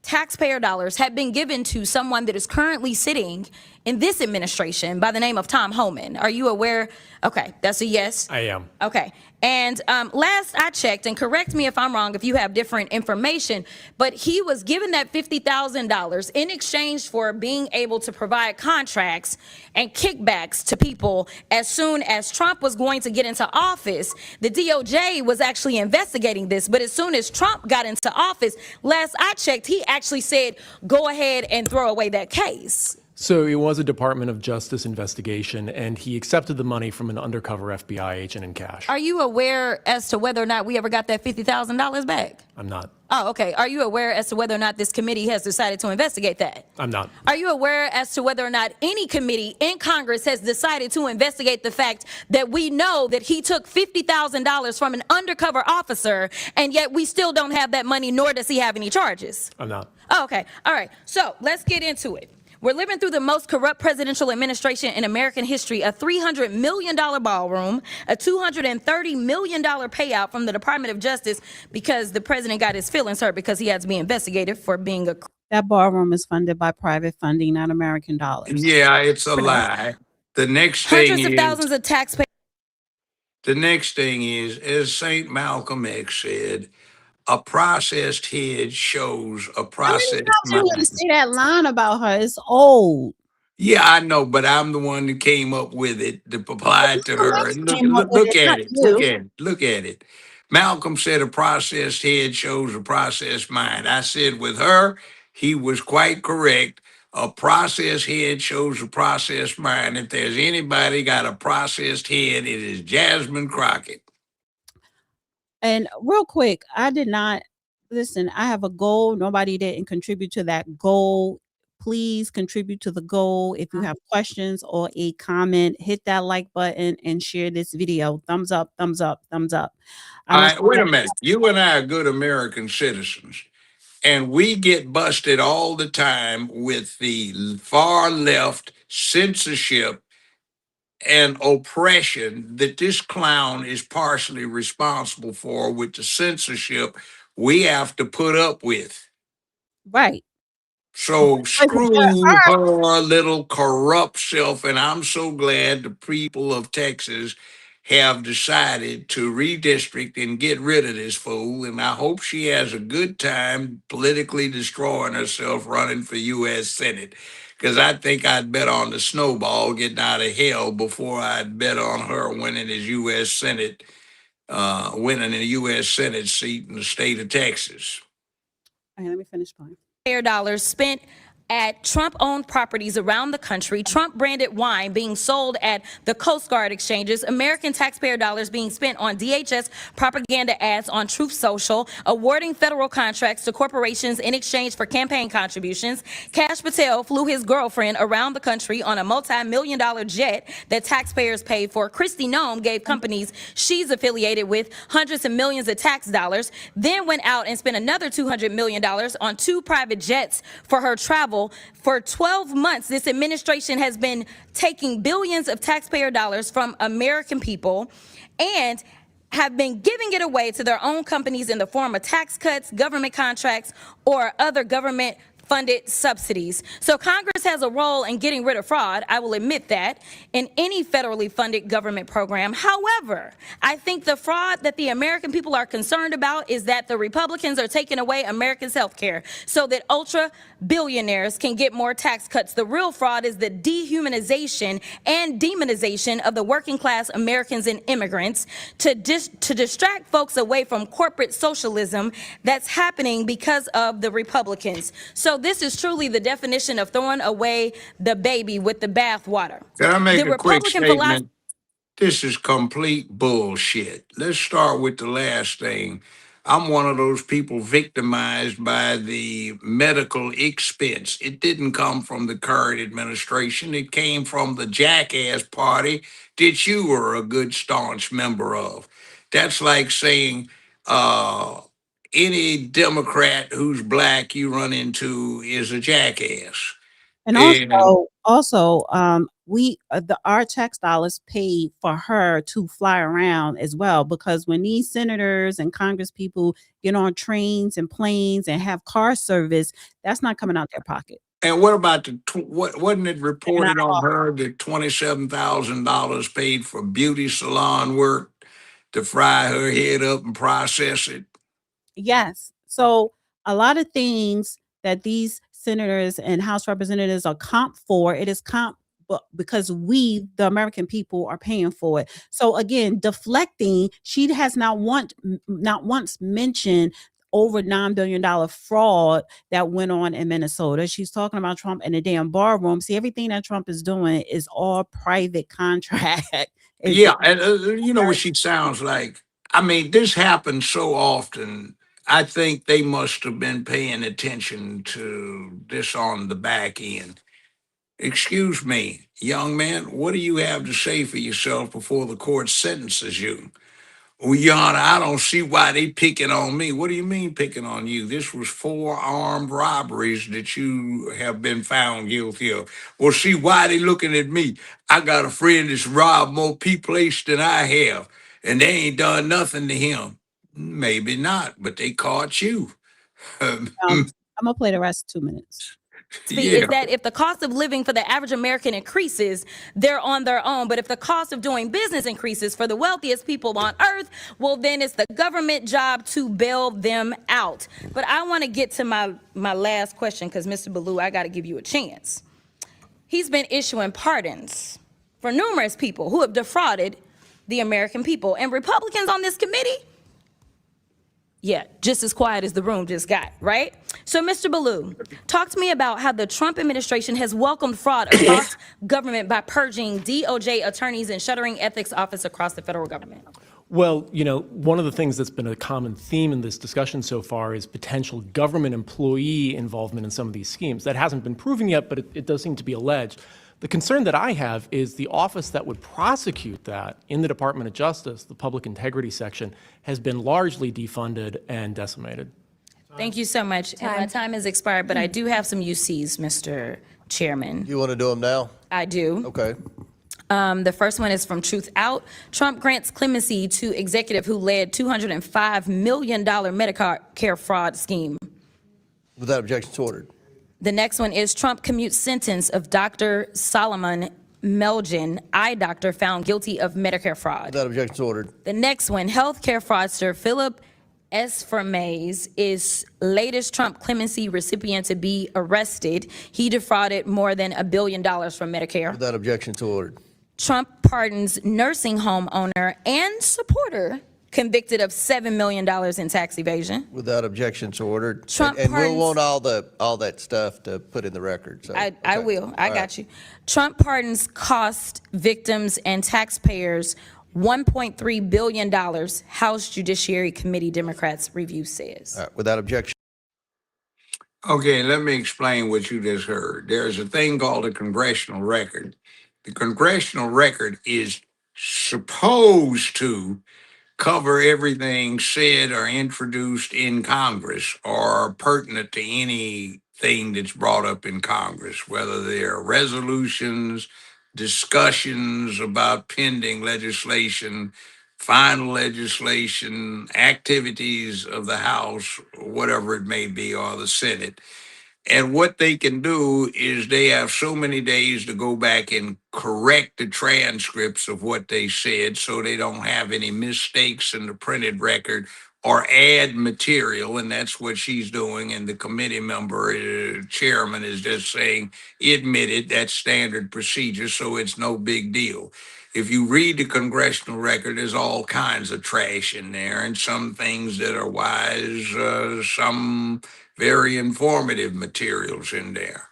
taxpayer dollars have been given to someone that is currently sitting in this administration by the name of Tom Homan? Are you aware? Okay, that's a yes. I am. Okay. And last I checked, and correct me if I'm wrong if you have different information, but he was given that $50,000 in exchange for being able to provide contracts and kickbacks to people as soon as Trump was going to get into office. The DOJ was actually investigating this, but as soon as Trump got into office, last I checked, he actually said, go ahead and throw away that case. So it was a Department of Justice investigation, and he accepted the money from an undercover FBI agent in cash. Are you aware as to whether or not we ever got that $50,000 back? I'm not. Oh, okay. Are you aware as to whether or not this committee has decided to investigate that? I'm not. Are you aware as to whether or not any committee in Congress has decided to investigate the fact that we know that he took $50,000 from an undercover officer, and yet we still don't have that money, nor does he have any charges? I'm not. Oh, okay. All right. So let's get into it. We're living through the most corrupt presidential administration in American history, a $300 million ballroom, a $230 million payout from the Department of Justice because the president got his feelings hurt because he had to be investigated for being a... That ballroom is funded by private funding, not American dollars. Yeah, it's a lie. The next thing Hundreds of is, thousands of taxpayers. the next thing is, as St. Malcolm X said, a processed head shows a processed You mind. want to say that line about her? It's old. Yeah, I know, but I'm the one who came up with it to apply it to her. And look at it. Look at it. Malcolm said a processed head shows a processed mind. I said with her, he was quite correct. A processed head shows a processed mind. If there's anybody got a processed head, it is Jasmine Crockett. And real quick, I did not listen. I have a goal. Nobody didn't contribute to that goal. Please contribute to the goal. If you have questions or a comment, hit that like button and share this video. Thumbs up, thumbs up, thumbs up. All right, wait a minute. You and I are good American citizens, and we get busted all the time with the far left censorship and oppression that this clown is partially responsible for with the censorship we have to put up with. Right. So screw her little corrupt self, and I'm so glad the people of Texas have decided to redistrict and get rid of this fool, and I hope she has a good time politically destroying herself running for U.S. Senate, because I think I'd bet on the snowball getting out of hell before I'd bet on her winning as U.S. Senate, winning a U.S. Senate seat in the state of Texas. All right, let me finish going. Dollars spent at Trump-owned properties around the country, Trump-branded wine being sold at the Coast Guard exchanges, American taxpayer dollars being spent on DHS propaganda ads on Truth Social, awarding federal contracts to corporations in exchange for campaign contributions. Kash Patel flew his girlfriend around the country on a multi-million-dollar jet that taxpayers paid for. Kristi Noem gave companies she's affiliated with hundreds of millions of tax dollars, then went out and spent another $200 million on 2 private jets for her travel. For 12 months, this administration has been taking billions of taxpayer dollars from American people and have been giving it away to their own companies in the form of tax cuts, government contracts, or other government funded subsidies. So Congress has a role in getting rid of fraud, I will admit that, in any federally funded government program. However, I think the fraud that the American people are concerned about is that the Republicans are taking away Americans' health care so that ultra billionaires can get more tax cuts. The real fraud is the dehumanization and demonization of the working class Americans and immigrants to distract folks away from corporate socialism that's happening because of the Republicans. So this is truly the definition of throwing away the baby with the bathwater. Can I make The a quick Republican statement? This is complete bullshit. Let's start with the last thing. I'm one of those people victimized by the medical expense. It didn't come from the current administration. It came from the jackass party that you were a good staunch member of. That's like saying any Democrat who's black you run into is a jackass. And And also, our tax dollars paid for her to fly around as well, because when these senators and Congress people get on trains and planes and have car service, that's not coming out their pocket. And what about what wasn't it reported on her that $27,000 paid for beauty salon work to fry her head up and process it? Yes. So a lot of things that these senators and House representatives are comp for, it is comp because we, the American people, are paying for it. So again, deflecting, she has not once mentioned over $9 billion fraud that went on in Minnesota. She's talking about Trump in the damn bar room. See, everything that Trump is doing is all private contract. Yeah, and you know what she sounds like? I mean, this happens so often. I think they must have been paying attention to this on the back end. Excuse me, young man, what do you have to say for yourself before the court sentences you? Well, Your Honor, I don't see why they picking on me. What do you mean picking on you? This was 4 armed robberies that you have been found guilty of. Well, see, why they looking at me? I got a friend that's robbed more P-Place than I have, and they ain't done nothing to him. Maybe not, but they caught you. I'm gonna play the rest 2 minutes. Is that if the cost of living for the average American increases, they're on their own. But if the cost of doing business increases for the wealthiest people on earth, well, then it's the government job to bail them out. But I want to get to my last question, because Mr. Ballou, I got to give you a chance. He's been issuing pardons for numerous people who have defrauded the American people. And Republicans on this committee, yeah, just as quiet as the room just got, right? So, Mr. Ballou, talk to me about how the Trump administration has welcomed fraud across government by purging DOJ attorneys and shuttering ethics office across the federal government. Well, you know, one of the things that's been a common theme in this discussion so far is potential government employee involvement in some of these schemes. That hasn't been proven yet, but it does seem to be alleged. The concern that I have is the office that would prosecute that in the Department of Justice, the Public Integrity Section, has been largely defunded and decimated. Thank you so much. And my time has expired, but I do have some UCs, Mr. Chairman. You want to do them now? I do. Okay. The first one is from Truth Out. Trump grants clemency to executive who led $205 million Medicare fraud scheme. Without objection, to ordered. The next one is Trump commutes sentence of Dr. Solomon Melgen, eye doctor, found guilty of Medicare fraud. Without objection, to ordered. The next one, healthcare fraudster Philip Esfermaze is latest Trump clemency recipient to be arrested. He defrauded more than $1 billion from Medicare. Without objection, to ordered. Trump pardons nursing home owner and supporter convicted of $7 million in tax evasion. Without objection, so ordered. Trump and we'll pardons- want all that stuff to put in the record. So I will. I got you. Trump pardons cost victims and taxpayers $1.3 billion, House Judiciary Committee Democrats review says. Without objection. Okay, let me explain what you just heard. There's a thing called a congressional record. The congressional record is supposed to cover everything said or introduced in Congress or pertinent to anything that's brought up in Congress, whether they're resolutions, discussions about pending legislation, final legislation, activities of the House, whatever it may be, or the Senate. And what they can do is they have so many days to go back and correct the transcripts of what they said so they don't have any mistakes in the printed record or add material. And that's what she's doing. And the committee member, chairman, is just saying, admitted, that's standard procedure, so it's no big deal. If you read the congressional record, there's all kinds of trash in there and some things that are wise, some very informative materials in there,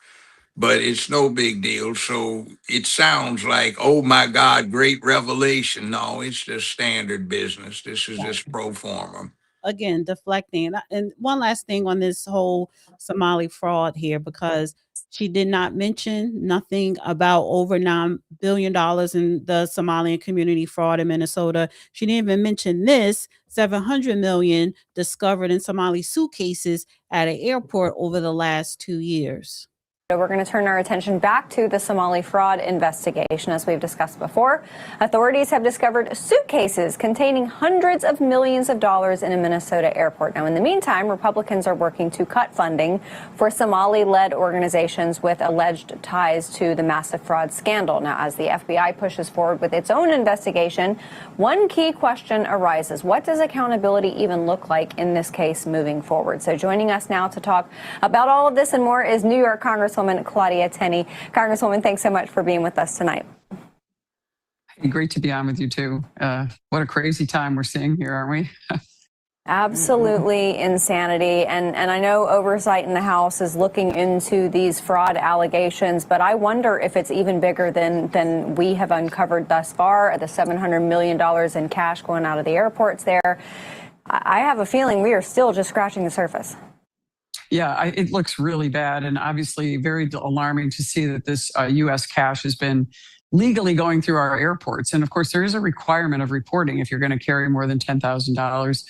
but it's no big deal. So it sounds like, oh my God, great revelation. No, it's just standard business. This is just pro forma. Again, deflecting. And one last thing on this whole Somali fraud here, because she did not mention nothing about over $9 billion in the Somalian community fraud in Minnesota. She didn't even mention this $700 million discovered in Somali suitcases at an airport over the last 2 years. We're going to turn our attention back to the Somali fraud investigation. As we've discussed before, authorities have discovered suitcases containing hundreds of millions of dollars in a Minnesota airport. Now, in the meantime, Republicans are working to cut funding for Somali-led organizations with alleged ties to the massive fraud scandal. Now, as the FBI pushes forward with its own investigation, one key question arises. What does accountability even look like in this case moving forward? So joining us now to talk about all of this and more is New York Congresswoman Claudia Tenney. Congresswoman, thanks so much for being with us tonight. Great to be on with you too. What a crazy time we're seeing here, aren't we? Absolutely insanity. And I know oversight in the House is looking into these fraud allegations, but I wonder if it's even bigger than we have uncovered thus far. The $700 million in cash going out of the airports there. I have a feeling we are still just scratching the surface. Yeah, it looks really bad and obviously very alarming to see that this U.S. cash has been legally going through our airports. And of course, there is a requirement of reporting if you're going to carry more than $10,000.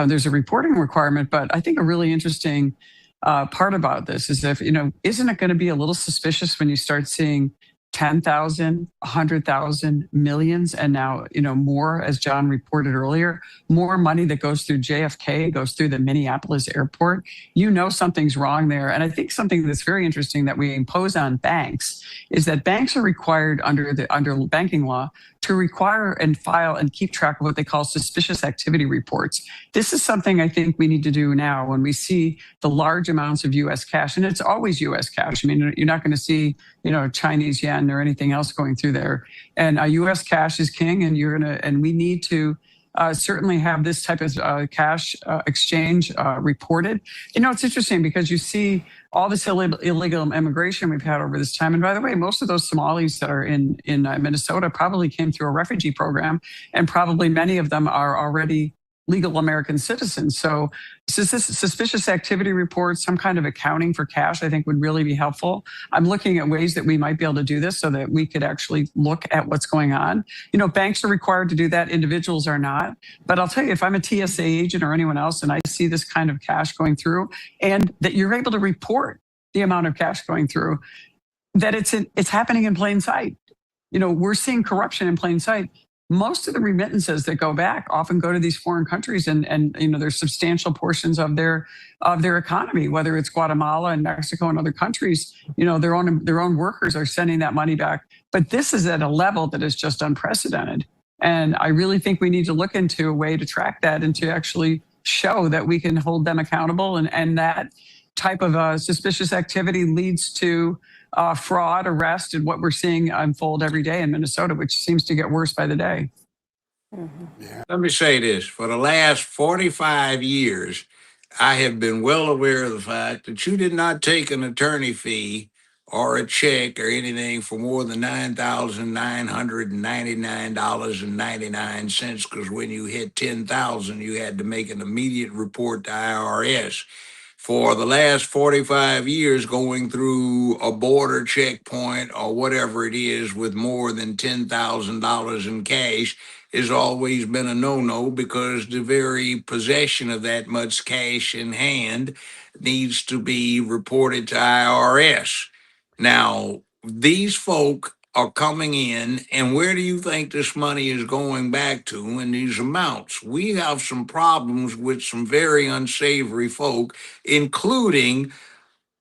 There's a reporting requirement, but I think a really interesting part about this is if, isn't it going to be a little suspicious when you start seeing 10,000, 100,000, millions, and now, more, as John reported earlier, more money that goes through JFK, goes through the Minneapolis airport. Something's wrong there. And I think something that's very interesting that we impose on banks is that banks are required under banking law to require and file and keep track of what they call suspicious activity reports. This is something I think we need to do now when we see the large amounts of U.S. cash, and it's always U.S. cash. I mean, you're not going to see, Chinese yen or anything else going through there. And U.S. cash is king, and we need to certainly have this type of cash exchange reported. It's interesting because you see all this illegal immigration we've had over this time. And by the way, most of those Somalis that are in Minnesota probably came through a refugee program, and probably many of them are already legal American citizens. So suspicious activity reports, some kind of accounting for cash, I think would really be helpful. I'm looking at ways that we might be able to do this so that we could actually look at what's going on. Banks are required to do that. Individuals are not. But I'll tell you, if I'm a TSA agent or anyone else and I see this kind of cash going through, and that you're able to report the amount of cash going through, that it's happening in plain sight. We're seeing corruption in plain sight. Most of the remittances that go back often go to these foreign countries, and there's substantial portions of their economy, whether it's Guatemala and Mexico and other countries. Their own workers are sending that money back. But this is at a level that is just unprecedented. And I really think we need to look into a way to track that and to actually show that we can hold them accountable, and that type of suspicious activity leads to fraud, arrest, and what we're seeing unfold every day in Minnesota, which seems to get worse by the day. Let me say this. For the last 45 years, I have been well aware of the fact that you did not take an attorney fee or a check or anything for more than $9,999.99, because when you hit 10,000, you had to make an immediate report to IRS. For the last 45 years, going through a border checkpoint or whatever it is with more than $10,000 in cash has always been a no-no, because the very possession of that much cash in hand needs to be reported to IRS. Now, these folk are coming in, and where do you think this money is going back to in these amounts? We have some problems with some very unsavory folk, including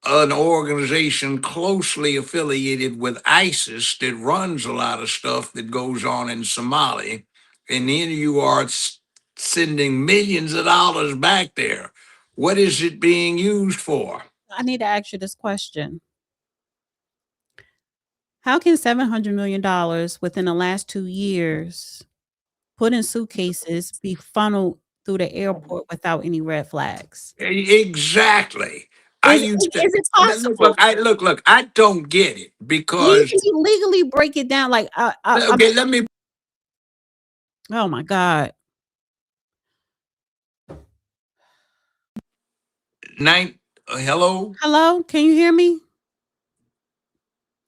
an organization closely affiliated with ISIS that runs a lot of stuff that goes on in Somalia. And then you are sending millions of dollars back there. What is it being used for? I need to ask you this question. How can $700 million within the last 2 years put in suitcases be funneled through the airport without any red flags? Exactly. I used to Is it look, possible? look, I don't get it, because Legally break it down like okay, let me oh my God. hello? Hello? Can you hear me?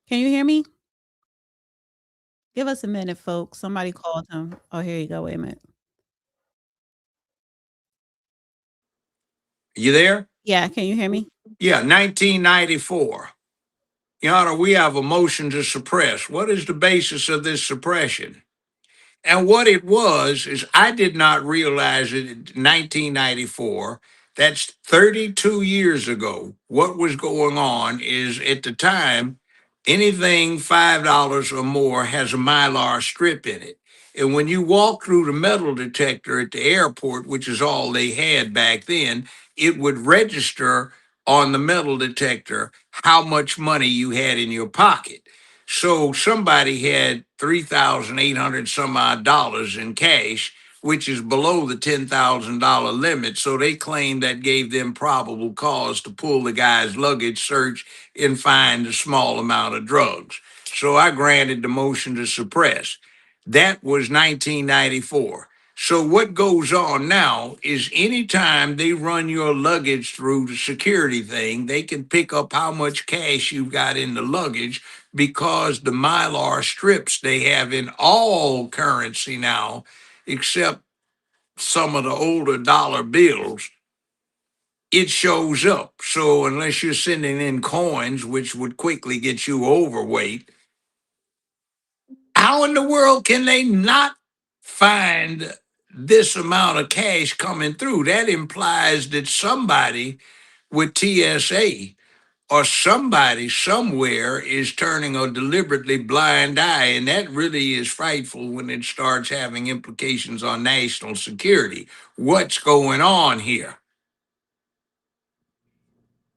Can you hear me? Give us a minute, folks. Somebody called him. Oh, here you go. Wait a minute. You there? Yeah, can you hear me? Yeah, 1994. Your Honor, we have a motion to suppress. What is the basis of this suppression? And what it was is, I did not realize it in 1994. That's 32 years ago. What was going on is, at the time, anything $5 or more has a Mylar strip in it. And when you walk through the metal detector at the airport, which is all they had back then, it would register on the metal detector how much money you had in your pocket. So somebody had 3,800 some odd dollars in cash, which is below the $10,000 limit. So they claimed that gave them probable cause to pull the guy's luggage, search, and find a small amount of drugs. So I granted the motion to suppress. That was 1994. So what goes on now is, anytime they run your luggage through the security thing, they can pick up how much cash you've got in the luggage, because the Mylar strips they have in all currency now, except some of the older dollar bills, it shows up. So unless you're sending in coins, which would quickly get you overweight, how in the world can they not find this amount of cash coming through? That implies that somebody with TSA or somebody somewhere is turning a deliberately blind eye. And that really is frightful when it starts having implications on national security. What's going on here?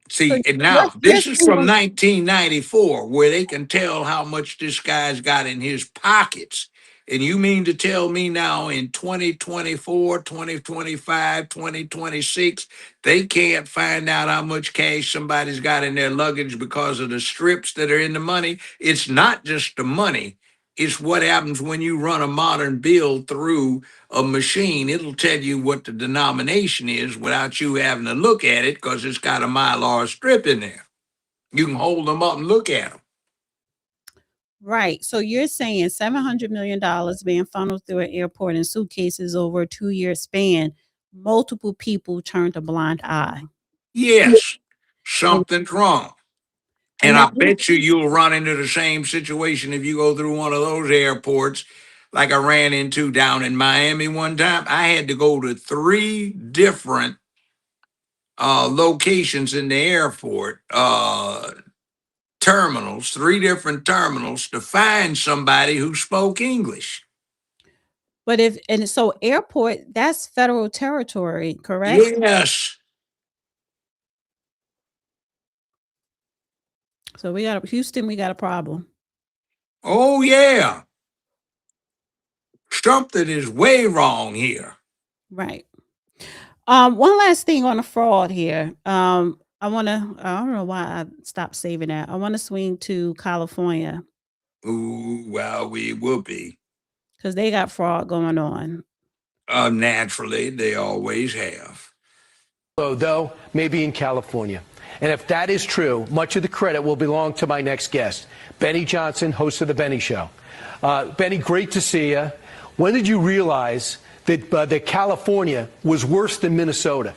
So See, and you're now you're this is from saying 1994, where they can tell how much this guy's got in his pockets. And you mean to tell me now, in 2024, 2025, 2026, they can't find out how much cash somebody's got in their luggage because of the strips that are in the money? It's not just the money. It's what happens when you run a modern bill through a machine. It'll tell you what the denomination is without you having to look at it, because it's got a Mylar strip in there. You can hold them up and look at them. right. So you're saying $700 million being funneled through an airport in suitcases over a 2-year span, multiple people turned a blind eye. Yes, And, something's wrong. And and I that bet you'll run into the same situation if you go through one of those airports, like I ran into down in Miami one time. I had to go to 3 different locations in the airport, terminals, 3 different terminals, to find somebody who spoke English. but so airport, that's federal territory, correct? Yes. So Houston, we got a problem. Oh, yeah. Something is way wrong here. Right. One last thing on the fraud here. I don't know why I stopped saving that. I want to swing to California Ooh, well, we whoopee. because they got fraud going on. Naturally, they always have. Though, maybe in California. And if that is true, much of the credit will belong to my next guest, Benny Johnson, host of The Benny Show. Benny, great to see you. When did you realize that California was worse than Minnesota?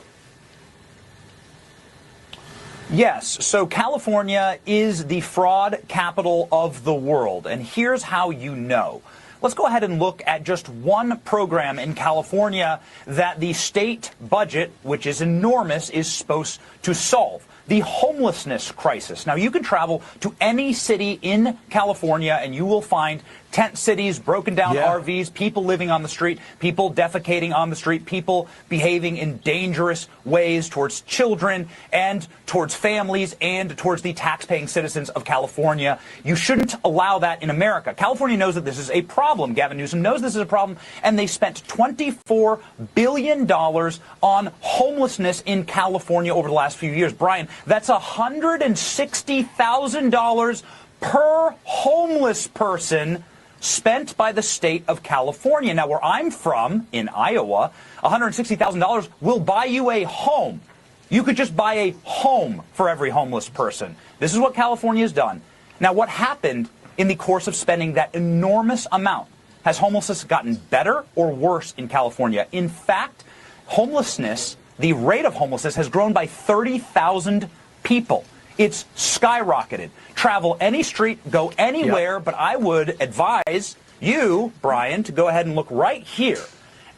Yes, so California is the fraud capital of the world, and here's how you know. Let's go ahead and look at just one program in California that the state budget, which is enormous, is supposed to solve. The homelessness crisis. Now, you can travel to any city in California and you will find tent cities, broken down RVs, people living on the street, people defecating on the street, people behaving in dangerous ways towards children and towards families and towards the tax-paying citizens of California. You shouldn't allow that in America. California knows that this is a problem. Gavin Newsom knows this is a problem, and they spent $24 billion on homelessness in California over the last few years. Brian, that's $160,000 per homeless person spent by the state of California. Now, where I'm from, in Iowa, $160,000 will buy you a home. You could just buy a home for every homeless person. This is what California has done. Now, what happened in the course of spending that enormous amount? Has homelessness gotten better or worse in California? In fact, homelessness, the rate of homelessness has grown by 30,000 people. It's skyrocketed. Travel any street, go anywhere, but I would advise you, Brian, to go ahead and look right here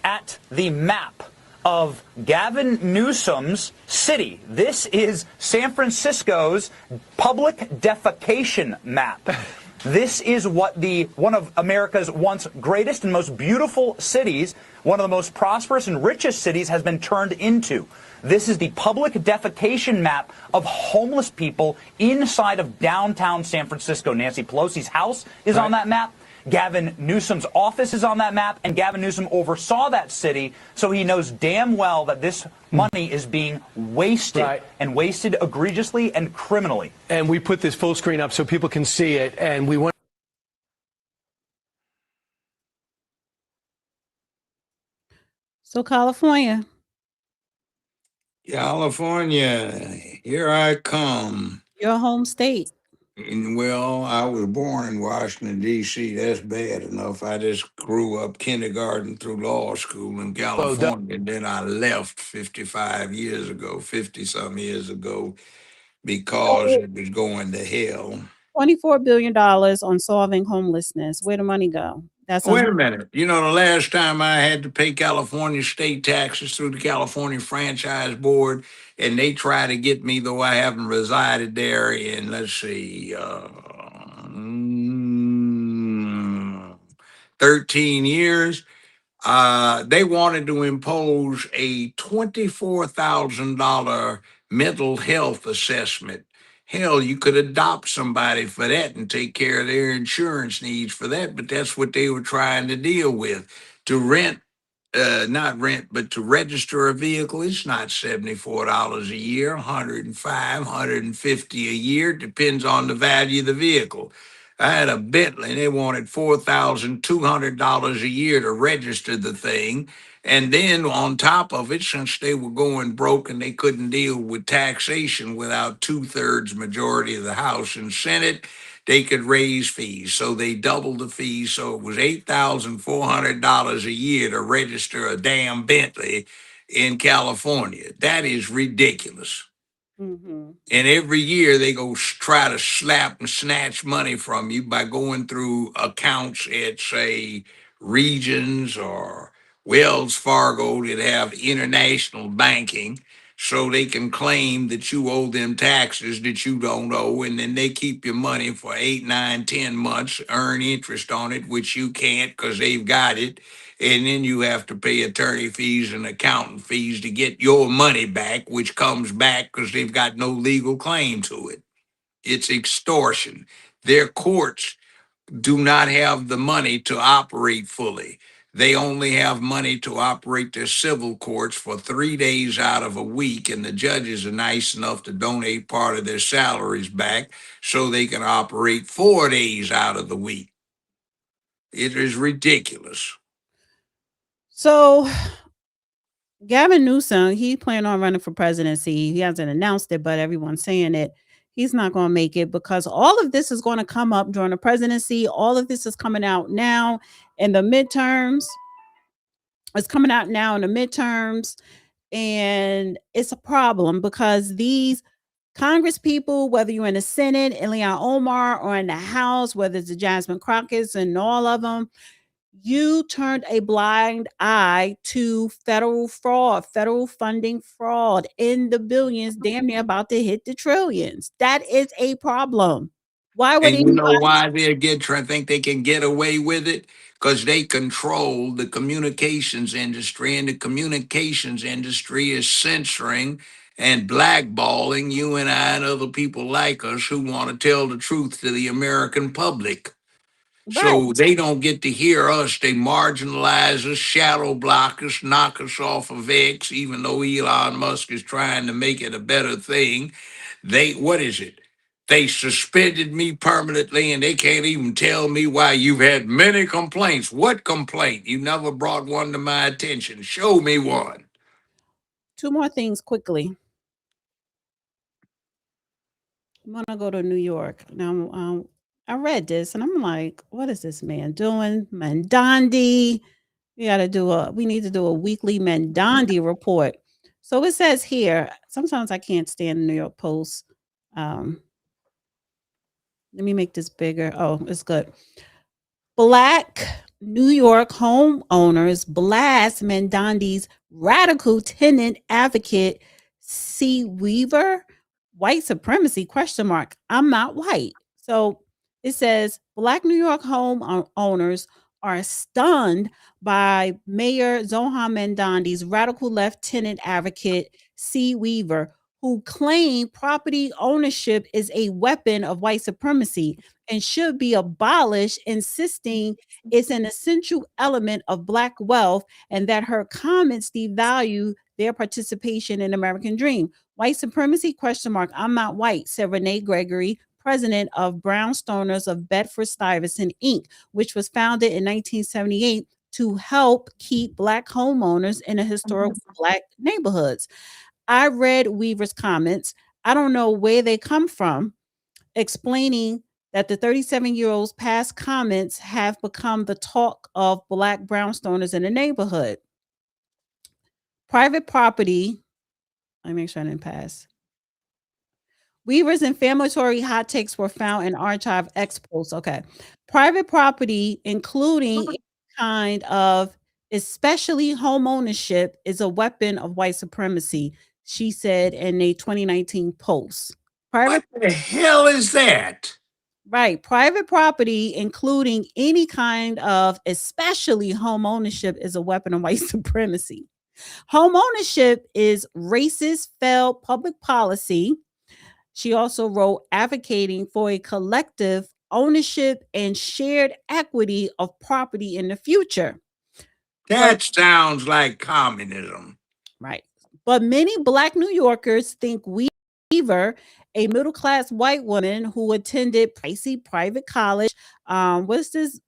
at the map of Gavin Newsom's city. This is San Francisco's public defecation map. This is what one of America's once greatest and most beautiful cities, one of the most prosperous and richest cities, has been turned into. This is the public defecation map of homeless people inside of downtown San Francisco. Nancy Pelosi's house is on that map. Gavin Newsom's office is on that map, and Gavin Newsom oversaw that city, so he knows damn well that this money is being wasted, and wasted egregiously and criminally. And we put this full screen up so people can see it, and we want. So California. California, here I come. Your home state. Well, I was born in Washington, D.C. That's bad enough. I just grew up kindergarten through law school in California. Then I left 55 years ago, 50-some years ago, because it was going to hell. $24 billion on solving homelessness. Where the money go? Wait a minute. You know, the last time I had to pay California state taxes through the California Franchise Board, and they try to get me, though I haven't resided there in, let's see, 13 years, they wanted to impose a $24,000 mental health assessment. Hell, you could adopt somebody for that and take care of their insurance needs for that, but that's what they were trying to deal with. To rent, not rent, but to register a vehicle, it's not $74 a year, $105, $150 a year, depends on the value of the vehicle. I had a Bentley, they wanted $4,200 a year to register the thing. And then on top of it, since they were going broke and they couldn't deal with taxation without 2/3 majority of the House and Senate, they could raise fees. So they doubled the fees. So it was $8,400 a year to register a damn Bentley in California. That is ridiculous. And every year they go try to slap and snatch money from you by going through accounts at, say, Regions or Wells Fargo that have international banking, so they can claim that you owe them taxes that you don't owe, and then they keep your money for 8, 9, 10 months, earn interest on it, which you can't because they've got it. And then you have to pay attorney fees and accountant fees to get your money back, which comes back because they've got no legal claim to it. It's extortion. Their courts do not have the money to operate fully. They only have money to operate their civil courts for 3 days out of a week, and the judges are nice enough to donate part of their salaries back so they can operate 4 days out of the week. It is ridiculous. So Gavin Newsom, he planned on running for presidency. He hasn't announced it, but everyone's saying it. He's not going to make it because all of this is going to come up during the presidency. All of this is coming out now in the midterms. It's coming out now in the midterms. And it's a problem because these Congress people, whether you're in the Senate, Ilhan Omar, or in the House, whether it's the Jasmine Crockett's and all of them, you turned a blind eye to federal fraud, federal funding fraud in the billions, damn near about to hit the trillions. That is a problem. Why would And you know anybody? why trying to think they can get away with it? Because they control the communications industry, and the communications industry is censoring and blackballing you and I and other people like us who want to tell the truth to the American public. Right. So they don't get to hear us. They marginalize us, shadow block us, knock us off of X, even though Elon Musk is trying to make it a better thing. What is it? They suspended me permanently and they can't even tell me why. You've had many complaints. What complaint? You never brought one to my attention. Show me one. Two more things quickly. I'm gonna go to New York now. I read this and I'm like, what is this man doing? Mandandi. We need to do a weekly Mandandi report. So it says here, sometimes I can't stand the New York Post. Let me make this bigger. Oh, it's good. Black New York homeowners blast Mandandi's radical tenant advocate C. Weaver. White supremacy, question mark. I'm not white. So it says Black New York homeowners are stunned by Mayor Zohan Mandandi's radical left tenant advocate C. Weaver, who claimed property ownership is a weapon of white supremacy and should be abolished, insisting it's an essential element of Black wealth and that her comments devalue their participation in American dream. White supremacy, question mark. I'm not white, said Renee Gregory, president of Brownstoners of Bedford-Stuyvesant, Inc., which was founded in 1978 to help keep Black homeowners in the historic Black neighborhoods. I read Weaver's comments. I don't know where they come from, explaining that the 37-year-old's past comments have become the talk of Black Brownstoners in the neighborhood. Private property, let me make sure I didn't pass. Weaver's inflammatory hot takes were found in archive X posts. Okay. Private property, including any kind of, especially home ownership, is a weapon of white supremacy, she said in a 2019 post. What the hell is that? Right. Private property, including any kind of, especially home ownership, is a weapon of white supremacy. Home ownership is racist, failed public policy. She also wrote advocating for a collective ownership and shared equity of property in the future. That sounds like communism. Right. But many Black New Yorkers think Weaver, a middle-class white woman who attended pricey private college, what's this?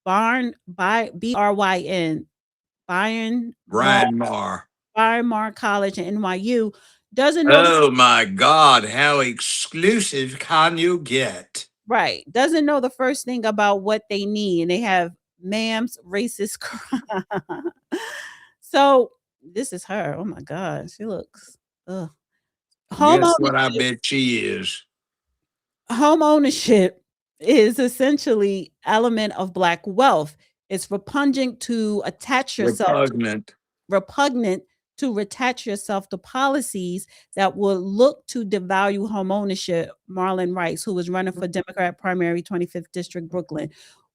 Bryn Marr College in NYU, doesn't know. Oh my God, how exclusive can you get? Right. Doesn't know the first thing about what they need. And they have ma'am's racist crime. So this is her. Oh my God. She looks. Ugh. Guess what I bet she is. Home ownership is essentially element of Black wealth. It's repugnant to attach yourself. Repugnant to attach yourself to policies that will look to devalue home ownership. Marlon Rice, who was running for Democrat primary 25th District, Brooklyn.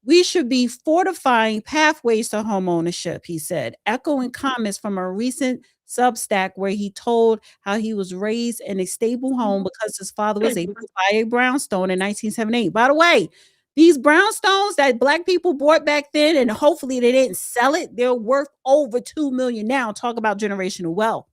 We should be fortifying pathways to home ownership, he said, echoing comments from a recent Substack where he told how he was raised in a stable home because his father was able to buy a brownstone in 1978. By the way, These brownstones that black people bought back then, and hopefully they didn't sell it, they're worth over $2 million now. Talk about generational wealth.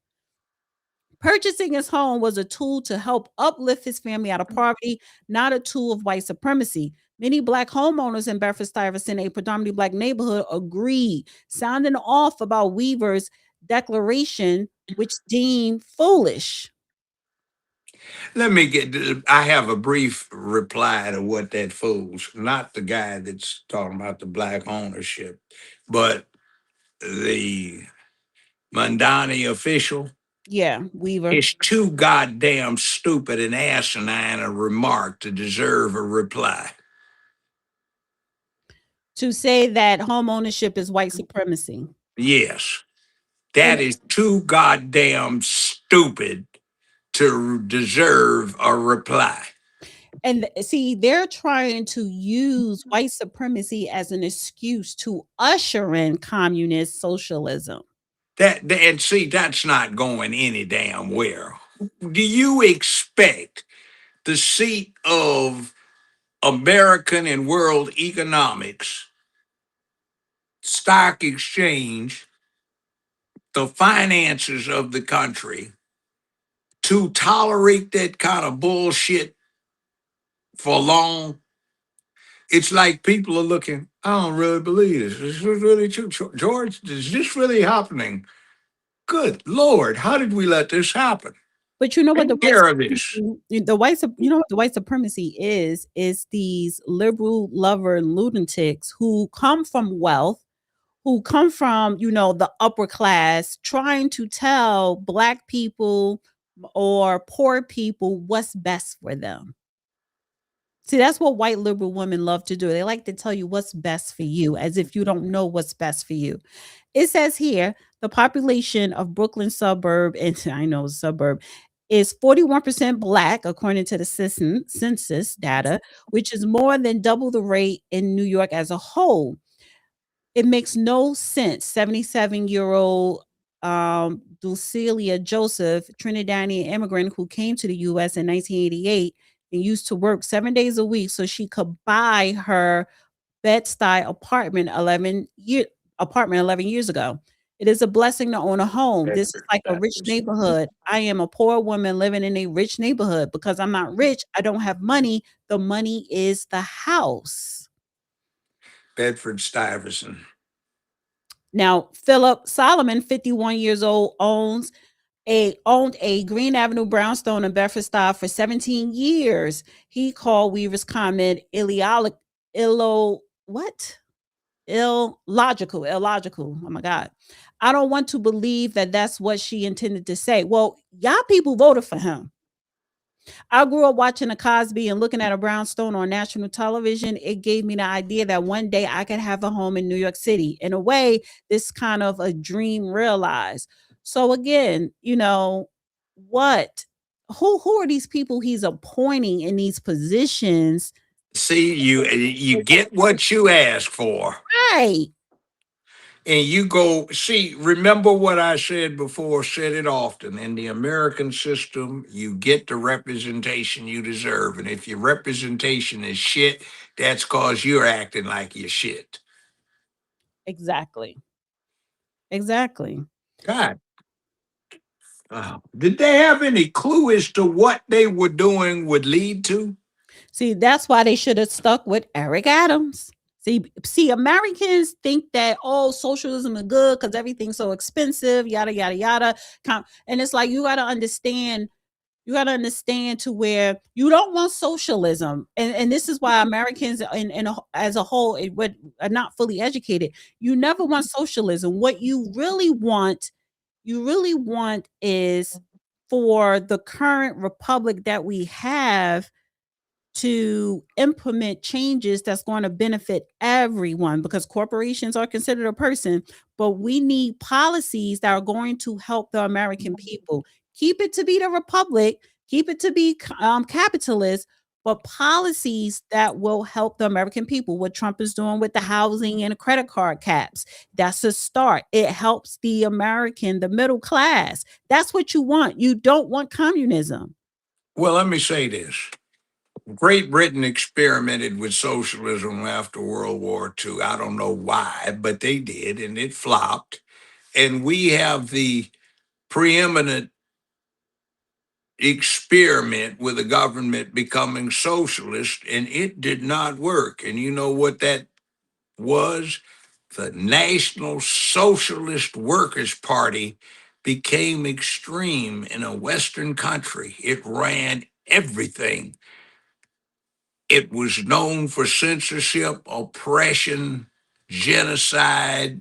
Purchasing his home was a tool to help uplift his family out of poverty, not a tool of white supremacy. Many black homeowners in Bedford-Stuyvesant, a predominantly black neighborhood, agreed, sounding off about Weaver's declaration, which deemed foolish. I have a brief reply to what that fools, not the guy that's talking about the black ownership, but the Mondani official. Yeah, Weaver. It's too goddamn stupid and asinine a remark to deserve a reply. To say that home ownership is white supremacy. Yes, that is too goddamn stupid to deserve a reply. And see, they're trying to use white supremacy as an excuse to usher in communist socialism. And see, that's not going any damn where. Do you expect the seat of American and world economics, stock exchange, the finances of the country to tolerate that kind of bullshit for long? It's like people are looking, I don't really believe this. This is really true. George, is this really happening? Good Lord, how did we let this happen? But you know what the white supremacy is these liberal lover lunatics who come from wealth, who come from, the upper class, trying to tell black people or poor people what's best for them. See, that's what white liberal women love to do. They like to tell you what's best for you, as if you don't know what's best for you. It says here, the population of Brooklyn suburb, and I know suburb, is 41% black, according to the census data, which is more than double the rate in New York as a whole. It makes no sense. 77-year-old Dulcelia Joseph, Trinidadian immigrant who came to the U.S. in 1988 and used to work 7 days a week so she could buy her Bed-Stuy apartment 11 years ago. It is a blessing to own a home. This is like a rich neighborhood. I am a poor woman living in a rich neighborhood. Because I'm not rich, I don't have money. The money is the house. Bedford-Stuyvesant. Now, Philip Solomon, 51 years old, owned a Green Avenue brownstone in Bedford-Stuyvesant for 17 years. He called Weaver's comment illogical. Oh my God. I don't want to believe that that's what she intended to say. Well, y'all people voted for him. I grew up watching a Cosby and looking at a brownstone on national television. It gave me the idea that one day I could have a home in New York City. In a way, this kind of a dream realized. So again, what? Who are these people he's appointing in these positions? See, you get what you ask for. Right. And you go, see, remember what I said before, said it often. In the American system, you get the representation you deserve. And if your representation is shit, that's because you're acting like you're shit. Exactly. God. Did they have any clue as to what they were doing would lead to? See, that's why they should have stuck with Eric Adams. See, Americans think that, socialism is good because everything's so expensive, yada, yada, yada. And it's like, you got to understand to where you don't want socialism. And this is why Americans as a whole are not fully educated. You never want socialism. What you really want is for the current republic that we have to implement changes that's going to benefit everyone, because corporations are considered a person, but we need policies that are going to help the American people. Keep it to be the republic, keep it to be capitalist, but policies that will help the American people. What Trump is doing with the housing and the credit card caps, that's a start. It helps the American, the middle class. That's what you want. You don't want communism. Well, let me say this. Great Britain experimented with socialism after World War II. I don't know why, but they did, and it flopped. And we have the preeminent experiment with the government becoming socialist, and it did not work. And you know what that was? The National Socialist Workers' Party became extreme in a Western country. It ran everything. It was known for censorship, oppression, genocide,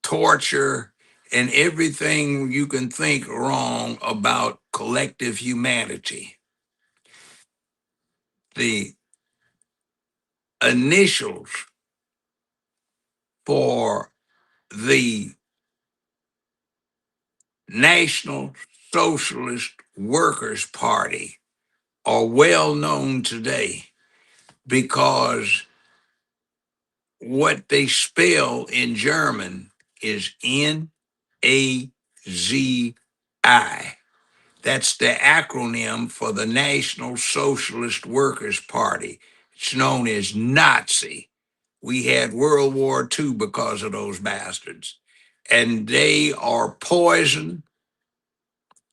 torture, and everything you can think wrong about collective humanity. The initials for the National Socialist Workers' Party are well known today because what they spell in German is NAZI. That's the acronym for the National Socialist Workers' Party. It's known as Nazi. We had World War II because of those bastards. And they are poison,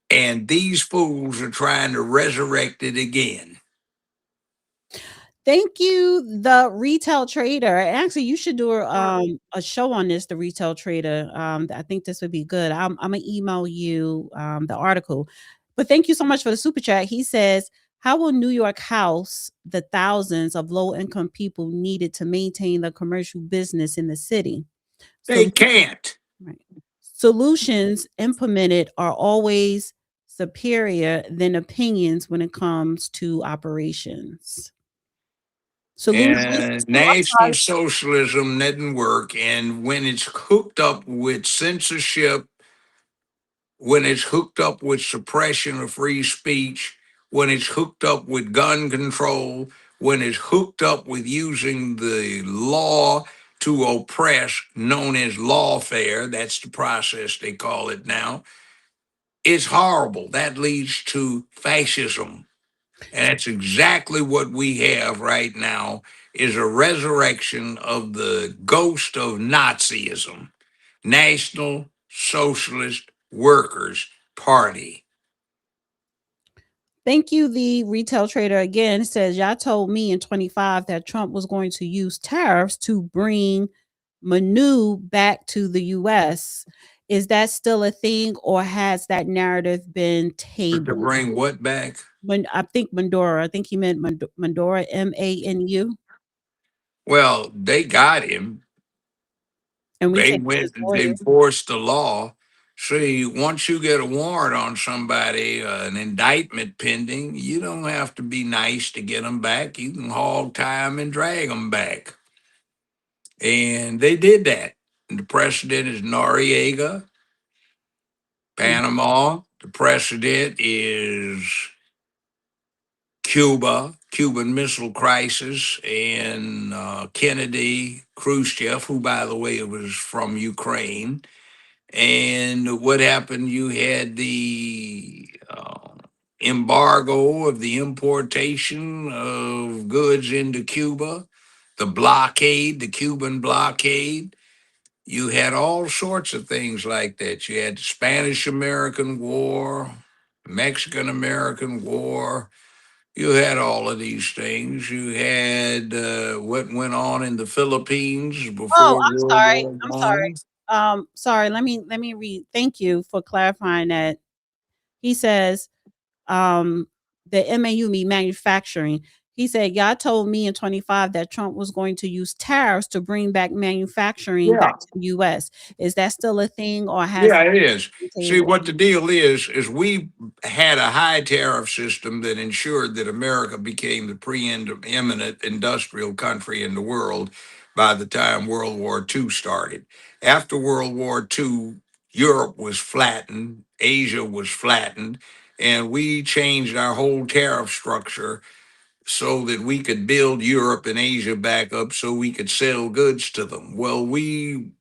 and these fools are trying to resurrect it again. Thank you, the retail trader. Actually, you should do a show on this, the retail trader. I think this would be good. I'm gonna email you the article. But thank you so much for the super chat. He says, "How will New York house the thousands of low-income people needed to maintain the commercial business in the city?" They can't. Right. Solutions implemented are always superior than opinions when it comes to operations. Solutions. And Oh, I'm National sorry. Socialism didn't work. And when it's hooked up with censorship, when it's hooked up with suppression of free speech, when it's hooked up with gun control, when it's hooked up with using the law to oppress, known as lawfare, that's the process they call it now, it's horrible. That leads to fascism. And that's exactly what we have right now is a resurrection of the ghost of Nazism, National Socialist Workers Party. Thank you. The retail trader again says, "Y'all told me in 25 that Trump was going to use tariffs to bring Manu back to the US. Is that still a thing, or has that narrative been To tabled?" bring what back? When I think Mandora, I think he meant Mandora, Manu. Well, they got him. And we They take went his and they lawyer. enforced the law. See, once you get a warrant on somebody, an indictment pending, you don't have to be nice to get them back. You can hog tie them and drag them back. And they did that. And the precedent is Noriega, Panama. The precedent is Cuba, Cuban Missile Crisis, and Kennedy, Khrushchev, who, by the way, was from Ukraine. And what happened? You had the embargo of the importation of goods into Cuba, the blockade, the Cuban blockade. You had all sorts of things like that. You had the Spanish American War, Mexican American War. You had all of these things. You had what went on in the Philippines Oh, before I'm World sorry. War I'm sorry. One. Sorry. Let me read. Thank you for clarifying that. He says, the MAU mean manufacturing. He said, "Y'all told me in 25 that Trump was going to use tariffs to bring back manufacturing Yeah. back to the US. Is that still a thing, or has Yeah, it it is. been See, tabled?" what the deal is we had a high tariff system that ensured that America became the preeminent industrial country in the world by the time World War II started. After World War II, Europe was flattened, Asia was flattened, and we changed our whole tariff structure so that we could build Europe and Asia back up so we could sell goods to them. Well, we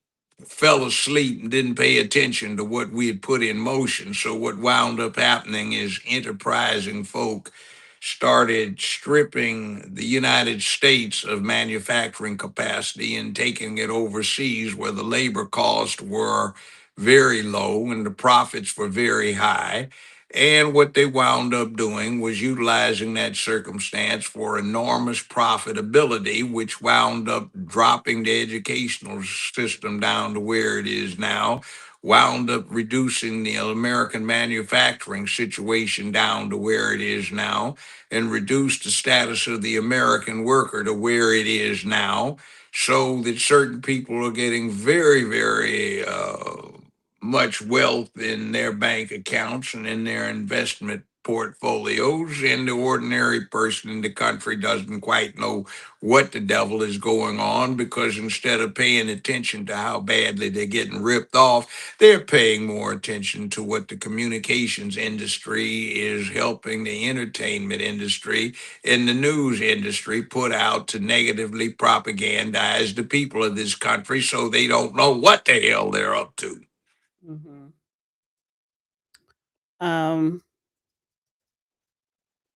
fell asleep and didn't pay attention to what we had put in motion. So what wound up happening is enterprising folk started stripping the United States of manufacturing capacity and taking it overseas where the labor costs were very low and the profits were very high. And what they wound up doing was utilizing that circumstance for enormous profitability, which wound up dropping the educational system down to where it is now, wound up reducing the American manufacturing situation down to where it is now, and reduced the status of the American worker to where it is now, so that certain people are getting very, very much wealth in their bank accounts and in their investment portfolios, and the ordinary person in the country doesn't quite know what the devil is going on, because instead of paying attention to how badly they're getting ripped off, they're paying more attention to what the communications industry is helping the entertainment industry and the news industry put out to negatively propagandize the people of this country so they don't know what the hell they're up to. Um,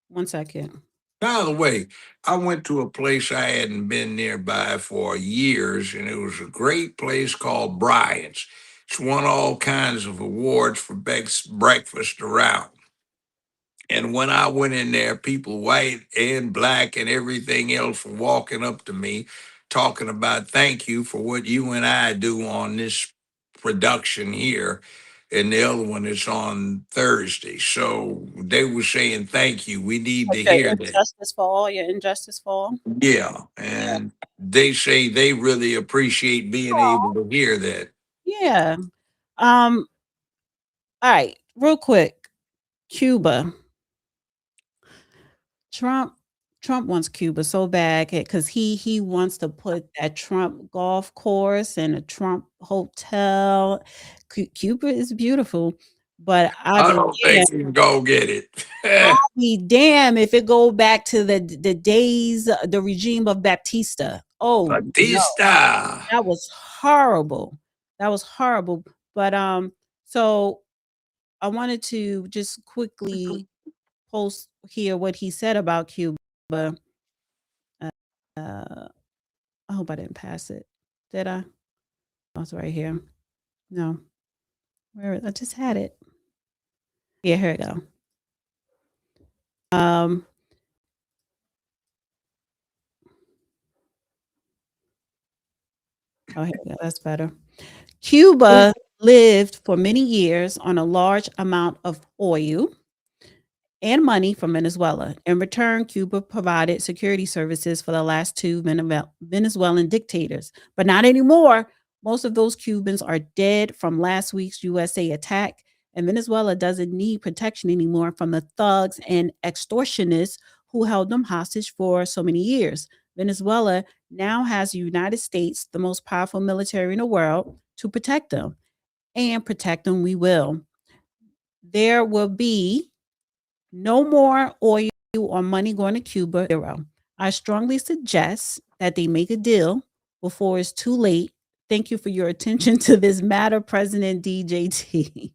1 second. By the way, I went to a place I hadn't been nearby for years, and it was a great place called Bryant's. It's won all kinds of awards for best breakfast around. And when I went in there, people, white and black and everything else, were walking up to me talking about thank you for what you and I do on this production here. And the other one is on Thursday. So they were saying thank you. We need to Like your hear that. injustice for all, your injustice for all. Yeah. And they say they really appreciate being able to hear that. Yeah. All right, real quick. Cuba. Trump wants Cuba so bad because he wants to put that Trump golf course and a Trump hotel. Cuba is beautiful, but I'll I be don't damned. think you can go get it. I'll be damned if it go back to the days, the regime of Baptista. Oh no, Batista. that was horrible. That was horrible. But so I wanted to just quickly post here what he said about Cuba. I hope I didn't pass it. Did I? Oh, it's right here. No. Where I just had it. Yeah, here we go. Oh, here we go. That's better. Cuba lived for many years on a large amount of oil and money from Venezuela. In return, Cuba provided security services for the last two Venezuelan dictators, but not anymore. Most of those Cubans are dead from last week's USA attack, and Venezuela doesn't need protection anymore from the thugs and extortionists who held them hostage for so many years. Venezuela now has the United States, the most powerful military in the world, to protect them, and protect them we will. There will be no more oil or money going to Cuba. Zero. I strongly suggest that they make a deal before it's too late. Thank you for your attention to this matter, President DJT.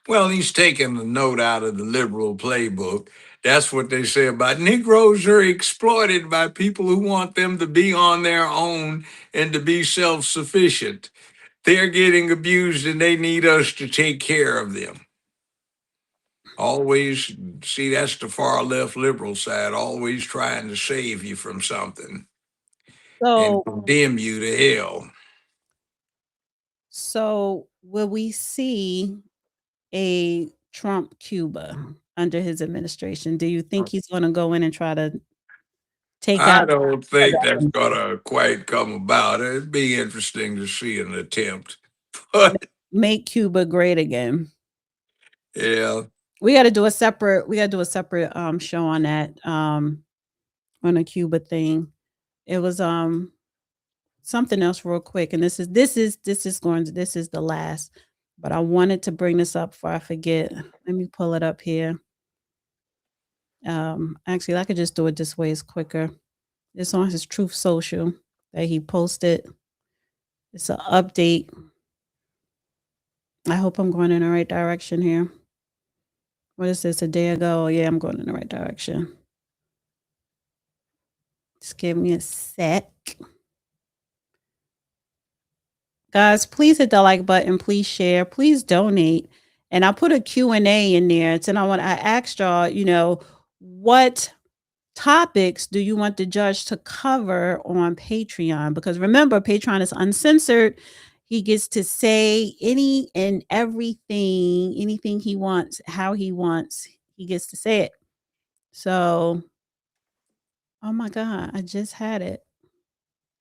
Well, he's taking a note out of the liberal playbook. That's what they say about Negroes are exploited by people who want them to be on their own and to be self-sufficient. They're getting abused and they need us to take care of them. Always, see, that's the far left liberal side, always trying to save you from something and So, condemn you to hell. so will we see a Trump Cuba under his administration? Do you think he's going to go in and try to take I out? don't think that's gonna quite come about. It'd be interesting to see an attempt. But Make Cuba great again? yeah, We got to do a separate. Show on that on a Cuba thing. It was something else real quick, and this is the last. But I wanted to bring this up before I forget. Let me pull it up here. Actually, I could just do it this way. It's quicker. It's on his Truth Social that he posted. It's an update. I hope I'm going in the right direction here. What is this? A day ago? Yeah, I'm going in the right direction. Just give me a sec. Guys, please hit the like button. Please share. Please donate. And I put a Q&A in there. And I asked y'all, what topics do you want the judge to cover on Patreon? Because remember, Patreon is uncensored. He gets to say any and everything, anything he wants, how he wants. He gets to say it. So, oh my God, I just had it.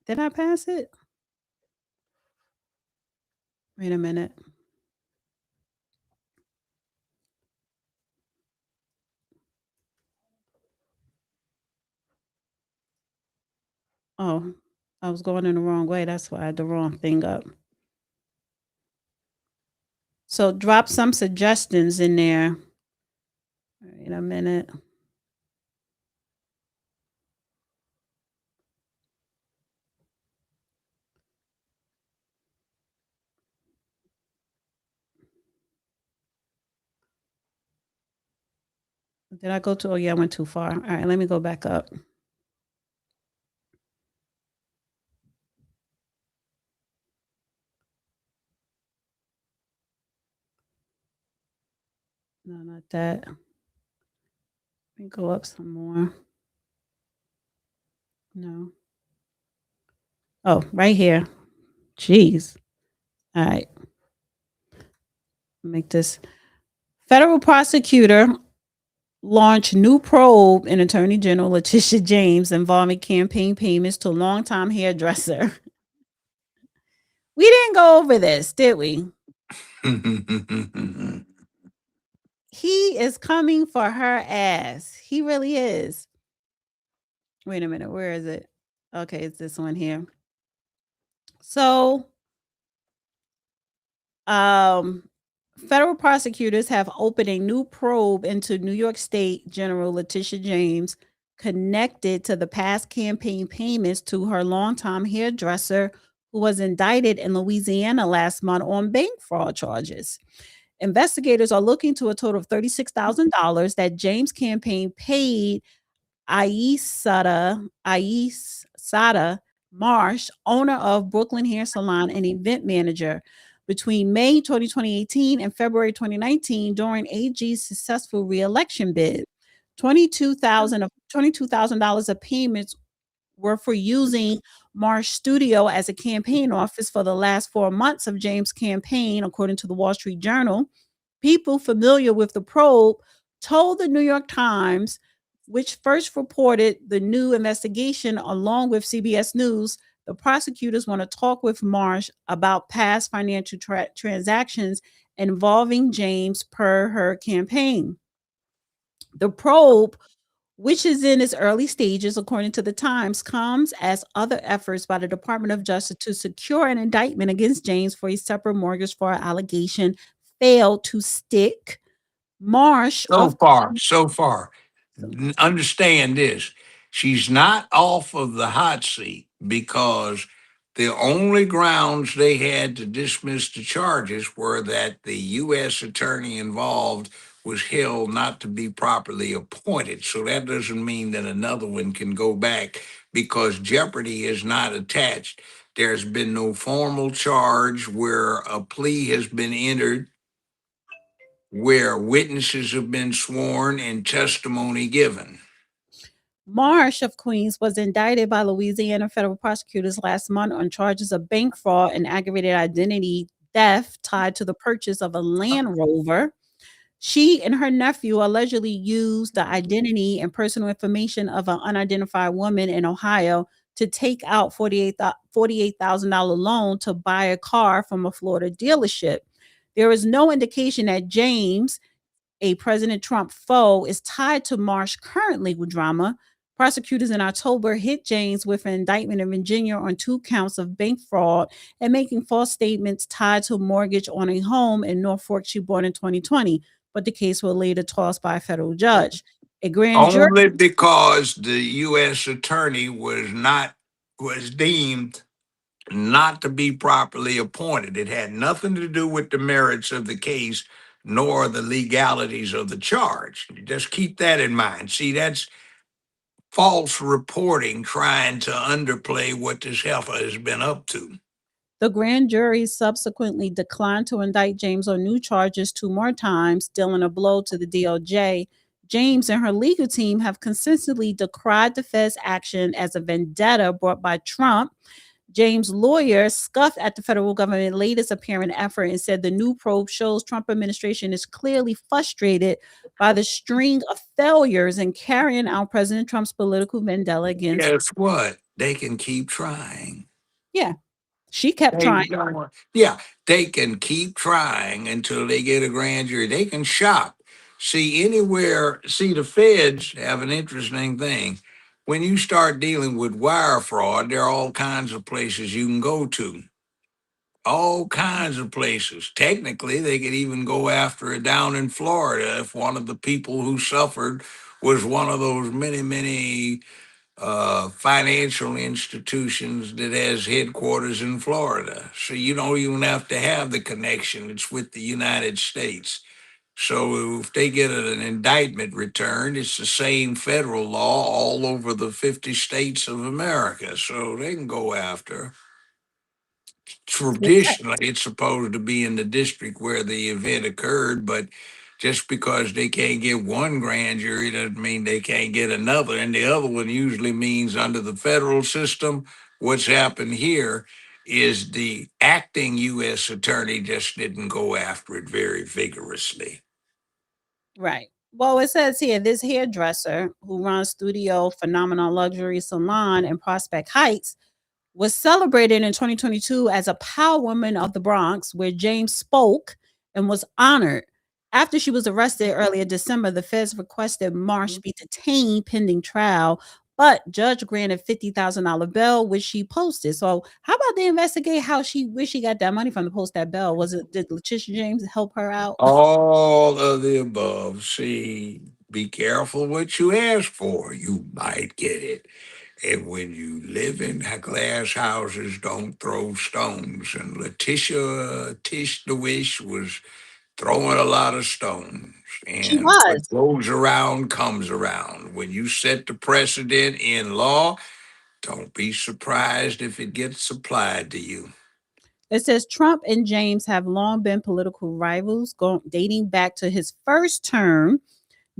Did I pass it? Wait a minute. Oh, I was going in the wrong way. That's why I had the wrong thing up. So drop some suggestions in there. Wait a minute. Did I go to? Oh, yeah, I went too far. All right, let me go back up. No, not that. Let me go up some more. No. Oh, right here. Jeez. All right. Make this. Federal prosecutor launch new probe in Attorney General Letitia James involving campaign payments to longtime hairdresser. We didn't go over this, did we? He is coming for her ass. He really is. Wait a minute. Where is it? Okay, it's this one here. So, federal prosecutors have opened a new probe into New York State General Letitia James connected to the past campaign payments to her longtime hairdresser who was indicted in Louisiana last month on bank fraud charges. Investigators are looking to a total of $36,000 that James' campaign paid Aisada Marsh, owner of Brooklyn Hair Salon and event manager, between May 2018 and February 2019 during AG's successful re-election bid. $22,000 of payments were for using Marsh Studio as a campaign office for the last 4 months of James' campaign, according to the Wall Street Journal. People familiar with the probe told the New York Times, which first reported the new investigation along with CBS News, the prosecutors want to talk with Marsh about past financial transactions involving James per her campaign. The probe, which is in its early stages, according to the Times, comes as other efforts by the Department of Justice to secure an indictment against James for a separate mortgage fraud allegation failed to stick. Marsh, So far. Understand this. She's not off of the hot seat because the only grounds they had to dismiss the charges were that the U.S. attorney involved was held not to be properly appointed. So that doesn't mean that another one can go back because jeopardy is not attached. There's been no formal charge where a plea has been entered, where witnesses have been sworn and testimony given. Marsh of Queens was indicted by Louisiana federal prosecutors last month on charges of bank fraud and aggravated identity theft tied to the purchase of a Land Rover. She and her nephew allegedly used the identity and personal information of an unidentified woman in Ohio to take out $48,000 loan to buy a car from a Florida dealership. There is no indication that James, a President Trump foe, is tied to Marsh current legal drama. Prosecutors in October hit James with an indictment in Virginia on 2 counts of bank fraud and making false statements tied to a mortgage on a home in Norfolk she bought in 2020, but the case was later tossed by a federal judge. A grand jury Only because the U.S. attorney was deemed not to be properly appointed. It had nothing to do with the merits of the case nor the legalities of the charge. Just keep that in mind. See, that's false reporting trying to underplay what this heifer has been up to. The grand jury subsequently declined to indict James on new charges 2 more times, dealing a blow to the DOJ. James and her legal team have consistently decried the Fed's action as a vendetta brought by Trump. James' lawyer scoffed at the federal government's latest apparent effort and said the new probe shows Trump administration is clearly frustrated by the string of failures in carrying out President Trump's political vendetta against. Guess what? They can keep trying. Yeah, she kept trying. Yeah, they can keep trying until they get a grand jury. They can shop. See, the feds have an interesting thing. When you start dealing with wire fraud, there are all kinds of places you can go to. All kinds of places. Technically, they could even go after it down in Florida if one of the people who suffered was one of those many financial institutions that has headquarters in Florida. So you don't even have to have the connection. It's with the United States. So if they get an indictment returned, it's the same federal law all over the 50 states of America. So they can go after. Traditionally, it's supposed to be in the district where the event occurred, but just because they can't get one grand jury doesn't mean they can't get another. And the other one usually means under the federal system, what's happened here is the acting U.S. attorney just didn't go after it very vigorously. Right. Well, it says here this hairdresser who runs Studio Phenomenal Luxury Salon in Prospect Heights was celebrated in 2022 as a Power Woman of the Bronx, where James spoke and was honored. After she was arrested earlier December, the feds requested Marsh be detained pending trial, but judge granted $50,000 bail, which she posted. So, how about they investigate where she got that money from to post that bail? Did Letitia James help her out? All of the above. See, be careful what you ask for. You might get it. And when you live in glass houses, don't throw stones. And Tish the Wish was throwing a lot of stones. She And what was. goes around comes around. When you set the precedent in law, don't be surprised if it gets applied to you. It says Trump and James have long been political rivals, dating back to his first term.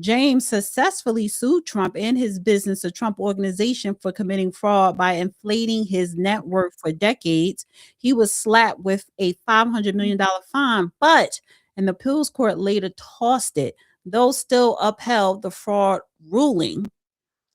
James successfully sued Trump and his business, the Trump Organization, for committing fraud by inflating his net worth for decades. He was slapped with a $500 million fine, but an appeals court later tossed it, though still upheld the fraud ruling.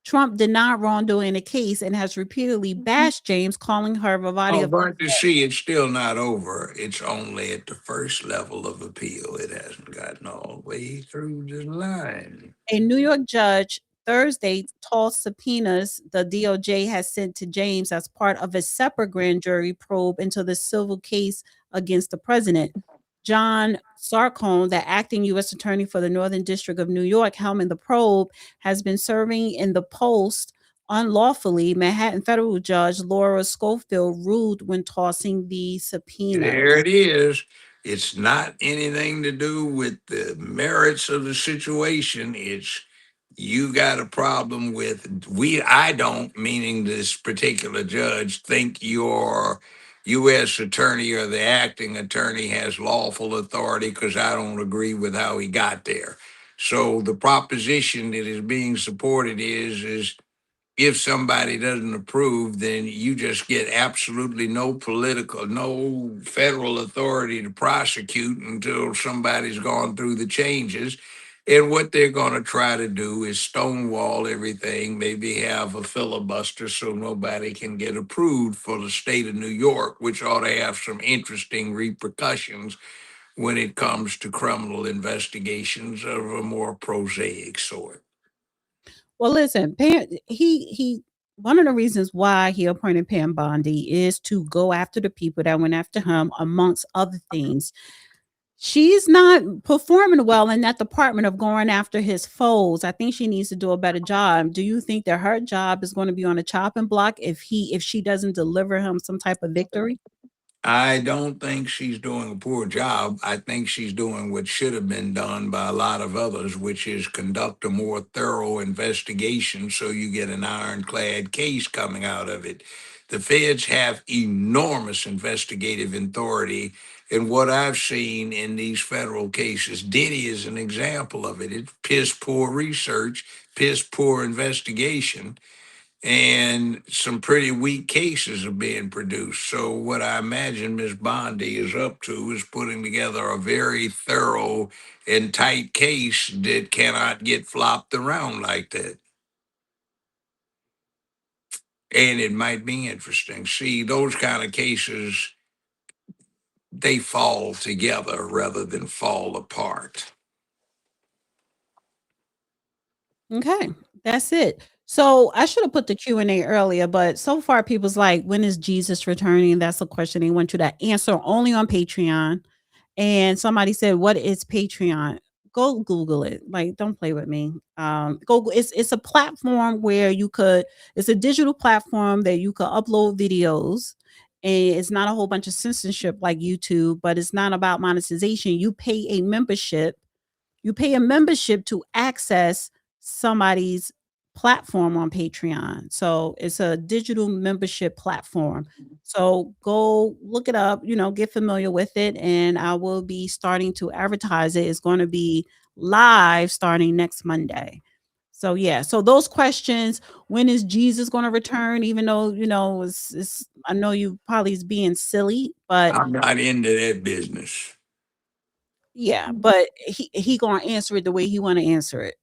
Trump denied wrongdoing in the case and has repeatedly bashed James, calling her a variety of. But to see, it's still not over. It's only at the first level of appeal. It hasn't gotten all the way through the line. A New York judge Thursday tossed subpoenas the DOJ has sent to James as part of a separate grand jury probe into the civil case against the president. John Sarcone, the acting U.S. attorney for the Northern District of New York, helming the probe, has been serving in the post unlawfully. Manhattan federal judge Laura Schofield ruled when tossing the subpoena. There it is. It's not anything to do with the merits of the situation. It's you got a problem with I don't, meaning this particular judge, think your U.S. attorney or the acting attorney has lawful authority because I don't agree with how he got there. So the proposition that is being supported is if somebody doesn't approve, then you just get absolutely no federal authority to prosecute until somebody's gone through the changes. And what they're going to try to do is stonewall everything, maybe have a filibuster so nobody can get approved for the state of New York, which ought to have some interesting repercussions when it comes to criminal investigations of a more prosaic sort. Well, listen, he one of the reasons why he appointed Pam Bondi is to go after the people that went after him, amongst other things. She's not performing well in that department of going after his foes. I think she needs to do a better job. Do you think that her job is going to be on a chopping block if she doesn't deliver him some type of victory? I don't think she's doing a poor job. I think she's doing what should have been done by a lot of others, which is conduct a more thorough investigation so you get an ironclad case coming out of it. The feds have enormous investigative authority. And what I've seen in these federal cases, Diddy is an example of it. It's piss poor research, piss poor investigation, and some pretty weak cases are being produced. So what I imagine Ms. Bondi is up to is putting together a very thorough and tight case that cannot get flopped around like that. And it might be interesting. See, those kind of cases, they fall together rather than fall apart. Okay, that's it. So I should have put the Q&A earlier, but so far people's like, when is Jesus returning? That's a question they want you to answer only on Patreon. And somebody said, what is Patreon? Go Google it. Like, don't play with me. It's a platform where it's a digital platform that you could upload videos. And it's not a whole bunch of censorship like YouTube, but it's not about monetization. You pay a membership to access somebody's platform on Patreon. So it's a digital membership platform. So go look it up, get familiar with it. And I will be starting to advertise it. It's going to be live starting next Monday. So yeah, so those questions, when is Jesus going to return? Even though, I know you probably is being silly, but I'm not into that business. yeah, but he gonna answer it the way he want to answer it.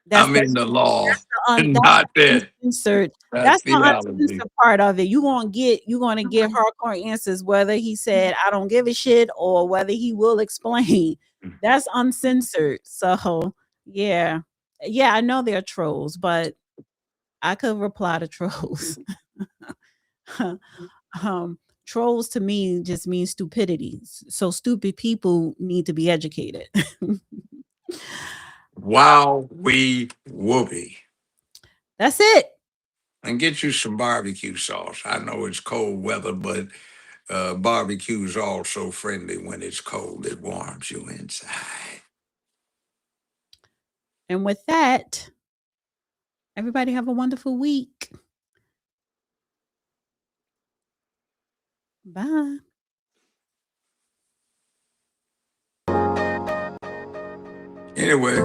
That's I'm the in the law, that's not the that uncensored. that That's the theology. uncensored part of it. You're gonna get hardcore answers, whether he said I don't give a shit or whether he will explain. That's uncensored. So yeah, yeah, I know they're trolls, but I could reply to trolls. Trolls to me just mean stupidity. So stupid people need to be educated. Wow, we whoopee. That's it. And get you some barbecue sauce. I know it's cold weather, but barbecue is also friendly when it's cold. It warms you inside. And with that, everybody have a wonderful week. Bye. Anyway.